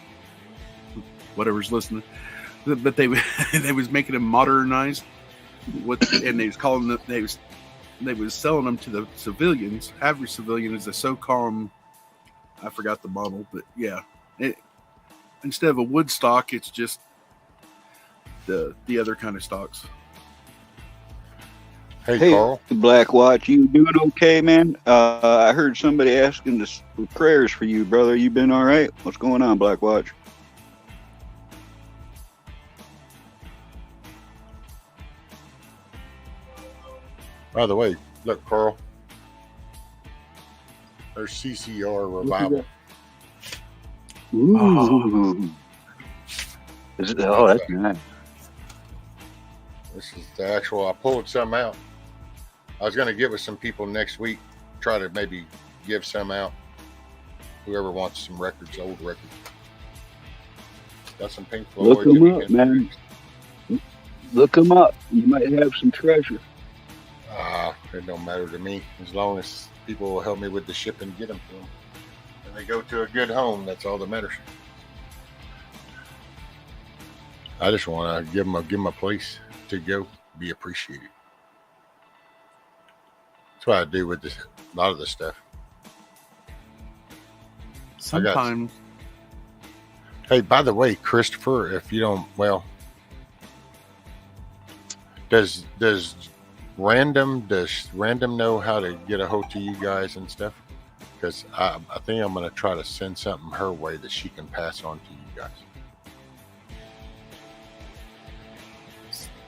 whatever's listening. But they was making them modernized, and they was calling them they was selling them to the civilians. Average civilian is a SOCOM. I forgot the model, but yeah, instead of a wood stock, it's just the other kind of stocks. Hey, Carl. Black Watch, you doing okay, man? I heard somebody asking for prayers for you, brother. You been all right? What's going on, Black Watch? By the way, look, Carl. There's CCR Revival. Ooh. That's nice. This is the actual. I pulled some out. I was going to give it some people next week. Try to maybe give some out. Whoever wants some records, old records. Got some Pink Floyd. Look them up, man. Look them up. You might have some treasure. It don't matter to me as long as people will help me with the ship and get them to them. And they go to a good home. That's all that matters. I just want to give them a place to go, be appreciated. That's what I do with a lot of this stuff. Sometimes. Hey, by the way, Christopher, if you don't, well, does Random know how to get a hold to you guys and stuff? Because I think I'm going to try to send something her way that she can pass on to you guys.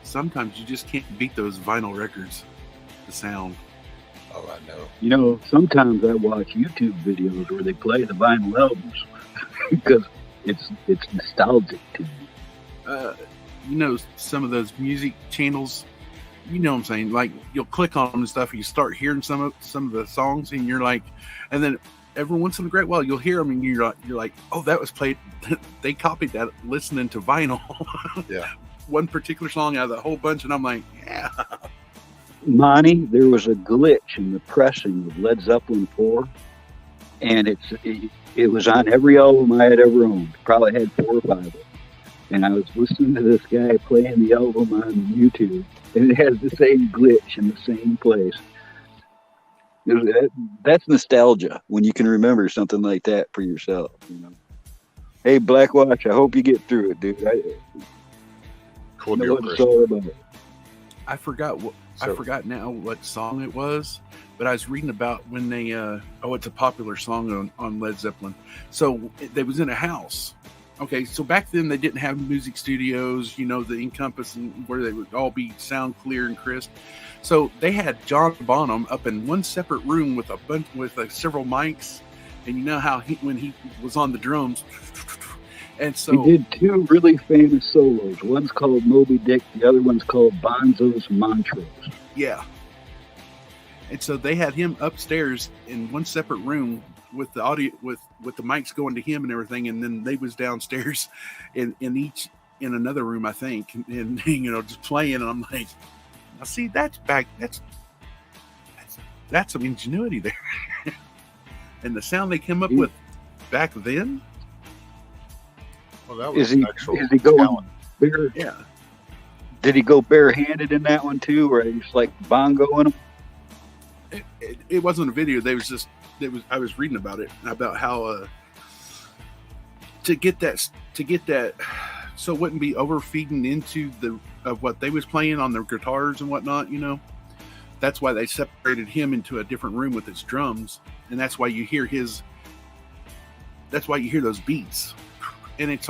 Sometimes you just can't beat those vinyl records, the sound. Oh, I know. You know, sometimes I watch YouTube videos where they play the vinyl albums because it's nostalgic to me. You know, some of those music channels, you know what I'm saying? Like, you'll click on them and stuff, and you start hearing some of the songs, and you're like, and then every once in a great while, you'll hear them, and you're like, oh, that was played. They copied that listening to vinyl. Yeah. One particular song out of the whole bunch, and I'm like, yeah. Monty, there was a glitch in the pressing of Led Zeppelin 4, and it was on every album I had ever owned. Probably had 4 or 5 of them. And I was listening to this guy playing the album on YouTube, and it has the same glitch in the same place. That's nostalgia when you can remember something like that for yourself. You know? Hey, Blackwatch, I hope you get through it, dude. Cool know deal, what it's all about. I forgot now what song it was, but I was reading about when they it's a popular song on Led Zeppelin. So they was in a house. Okay, so back then they didn't have music studios, you know, the Encompass, and where they would all be sound clear and crisp. So they had John Bonham up in one separate room with several mics, and you know how when he was on the drums. And so he did 2 really famous solos. One's called Moby Dick. The other one's called Bonzo's Montrose. Yeah. And so they had him upstairs in one separate room with the audio, with the mics going to him and everything. And then they was downstairs in another room, I think, and you know, just playing. And I'm like, now see, that's some ingenuity there. And the sound they came up with back then. Well, that was is he going bare? Yeah. Did he go barehanded in that one too, or he's like bongoing them? It wasn't a video. I was reading about it, about how to get that so it wouldn't be overfeeding into of what they was playing on their guitars and whatnot. You know, that's why they separated him into a different room with his drums, and that's why you hear those beats. And it's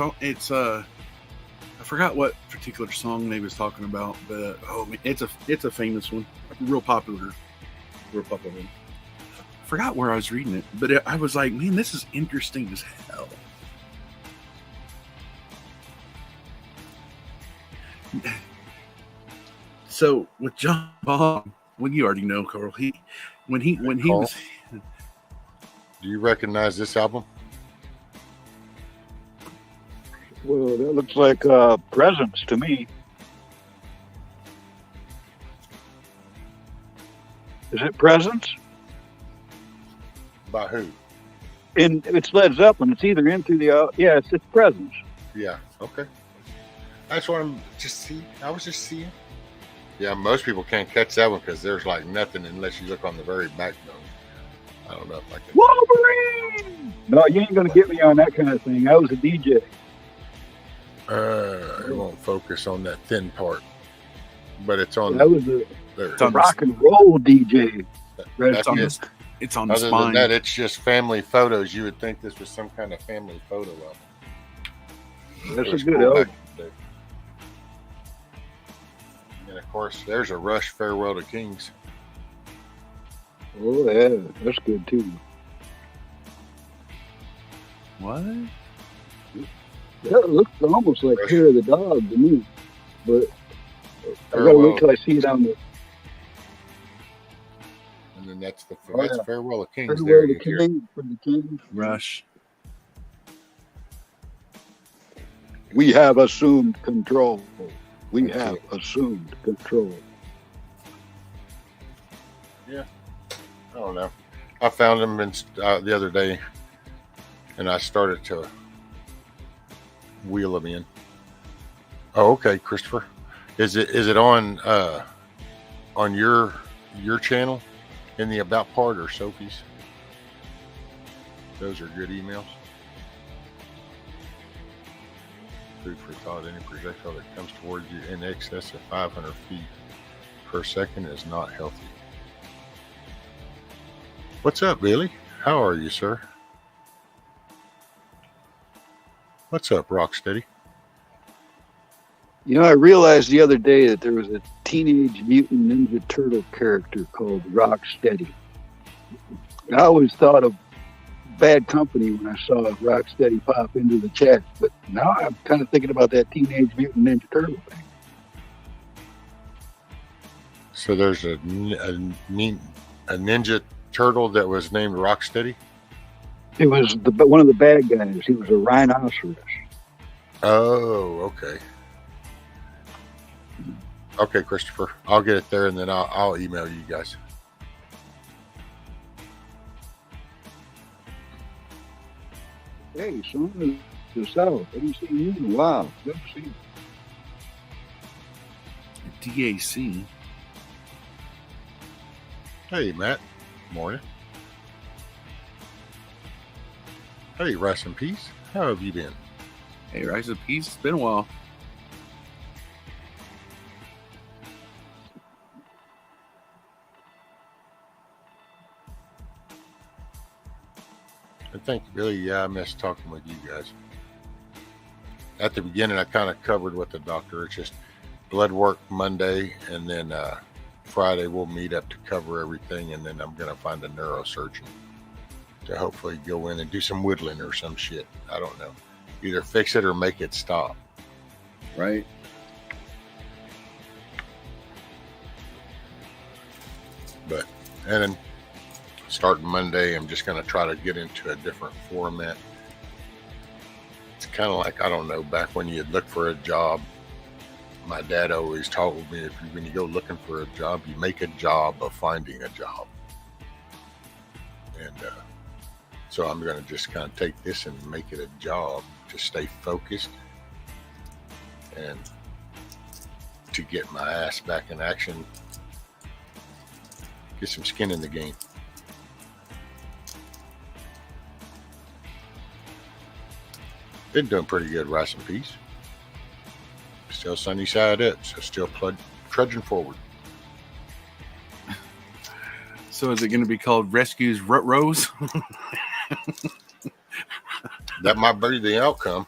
I forgot what particular song they was talking about, but it's a famous one, real popular one. I forgot where I was reading it, but I was like, man, this is interesting as hell. So with John Bonham, well, you already know, Carl. When he was. Do you recognize this album? Well, that looks like Presence to me. Is it Presence? By who? It's Led Zeppelin. It's either in through the it's Presence. Yeah. Okay. I just want to just see. I was just seeing. Yeah, most people can't catch that one because there's like nothing unless you look on the very backbone. I don't know if I can. Wolverine! No, you ain't gonna get me on that kind of thing. I was a DJ. It won't focus on that thin part, but it's on. That was a rock and roll DJ. It's on the Other spine. than that, it's just family photos. You would think this was some kind of family photo album. That's a good album. And of course, there's a Rush Farewell to Kings. Oh yeah, that's good too. What? That looks almost like Hair of the Dog to me, but I gotta wait till I see it on the. And then that's Farewell to Kings. Farewell to Kings for the Kings. Rush. We have assumed control. We have assumed control. Yeah, I don't know. I found them the other day, and I started to wheel them in. Oh, okay, Christopher. Is it on your channel in the about part or Sophie's? Those are good emails. Food for thought: any projectile that comes towards you in excess of 500 feet per second is not healthy. What's up, Billy? How are you, sir? What's up, Rocksteady? You know, I realized the other day that there was a Teenage Mutant Ninja Turtle character called Rocksteady. I always thought of Bad Company when I saw Rocksteady pop into the chat, but now I'm kind of thinking about that Teenage Mutant Ninja Turtle thing. So there's a ninja turtle that was named Rocksteady? It was one of the bad guys. He was a rhinoceros. Oh, okay. Okay, Christopher. I'll get it there and then I'll email you guys. Hey, son, the South. I haven't seen you in a while. Good to see you. DAC. Hey, Matt. Morning. Hey, Rice and Peace. How have you been? Hey, Rice and Peace. It's been a while. And thank you, Billy. Yeah, I missed talking with you guys. At the beginning, I kind of covered with the doctor. It's just blood work Monday, and then Friday we'll meet up to cover everything, and then I'm going to find a neurosurgeon to hopefully go in and do some whittling or some shit. I don't know. Either fix it or make it stop. Right. But, and then starting Monday, I'm just going to try to get into a different format. It's kind of like, I don't know, back when you'd look for a job, my dad always told me, when you go looking for a job, you make a job of finding a job. And so I'm going to just kind of take this and make it a job to stay focused and to get my ass back in action, get some skin in the game. Been doing pretty good, Rice and Peace. Still sunny side up, so still trudging forward. So is it going to be called Rescues Rose? That might be the outcome.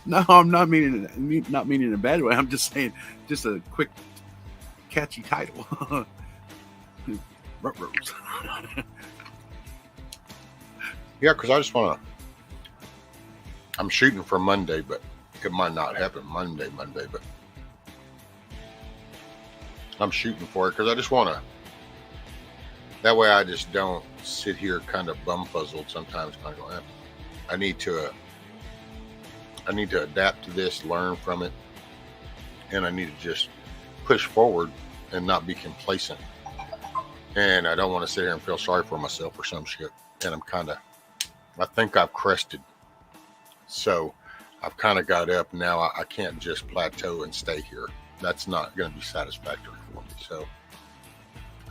No, I'm not meaning in a bad way. I'm just saying, just a quick, catchy title. Rose. Yeah, because I just want to. I'm shooting for Monday, but it might not happen Monday, but I'm shooting for it because I just want to. That way, I just don't sit here kind of bum puzzled sometimes. Kind of go, I need to adapt to this, learn from it, and I need to just push forward and not be complacent. And I don't want to sit here and feel sorry for myself or some shit. And I think I've crested. So I've kind of got up now. I can't just plateau and stay here. That's not going to be satisfactory for me. So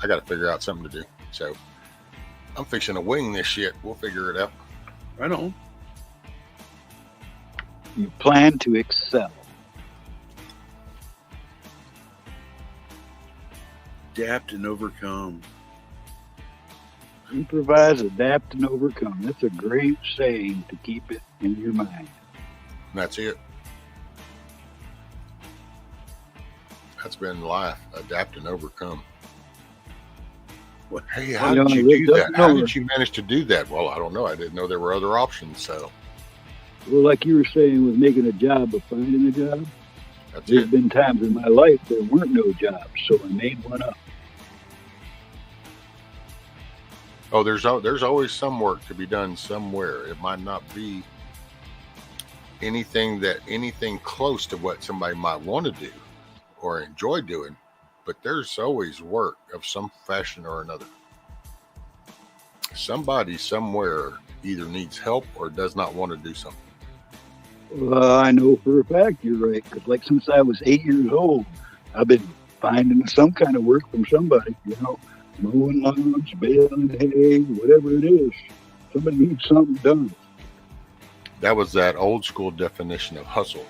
I got to figure out something to do. So I'm fixing to wing this shit. We'll figure it out. Right on. You plan to excel. Adapt and overcome. Improvise, adapt, and overcome. That's a great saying to keep it in your mind. That's it. That's been life. Adapt and overcome. Hey, how did you do that? How did you manage to do that? Well, I don't know. I didn't know there were other options. So, well, like you were saying with making a job of finding a job, there's been times in my life there weren't no jobs, so I made one up. Oh, there's always some work to be done somewhere. It might not be anything close to what somebody might want to do or enjoy doing, but there's always work of some fashion or another. Somebody somewhere either needs help or does not want to do something. I know for a fact you're right. Because like since I was 8 years old, I've been finding some kind of work from somebody. Mowing lawns, baling hay, whatever it is. Somebody needs something done. That was that old school definition of hustle.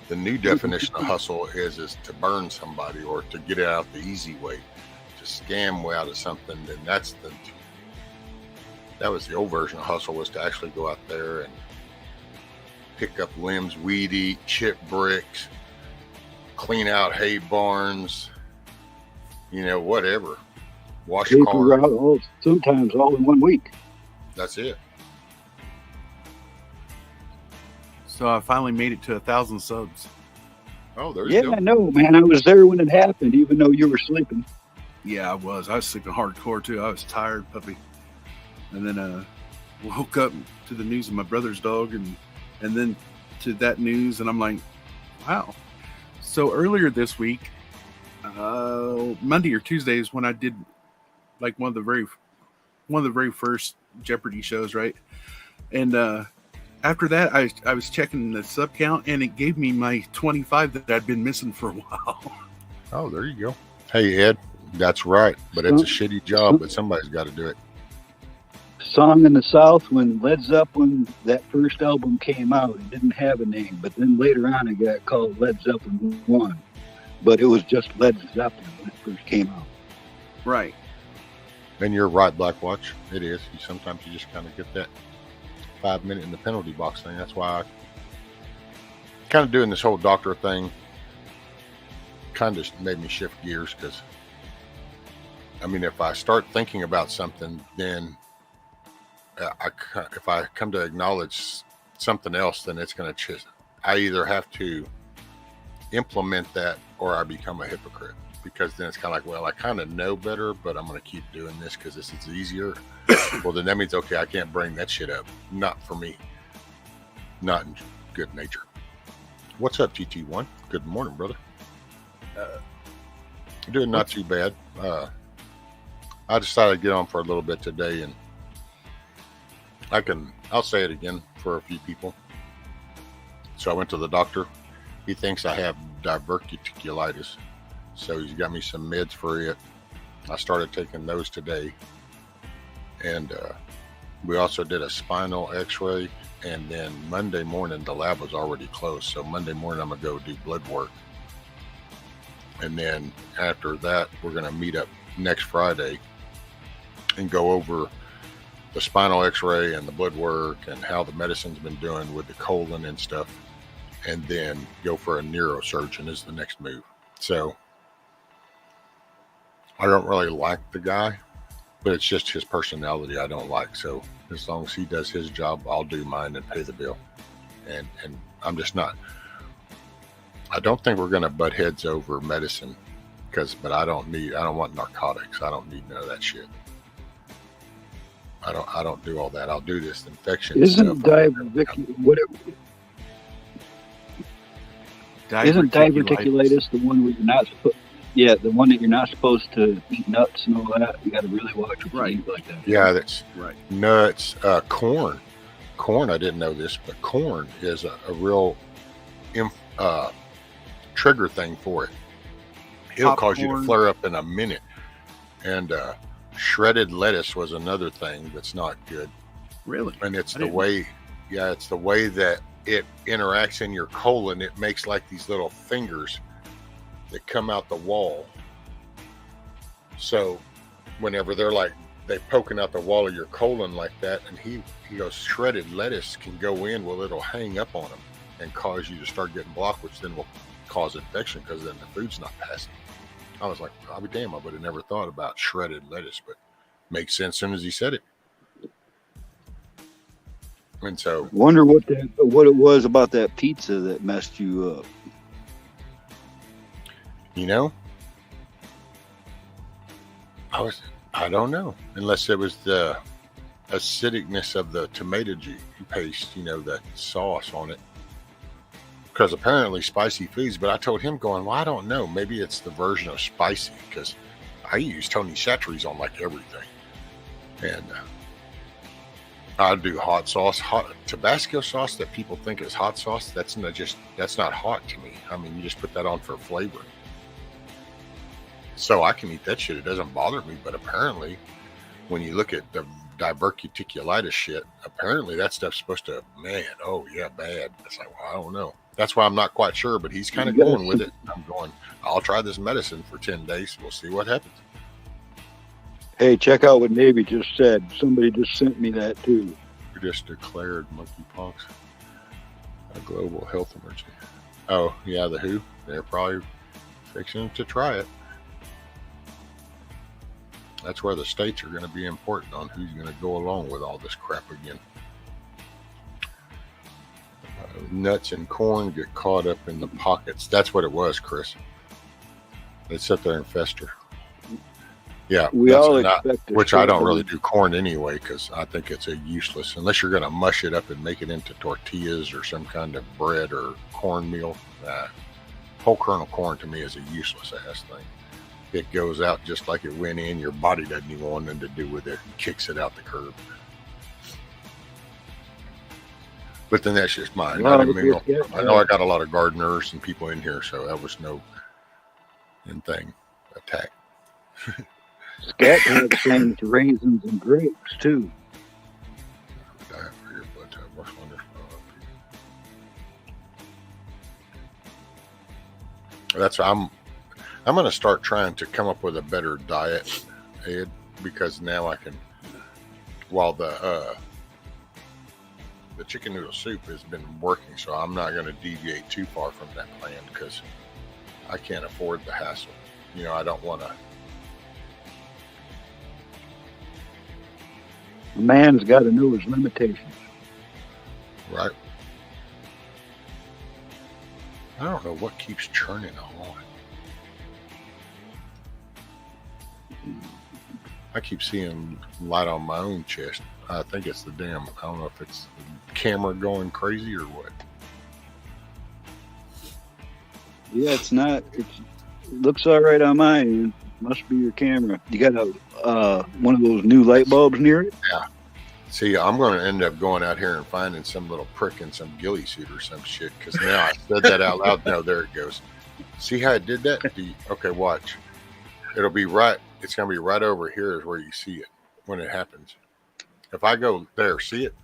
The new definition of hustle is to burn somebody or to get it out the easy way, to scam way out of something. Then that was the old version of hustle, was to actually go out there and pick up limbs, weed eat, chip bricks, clean out hay barns, whatever. Wash cars. Sometimes all in 1 week. That's it. So I finally made it to 1,000 subs. Oh, there you go. Yeah, I know, man. I was there when it happened, even though you were sleeping. Yeah, I was. I was sleeping hardcore too. I was tired, puppy. And then woke up to the news of my brother's dog, and then to that news, and I'm like, wow. So earlier this week, Monday or Tuesday is when I did like one of the very first Jeopardy shows, right? And after that, I was checking the sub count, and it gave me my 25 that I'd been missing for a while. Oh, there you go. Hey, Ed, that's right. But it's a shitty job, but somebody's got to do it. Song in the South, when Led Zeppelin, that first album came out, it didn't have a name. But then later on, it got called Led Zeppelin 1. But it was just Led Zeppelin when it first came out. Right. And you're right, Blackwatch. It is. Sometimes you just kind of get that 5 minute in the penalty box thing. That's why I kind of doing this whole doctor thing kind of made me shift gears, because if I start thinking about something, then if I come to acknowledge something else, then it's going to I either have to implement that or I become a hypocrite, because then it's kind of like, well, I kind of know better, but I'm going to keep doing this because this is easier. Well, then that means, okay, I can't bring that shit up. Not for me. Not in good nature. What's up, TT1? Good morning, brother. Doing not too bad. I decided to get on for a little bit today, and I'll say it again for a few people. So I went to the doctor. He thinks I have diverticulitis. So he's got me some meds for it. I started taking those today. And we also did a spinal x-ray. And then Monday morning, the lab was already closed. So Monday morning, I'm going to go do blood work. And then after that, we're going to meet up next Friday and go over the spinal x-ray and the blood work and how the medicine's been doing with the colon and stuff. And then go for a neurosurgeon is the next move. So I don't really like the guy, but it's just his personality I don't like. So as long as he does his job, I'll do mine and pay the bill. And I'm just not. I don't think we're going to butt heads over medicine, but I don't want narcotics. I don't need none of that shit. I don't do all that. I'll do this infection Isn't stuff. Isn't diverticulitis the one where you're not supposed? Yeah, the one that you're not supposed to eat nuts and all that. You got to really watch what you eat like that. Yeah, that's right. Nuts, corn. Corn, I didn't know this, but corn is a real trigger thing for it. It'll cause you to flare up in a minute. And shredded lettuce was another thing that's not good. Really? And it's the way that it interacts in your colon. It makes like these little fingers that come out the wall. So whenever they're poking out the wall of your colon like that, and he goes, shredded lettuce can go in, well, it'll hang up on them and cause you to start getting blocked, which then will cause infection because then the food's not passing. I was like, I'll be damn, I would have never thought about shredded lettuce, but makes sense as soon as he said it. And so, wonder what it was about that pizza that messed you up. I don't know, unless it was the acidicness of the tomato paste, that sauce on it. Because apparently spicy foods, but I told him well, I don't know. Maybe it's the version of spicy, because I use Tony Chachere's on like everything. And I do hot sauce. Hot Tabasco sauce that people think is hot sauce. That's not hot to me. I mean, you just put that on for flavor. So I can eat that shit. It doesn't bother me. But apparently, when you look at the diverticulitis shit, apparently that stuff's supposed to, man, oh yeah, bad. It's like, well, I don't know. That's why I'm not quite sure. But he's kind of going with it. I'm going, I'll try this medicine for 10 days. We'll see what happens. Hey, check out what Navy just said. Somebody just sent me that too. We just declared monkeypox a global health emergency. Oh, yeah, the WHO. They're probably fixing to try it. That's where the states are going to be important on who's going to go along with all this crap again. Nuts and corn get caught up in the pockets. That's what it was, Chris. They sit there and fester. Yeah, we all expect which I don't really do corn anyway because I think it's a useless, unless you're going to mush it up and make it into tortillas or some kind of bread or cornmeal. Whole kernel corn to me is a useless ass thing. It goes out just like it went in. Your body doesn't even want nothing to do with it. It kicks it out the curb. But then that's just mine. I know I got a lot of gardeners and people in here, so that was no thing attack. Scat had the same with raisins and grapes too. That's I'm going to start trying to come up with a better diet, Ed, because now I can. While the chicken noodle soup has been working, so I'm not going to deviate too far from that plan because I can't afford the hassle. You know, I don't want to. A man's got to know his limitations. Right. I don't know what keeps churning on. I keep seeing light on my own chest. I think it's the damn, I don't know if it's the camera going crazy or what. Yeah, it's not. It looks all right on my end. Must be your camera. You got one of those new light bulbs near it? Yeah. See, I'm going to end up going out here and finding some little prick in some ghillie suit or some shit. Because now I said that out loud. No, there it goes. See how I did that? Okay, watch. It'll be right. It's going to be right over here is where you see it when it happens. If I go there, see it?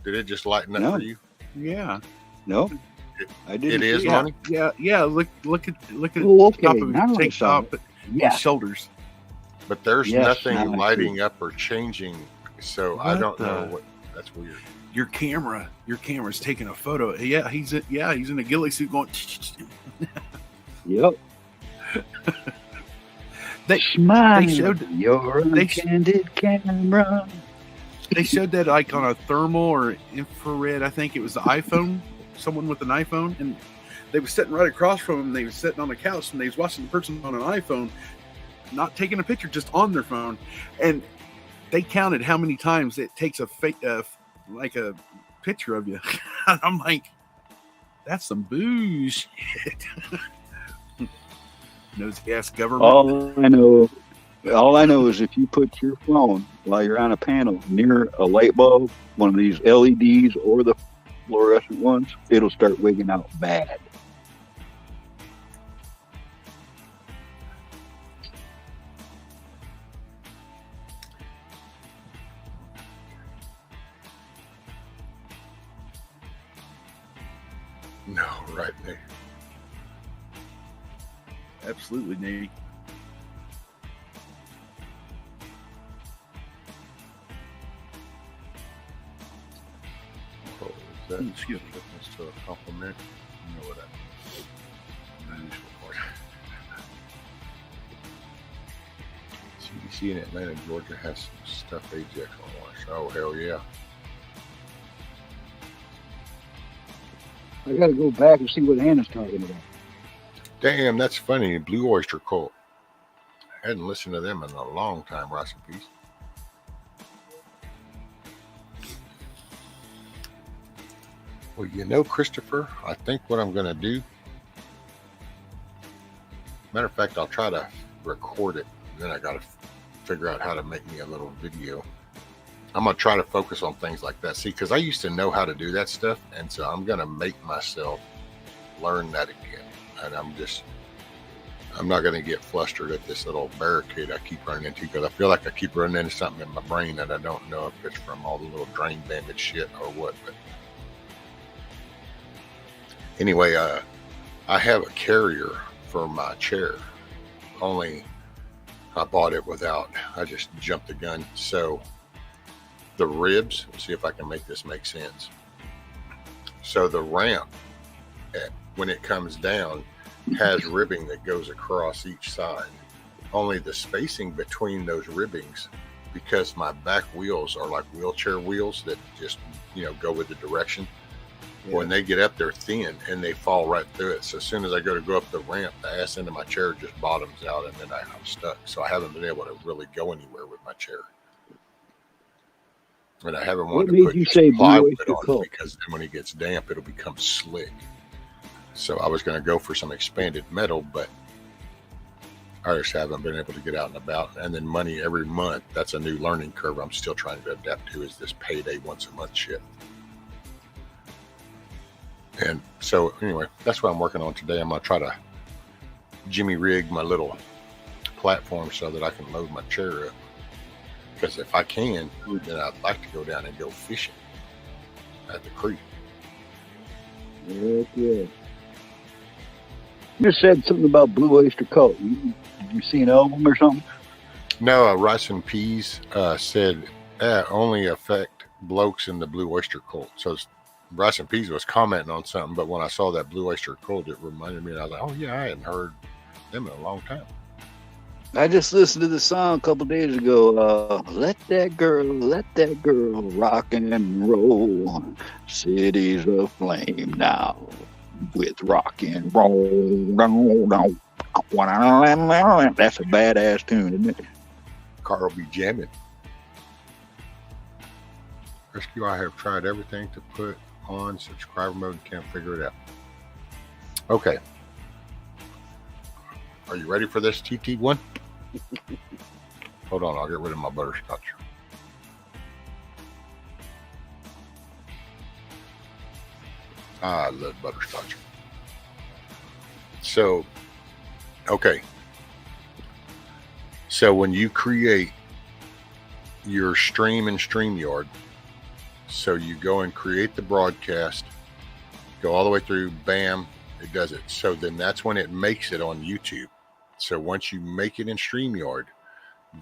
Did it just lighten up for you? Yeah. No. I didn't. It is, Lonnie? Yeah. Look at oh, okay. top of his tank top, his shoulders. But there's nothing lighting up or changing. So what I don't know what. That's weird. Your camera's taking a photo. Yeah, he's in a ghillie suit going. Yep. They showed your candid camera. They showed that like on a thermal or infrared. I think it was the iPhone. Someone with an iPhone, and they were sitting right across from him. They were sitting on the couch, and they was watching the person on an iPhone, not taking a picture, just on their phone. And they counted how many times it takes a fake, like a picture of you. I'm like, that's some bullshit. Nosy ass government. All I know is if you put your phone while you're on a panel near a light bulb, one of these LEDs or the fluorescent ones, it'll start wigging out bad. No, right, Nate. Absolutely, Nate. Oh, is that excuse me. To a compliment? You know what I mean. CDC in Atlanta, Georgia has some stuff Ajax on watch. Oh, hell yeah. I got to go back and see what Anna's talking about. Damn, that's funny. Blue Oyster Cult. I hadn't listened to them in a long time. Rice and Peace. Well, you know, Christopher, I think what I'm going to do, matter of fact, I'll try to record it. Then I got to figure out how to make me a little video. I'm going to try to focus on things like that. See, because I used to know how to do that stuff. And so I'm going to make myself learn that again. And I'm not going to get flustered at this little barricade I keep running into, because I feel like I keep running into something in my brain that I don't know if it's from all the little drain damage shit or what. But anyway, I have a carrier for my chair. Only I bought it without. I just jumped the gun. So the ribs, let's see if I can make this make sense. So the ramp, when it comes down, has ribbing that goes across each side. Only the spacing between those ribbings, because my back wheels are like wheelchair wheels that just, go with the direction. Yeah. When they get up, they're thin and they fall right through it. So as soon as I go up the ramp, the ass end of my chair just bottoms out, and then I'm stuck. So I haven't been able to really go anywhere with my chair. And I haven't wanted to put plywood on it, because then when it gets damp, it'll become slick. So I was going to go for some expanded metal, but I just haven't been able to get out and about. And then money every month, that's a new learning curve I'm still trying to adapt to, is this payday once a month shit. And so anyway, that's what I'm working on today. I'm going to try to jimmy rig my little platform so that I can load my chair up. Because if I can, then I'd like to go down and go fishing at the creek. Heck yeah. You said something about Blue Oyster Cult. Did you see an album or something? No, Rice and Peas said only affect blokes in the Blue Oyster Cult. So Rice and Peas was commenting on something, but when I saw that Blue Oyster Cult, it reminded me, and I was like, oh yeah, I hadn't heard them in a long time. I just listened to the song a couple days ago. Let that girl rock and roll. City's aflame now with rock and roll. That's a badass tune, isn't it? Carl be jamming. Rescue, I have tried everything to put on subscriber mode and can't figure it out. Okay. Are you ready for this TT1? Hold on, I'll get rid of my butterscotch. I love butterscotch. So, okay. So when you create your stream in StreamYard, so you go and create the broadcast, go all the way through, bam, it does it. So then that's when it makes it on YouTube. So once you make it in StreamYard,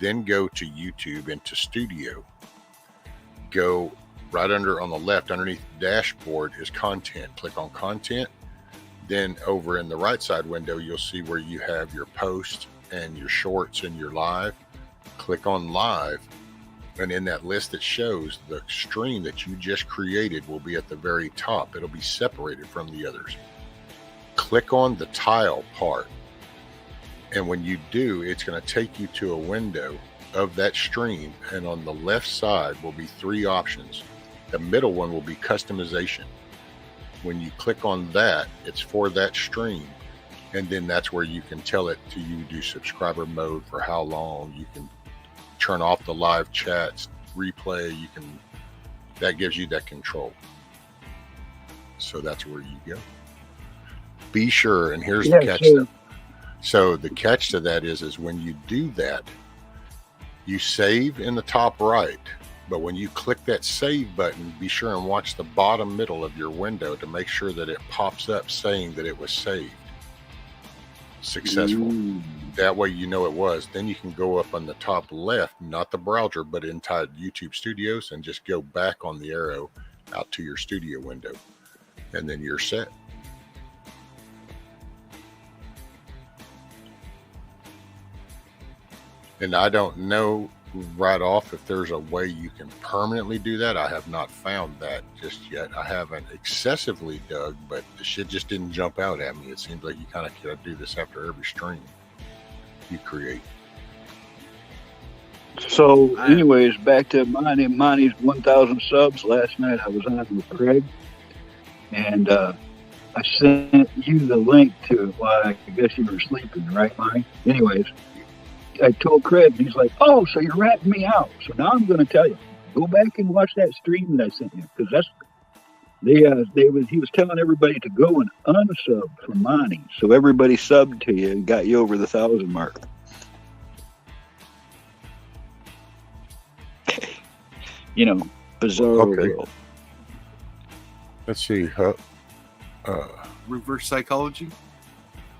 then go to YouTube into Studio. Go right under on the left, underneath the dashboard is content. Click on content. Then over in the right side window, you'll see where you have your post and your shorts and your live. Click on live. And in that list that shows, the stream that you just created will be at the very top. It'll be separated from the others. Click on the tile part. And when you do, it's going to take you to a window of that stream. And on the left side will be 3 options. The middle one will be customization. When you click on that, it's for that stream. And then that's where you can tell it to you do subscriber mode for how long. You can turn off the live chats, replay. That gives you that control. So that's where you go. Be sure, and here's the catch. So the catch to that is when you do that, you save in the top right, but when you click that save button, be sure and watch the bottom middle of your window to make sure that it pops up saying that it was saved successful. That way you know it was. Then you can go up on the top left, not the browser, but inside YouTube Studios, and just go back on the arrow out to your studio window, and then you're set. And I don't know right off if there's a way you can permanently do that. I have not found that just yet. I haven't excessively dug, but the shit just didn't jump out at me. It seems like you kind of gotta do this after every stream you create. So anyways, back to Monty's 1,000 subs. Last night I was on with Craig, and I sent you the link to, well, I guess you were sleeping, right, Monty? Anyways, I told Craig, and he's like, oh, so you're ratting me out. So now I'm going to tell you. Go back and watch that stream that I sent you, because that's he was telling everybody to go and unsub for Monty, so everybody subbed to you and got you over the 1,000 mark. You know, bizarre. Okay. World. Let's see. Reverse psychology.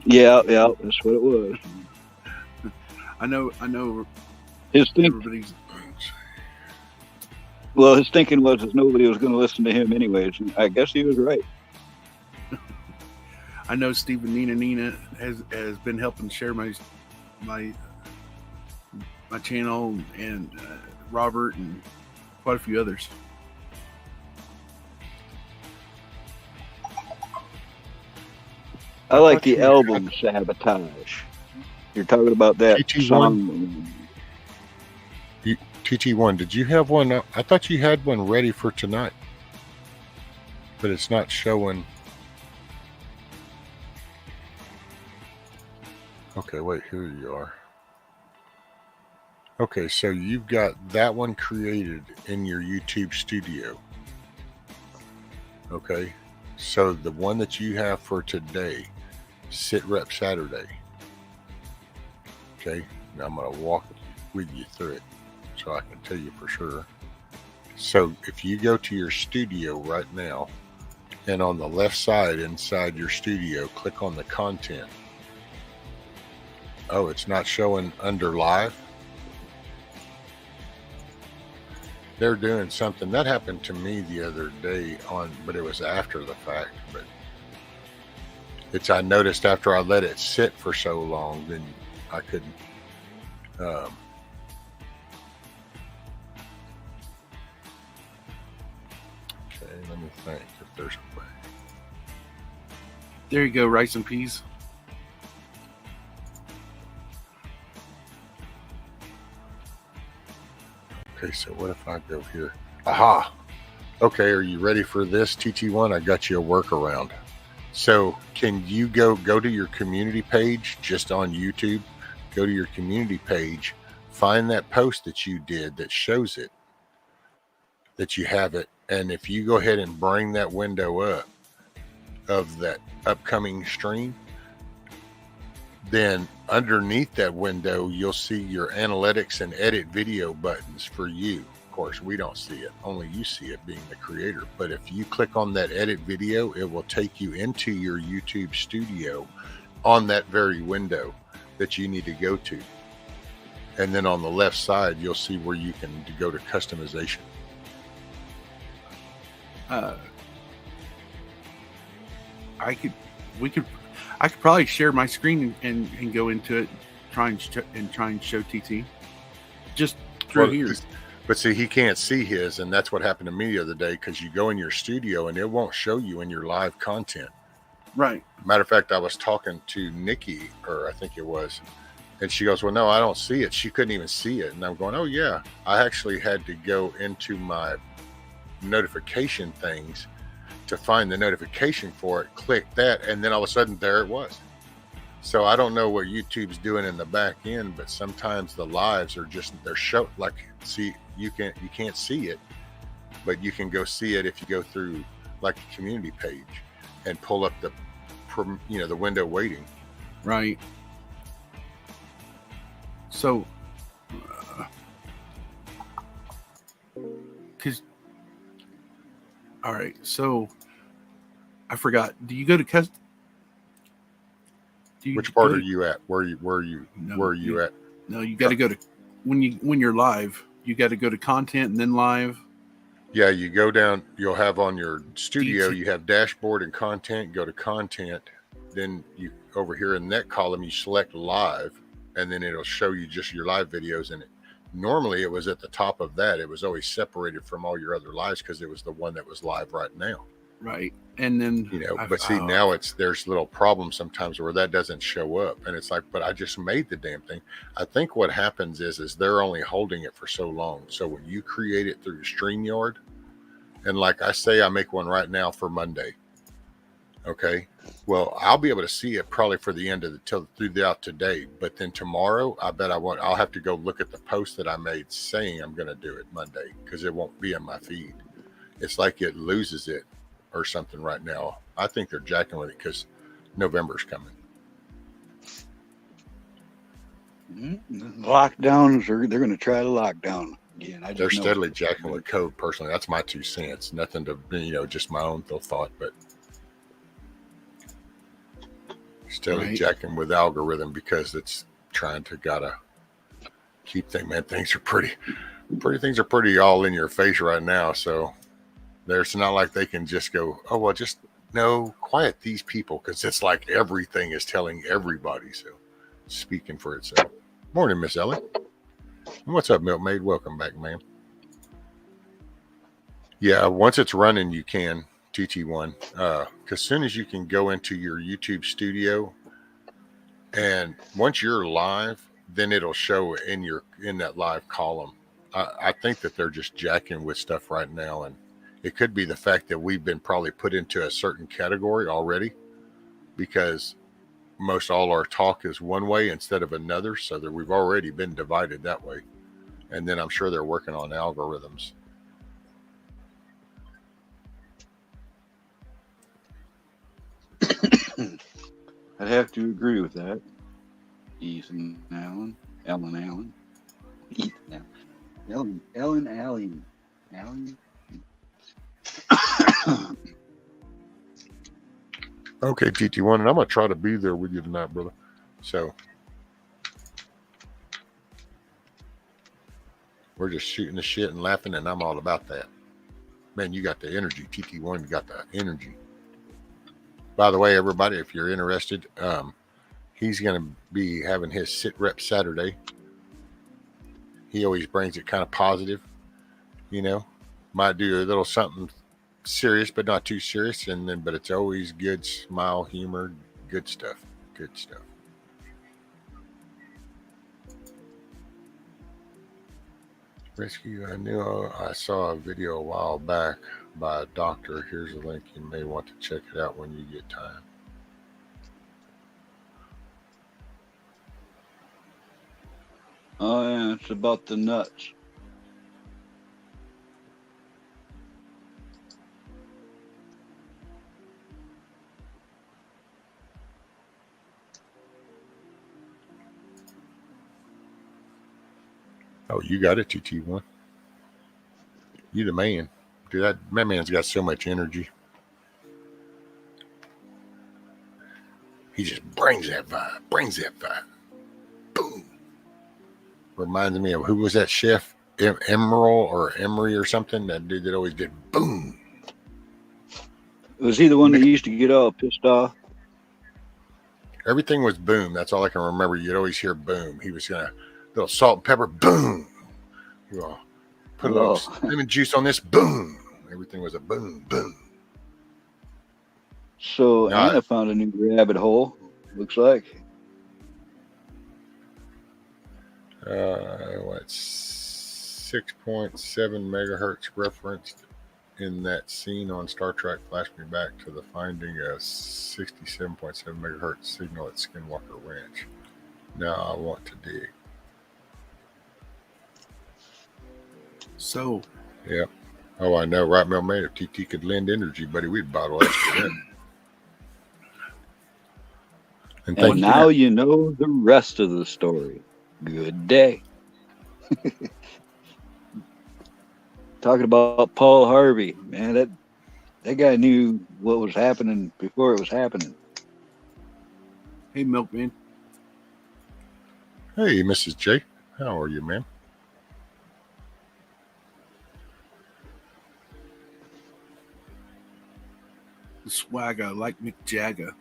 Yeah, that's what it was. I know. His thinking was that nobody was going to listen to him anyways. And I guess he was right. I know Stephen Nina has been helping share my channel, and Robert and quite a few others. I like the album Sabotage. You're talking about that TT1? song. TT1, did you have one? I thought you had one ready for tonight, but it's not showing. Okay, wait, here you are. Okay, so you've got that one created in your YouTube studio. Okay, so the one that you have for today, Sit Rep Saturday. Okay, now I'm going to walk with you through it so I can tell you for sure. So if you go to your studio right now, and on the left side inside your studio, click on the content. Oh, it's not showing under live. They're doing something that happened to me the other day but it was after the fact. But I noticed after I let it sit for so long, then I couldn't. Okay, let me think if there's a way. There you go, rice and peas. Okay, so what if I go here? Aha! Okay, are you ready for this, TT1? I got you a workaround. So can you go to your community page just on YouTube? Go to your community page, find that post that you did that shows it, that you have it. And if you go ahead and bring that window up of that upcoming stream, then underneath that window, you'll see your analytics and edit video buttons for you. Of course, we don't see it. Only you see it being the creator. But if you click on that edit video, it will take you into your YouTube studio on that very window that you need to go to. And then on the left side, you'll see where you can go to customization. I could probably share my screen and go into it, try and show TT just through here. But see, he can't see his, and that's what happened to me the other day, because you go in your studio and it won't show you in your live content. Right. Matter of fact, I was talking to Nikki, or I think it was, and she goes, well, no, I don't see it. She couldn't even see it. And I'm going, oh yeah, I actually had to go into my notification things to find the notification for it, click that, and then all of a sudden there it was. So I don't know what YouTube's doing in the back end, but sometimes the lives are just, they're show, like, see, you can't see it, but you can go see it if you go through like a community page and pull up the window waiting. Right. So all right, so I forgot. Do you go to Which part are you at? Where are you at? No, you got to go to when you're live. You got to go to content and then live. Yeah, you go down. You'll have on your studio. You have dashboard and content. Go to content. Then you over here in that column, you select live, and then it'll show you just your live videos in it. Normally, it was at the top of that. It was always separated from all your other lives because it was the one that was live right now. Right. And then, but see, now there's little problems sometimes where that doesn't show up, and it's like, but I just made the damn thing. I think what happens is they're only holding it for so long. So when you create it through StreamYard, and like I say, I make one right now for Monday. Okay. Well, I'll be able to see it probably for the end of throughout today. But then tomorrow, I bet I'll have to go look at the post that I made saying I'm going to do it Monday because it won't be in my feed. It's like it loses it or something right now. I think they're jacking with it because November's coming. Lockdowns, they're going to try to lock down again. They're steadily jacking with code. Personally, that's my 2 cents. Nothing to just my own thought, but steadily jacking with algorithm because it's trying to gotta keep things. Man, things are pretty all in your face right now. So there's not like they can just go, oh well, just no, quiet these people because it's like everything is telling everybody. So speaking for itself. Morning, Miss Ellie. What's up, Milkmaid? Welcome back, ma'am. Yeah, once it's running, you can TT1. As soon as you can go into your YouTube studio, and once you're live, then it'll show in that live column. I think that they're just jacking with stuff right now, and it could be the fact that we've been probably put into a certain category already because most all our talk is one way instead of another, so that we've already been divided that way. And then I'm sure they're working on algorithms. I'd have to agree with that. Ethan Allen, Ellen Allen, Ethan Allen, Ellen Allen. Okay, TT1, and I'm going to try to be there with you tonight, brother. So we're just shooting the shit and laughing, and I'm all about that. Man, you got the energy. TT1, you got the energy. By the way, everybody, if you're interested, he's going to be having his sit rep Saturday. He always brings it kind of positive, might do a little something serious, but not too serious. But it's always good smile, humor, good stuff. Good stuff. Rescue, I saw a video a while back by a doctor. Here's a link. You may want to check it out when you get time. Oh, yeah, it's about the nuts. Oh, you got it, TT1. You the man. Dude, that man's got so much energy. He just brings that vibe. Boom. Reminds me of, who was that chef? Emerald or Emery or something? That dude that always did boom. Was he the one that used to get all pissed off? Everything was boom. That's all I can remember. You'd always hear boom. He was going to, little salt and pepper, boom. You know, put a little lemon juice on this, boom. Everything was a boom, boom. So Anna found a new rabbit hole, looks like. What's 6.7 megahertz referenced in that scene on Star Trek flashed me back to the finding a 67.7 megahertz signal at Skinwalker Ranch. Now I want to dig. So, yeah. Oh, I know, right, Milkmaid? If TT could lend energy, buddy, we'd bottle that for them. And now you know the rest of the story. Good day. Talking about Paul Harvey, man, that guy knew what was happening before it was happening. Hey, Milkman. Hey, Mrs. J. How are you, ma'am? Swagger like Mick Jagger.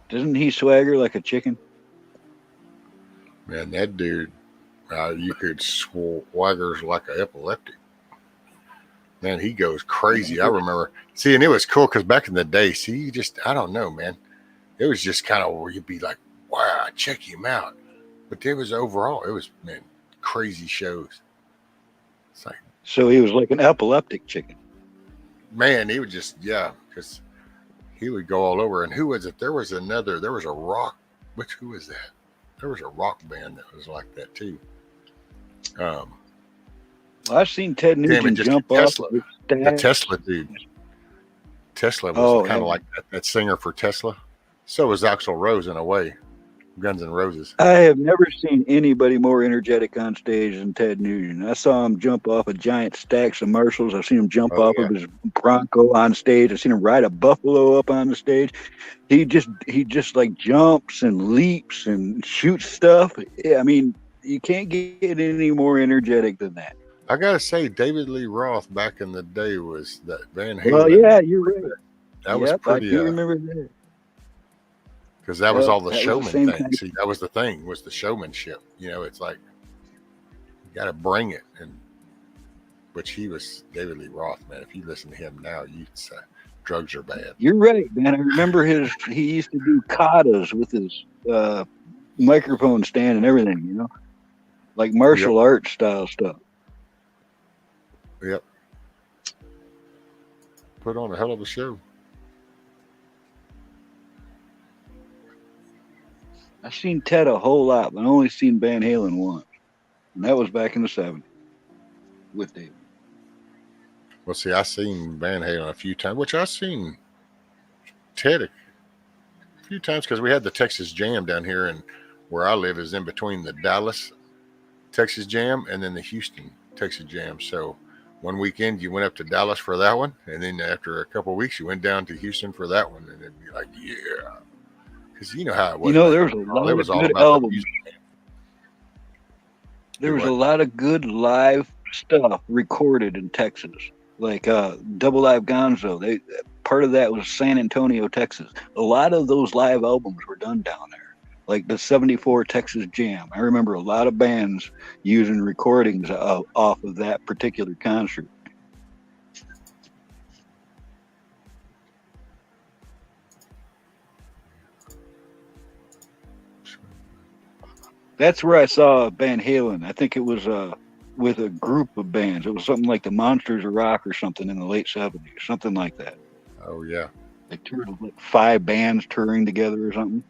Doesn't he swagger like a chicken? Man, that dude, you could swaggers like an epileptic. Man, he goes crazy. I remember. See, and it was cool because back in the day, I don't know, man. It was just kind of where you'd be like, wow, check him out. But it was overall, man, crazy shows. It's like, So he was like an epileptic chicken. Man, he would just, because he would go all over. And who was it? There was a rock. Who was that? There was a rock band that was like that too. I've seen Ted Nugent jump off the Tesla dude. Tesla was kind of like that singer for Tesla. So was Axl Rose in a way. Guns N' Roses. I have never seen anybody more energetic on stage than Ted Nugent. I saw him jump off of giant stacks of Marshalls. I've seen him jump off of his Bronco on stage. I've seen him ride a buffalo up on the stage. He just like jumps and leaps and shoots stuff. I mean, you can't get any more energetic than that. I gotta say, David Lee Roth back in the day was that Van Halen. Well, yeah, you're right. That was pretty. I remember that. Because that was all the showman thing. See, that was the thing, was the showmanship. You know, it's like you got to bring it, and which he was David Lee Roth, man. If you listen to him now, you'd say drugs are bad. You're right, man. I remember he used to do katas with his microphone stand and everything. You know, like martial arts style stuff. Yep. Put on a hell of a show. I've seen Ted a whole lot, but I only seen Van Halen once. And that was back in the 70s with David. Well, see, I've seen Van Halen a few times, which I've seen Ted a few times because we had the Texas Jam down here, and where I live is in between the Dallas Texas Jam and then the Houston Texas Jam. So one weekend you went up to Dallas for that one, and then after a couple of weeks you went down to Houston for that one, and it'd be like, yeah. Because you know how it was. You know, there was a lot of good albums. There was a lot of good live stuff recorded in Texas, like Double Live Gonzo. Part of that was San Antonio, Texas. A lot of those live albums were done down there, like the '74 Texas Jam. I remember a lot of bands using recordings off of that particular concert. That's where I saw Van Halen. I think it was with a group of bands. It was something like the Monsters of Rock or something in the late '70s, something like that. Oh, yeah. They toured like 5 bands touring together or something.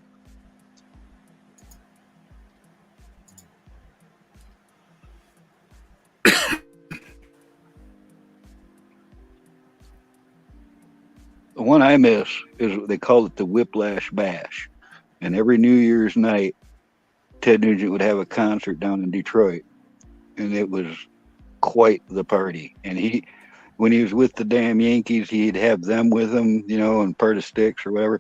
The one I miss is they call it the Whiplash Bash. And every New Year's night, Ted Nugent would have a concert down in Detroit, and it was quite the party. And when he was with the damn Yankees, he'd have them with him, you know, and part of Sticks or whatever.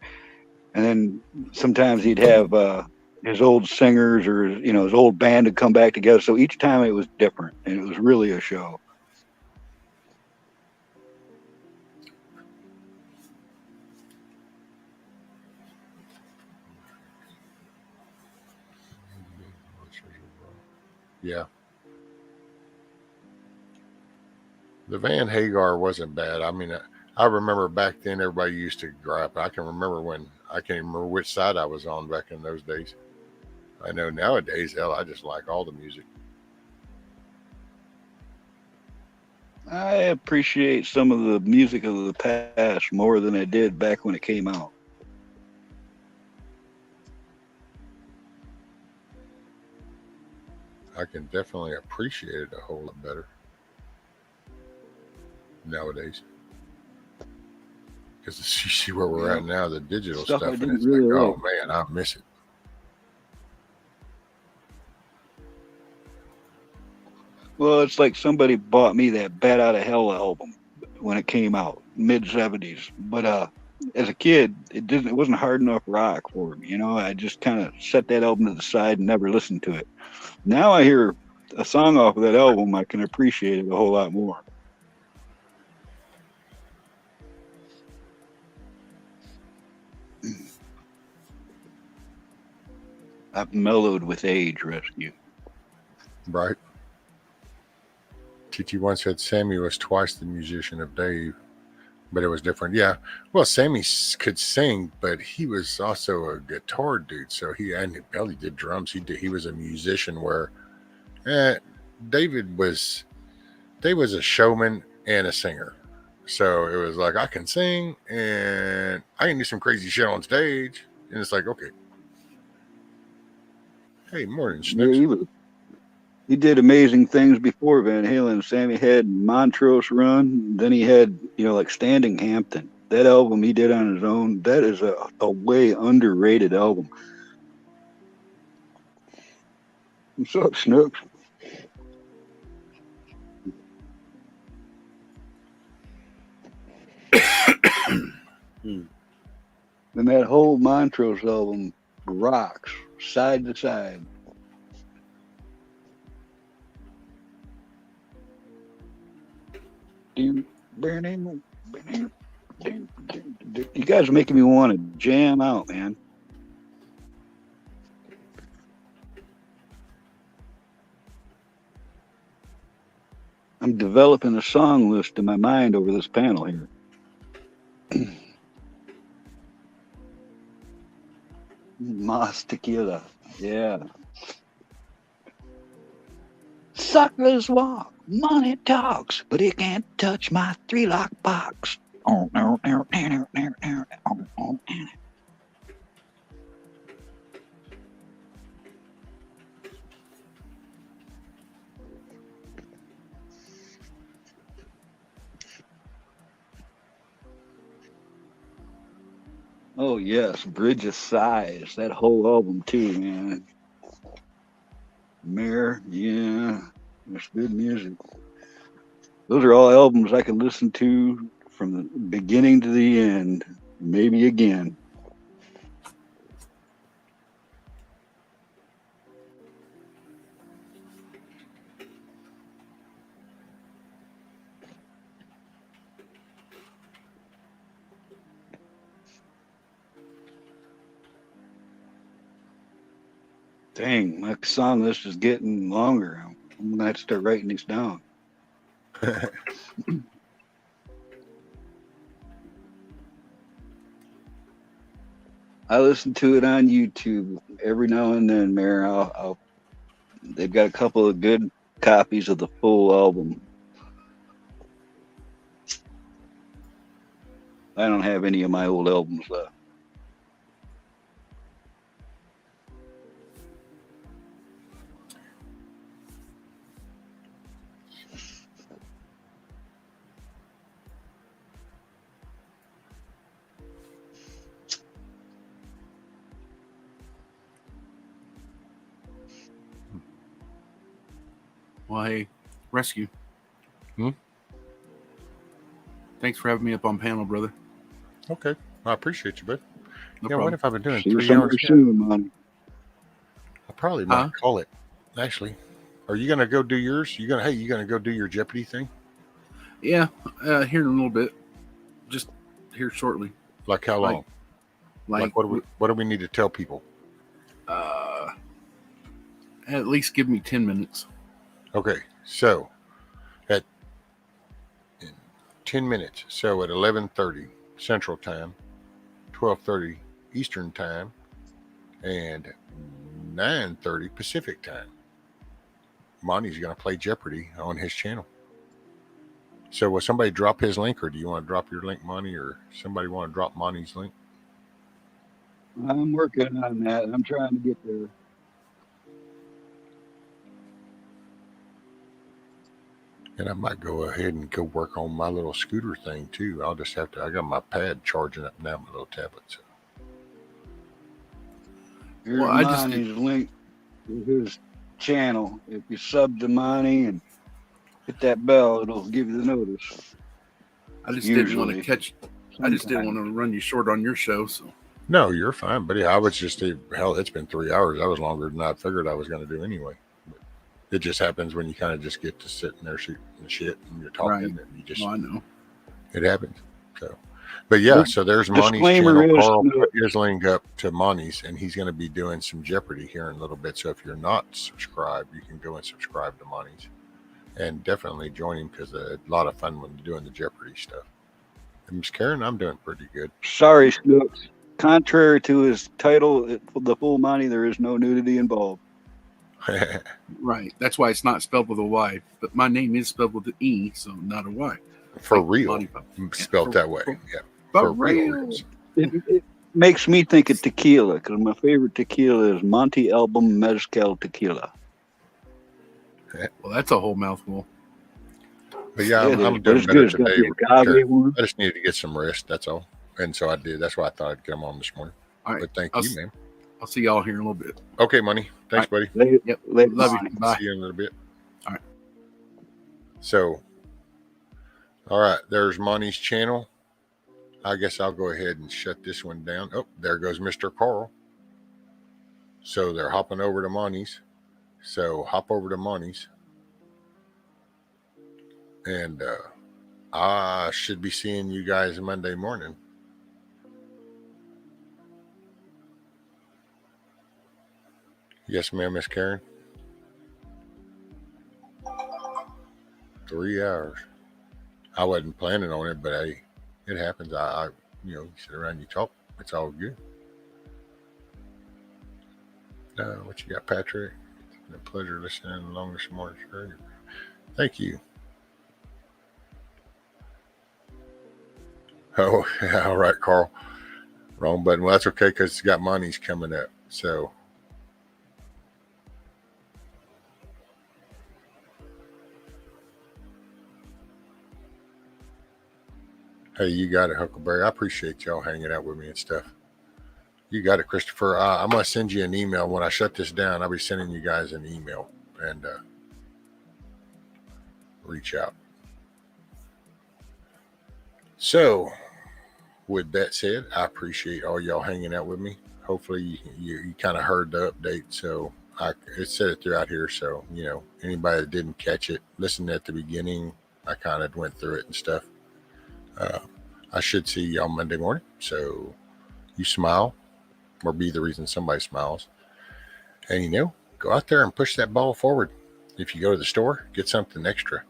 And then sometimes he'd have his old singers or, you know, his old band to come back together. So each time it was different, and it was really a show. Yeah. The Van Hagar wasn't bad. I mean, I remember back then everybody used to gripe. I can remember I can't remember which side I was on back in those days. I know nowadays, hell, I just like all the music. I appreciate some of the music of the past more than I did back when it came out. I can definitely appreciate it a whole lot better nowadays. Because you see where we're at now, the digital stuff, and it's really like, oh man, I miss it. Well, it's like somebody bought me that Bat Out of Hell album when it came out, mid-70s. But as a kid, it wasn't hard enough rock for me. You know, I just kind of set that album to the side and never listened to it. Now I hear a song off of that album, I can appreciate it a whole lot more. I've mellowed with age, Rescue. Right. T.T. once said Sammy was twice the musician of Dave, but it was different. Yeah. Well, Sammy could sing, but he was also a guitar dude. So he did drums. He was a musician where David was they was a showman and a singer. So it was like, I can sing and I can do some crazy shit on stage. And it's like, okay. Hey, morning, Snooks. Yeah, he did amazing things before Van Halen. Sammy had Montrose Run, then he had, like Standing Hampton. That album he did on his own, that is a way underrated album. What's up, Snooks? And that whole Montrose album rocks side to side. You guys are making me want to jam out, man. I'm developing a song list in my mind over this panel here. Mas Tequila, yeah. Suckers walk, money talks, but it can't touch my 3-lock box. Oh yes, Bridge of Sighs, that whole album too, man. Mare, yeah, that's good music. Those are all albums I can listen to from the beginning to the end, maybe again. Dang, my song list is getting longer. I'm gonna have to start writing these down. I listen to it on YouTube every now and then, Mayor. They've got a couple of good copies of the full album. I don't have any of my old albums left. Well, hey, Rescue. Hmm? Thanks for having me up on panel, brother. Okay. I appreciate you, bud. No yeah, problem. what if I've been doing See you 3 hours? soon, man. I probably might call it. Actually, are you gonna go do yours? You gonna go do your Jeopardy thing? Yeah, here in a little bit. Just here shortly. Like how long? Like what do we need to tell people? At least give me 10 minutes. Okay, so in 10 minutes. So at 11:30 Central Time, 12:30 Eastern Time, and 9:30 Pacific Time, Monty's going to play Jeopardy on his channel. So will somebody drop his link, or do you want to drop your link, Monty, or somebody want to drop Monty's link? I'm working on that. I'm trying to get there. And I might go ahead and go work on my little scooter thing too. I'll just have to. I got my pad charging up now, my little tablet. So. Here's Monty's link to his channel. If you sub to Monty and hit that bell, it'll give you the notice. I just didn't want to catch. I just didn't want to run you short on your show. So. No, you're fine, buddy. I was just hell. It's been 3 hours. That was longer than I figured I was going to do anyway. It just happens when you kind of just get to sitting there shooting the shit and you're talking and you just. I know. It happens. So, but yeah, so there's Monty's channel. Carl put his link up to Monty's, and he's going to be doing some Jeopardy here in a little bit. So if you're not subscribed, you can go and subscribe to Monty's, and definitely join him because a lot of fun when doing the Jeopardy stuff. And Miss Karen, I'm doing pretty good. Sorry, Snooks. Contrary to his title, the full Monty, there is no nudity involved. Right. That's why it's not spelled with a Y. But my name is spelled with an E, so not a Y. For Like real. Monty Spelled that way. Yeah. For real. It makes me think of tequila because my favorite tequila is Monte Album Mezcal Tequila. Well, that's a whole mouthful. But yeah, It I'm is, but doing it's better good. It's got today. the agave one. I just needed to get some rest. That's all. And so I did. That's why I thought I'd get them on this morning. All right. But thank you, man. I'll see y'all here in a little bit. Okay, Money. Thanks, buddy. Yep. Love you. Bye. See you in a little bit. All right. So, all right. There's Money's channel. I guess I'll go ahead and shut this one down. Oh, there goes Mr. Carl. So they're hopping over to Money's. So hop over to Money's. And I should be seeing you guys Monday morning. Yes, ma'am, Miss Karen. 3 hours. I wasn't planning on it, but hey, it happens. I you sit around, you talk. It's all good. What you got, Patrick? It's been a pleasure listening along this morning. Thank you. Oh, yeah, all right, Carl. Wrong button. Well, that's okay because it's got Money's coming up. So, hey, you got it, Huckleberry. I appreciate y'all hanging out with me and stuff. You got it, Christopher. I'm going to send you an email. When I shut this down, I'll be sending you guys an email and reach out. So, with that said, I appreciate all y'all hanging out with me. Hopefully, you kind of heard the update. So, it said it throughout here. So, anybody that didn't catch it, listen at the beginning. I kind of went through it and stuff. I should see y'all Monday morning. So, you smile or be the reason somebody smiles. And, go out there and push that ball forward. If you go to the store, get something extra.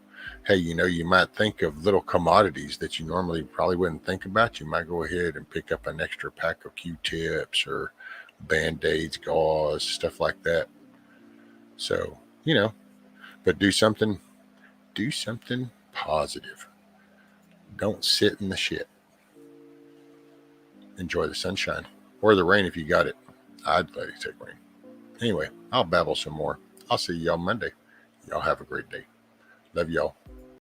Hey, you might think of little commodities that you normally probably wouldn't think about. You might go ahead and pick up an extra pack of Q-tips or Band-Aids, gauze, stuff like that. So, but do something positive. Don't sit in the shit. Enjoy the sunshine or the rain if you got it. I'd let it take rain. Anyway, I'll babble some more. I'll see y'all Monday. Y'all have a great day. Love y'all.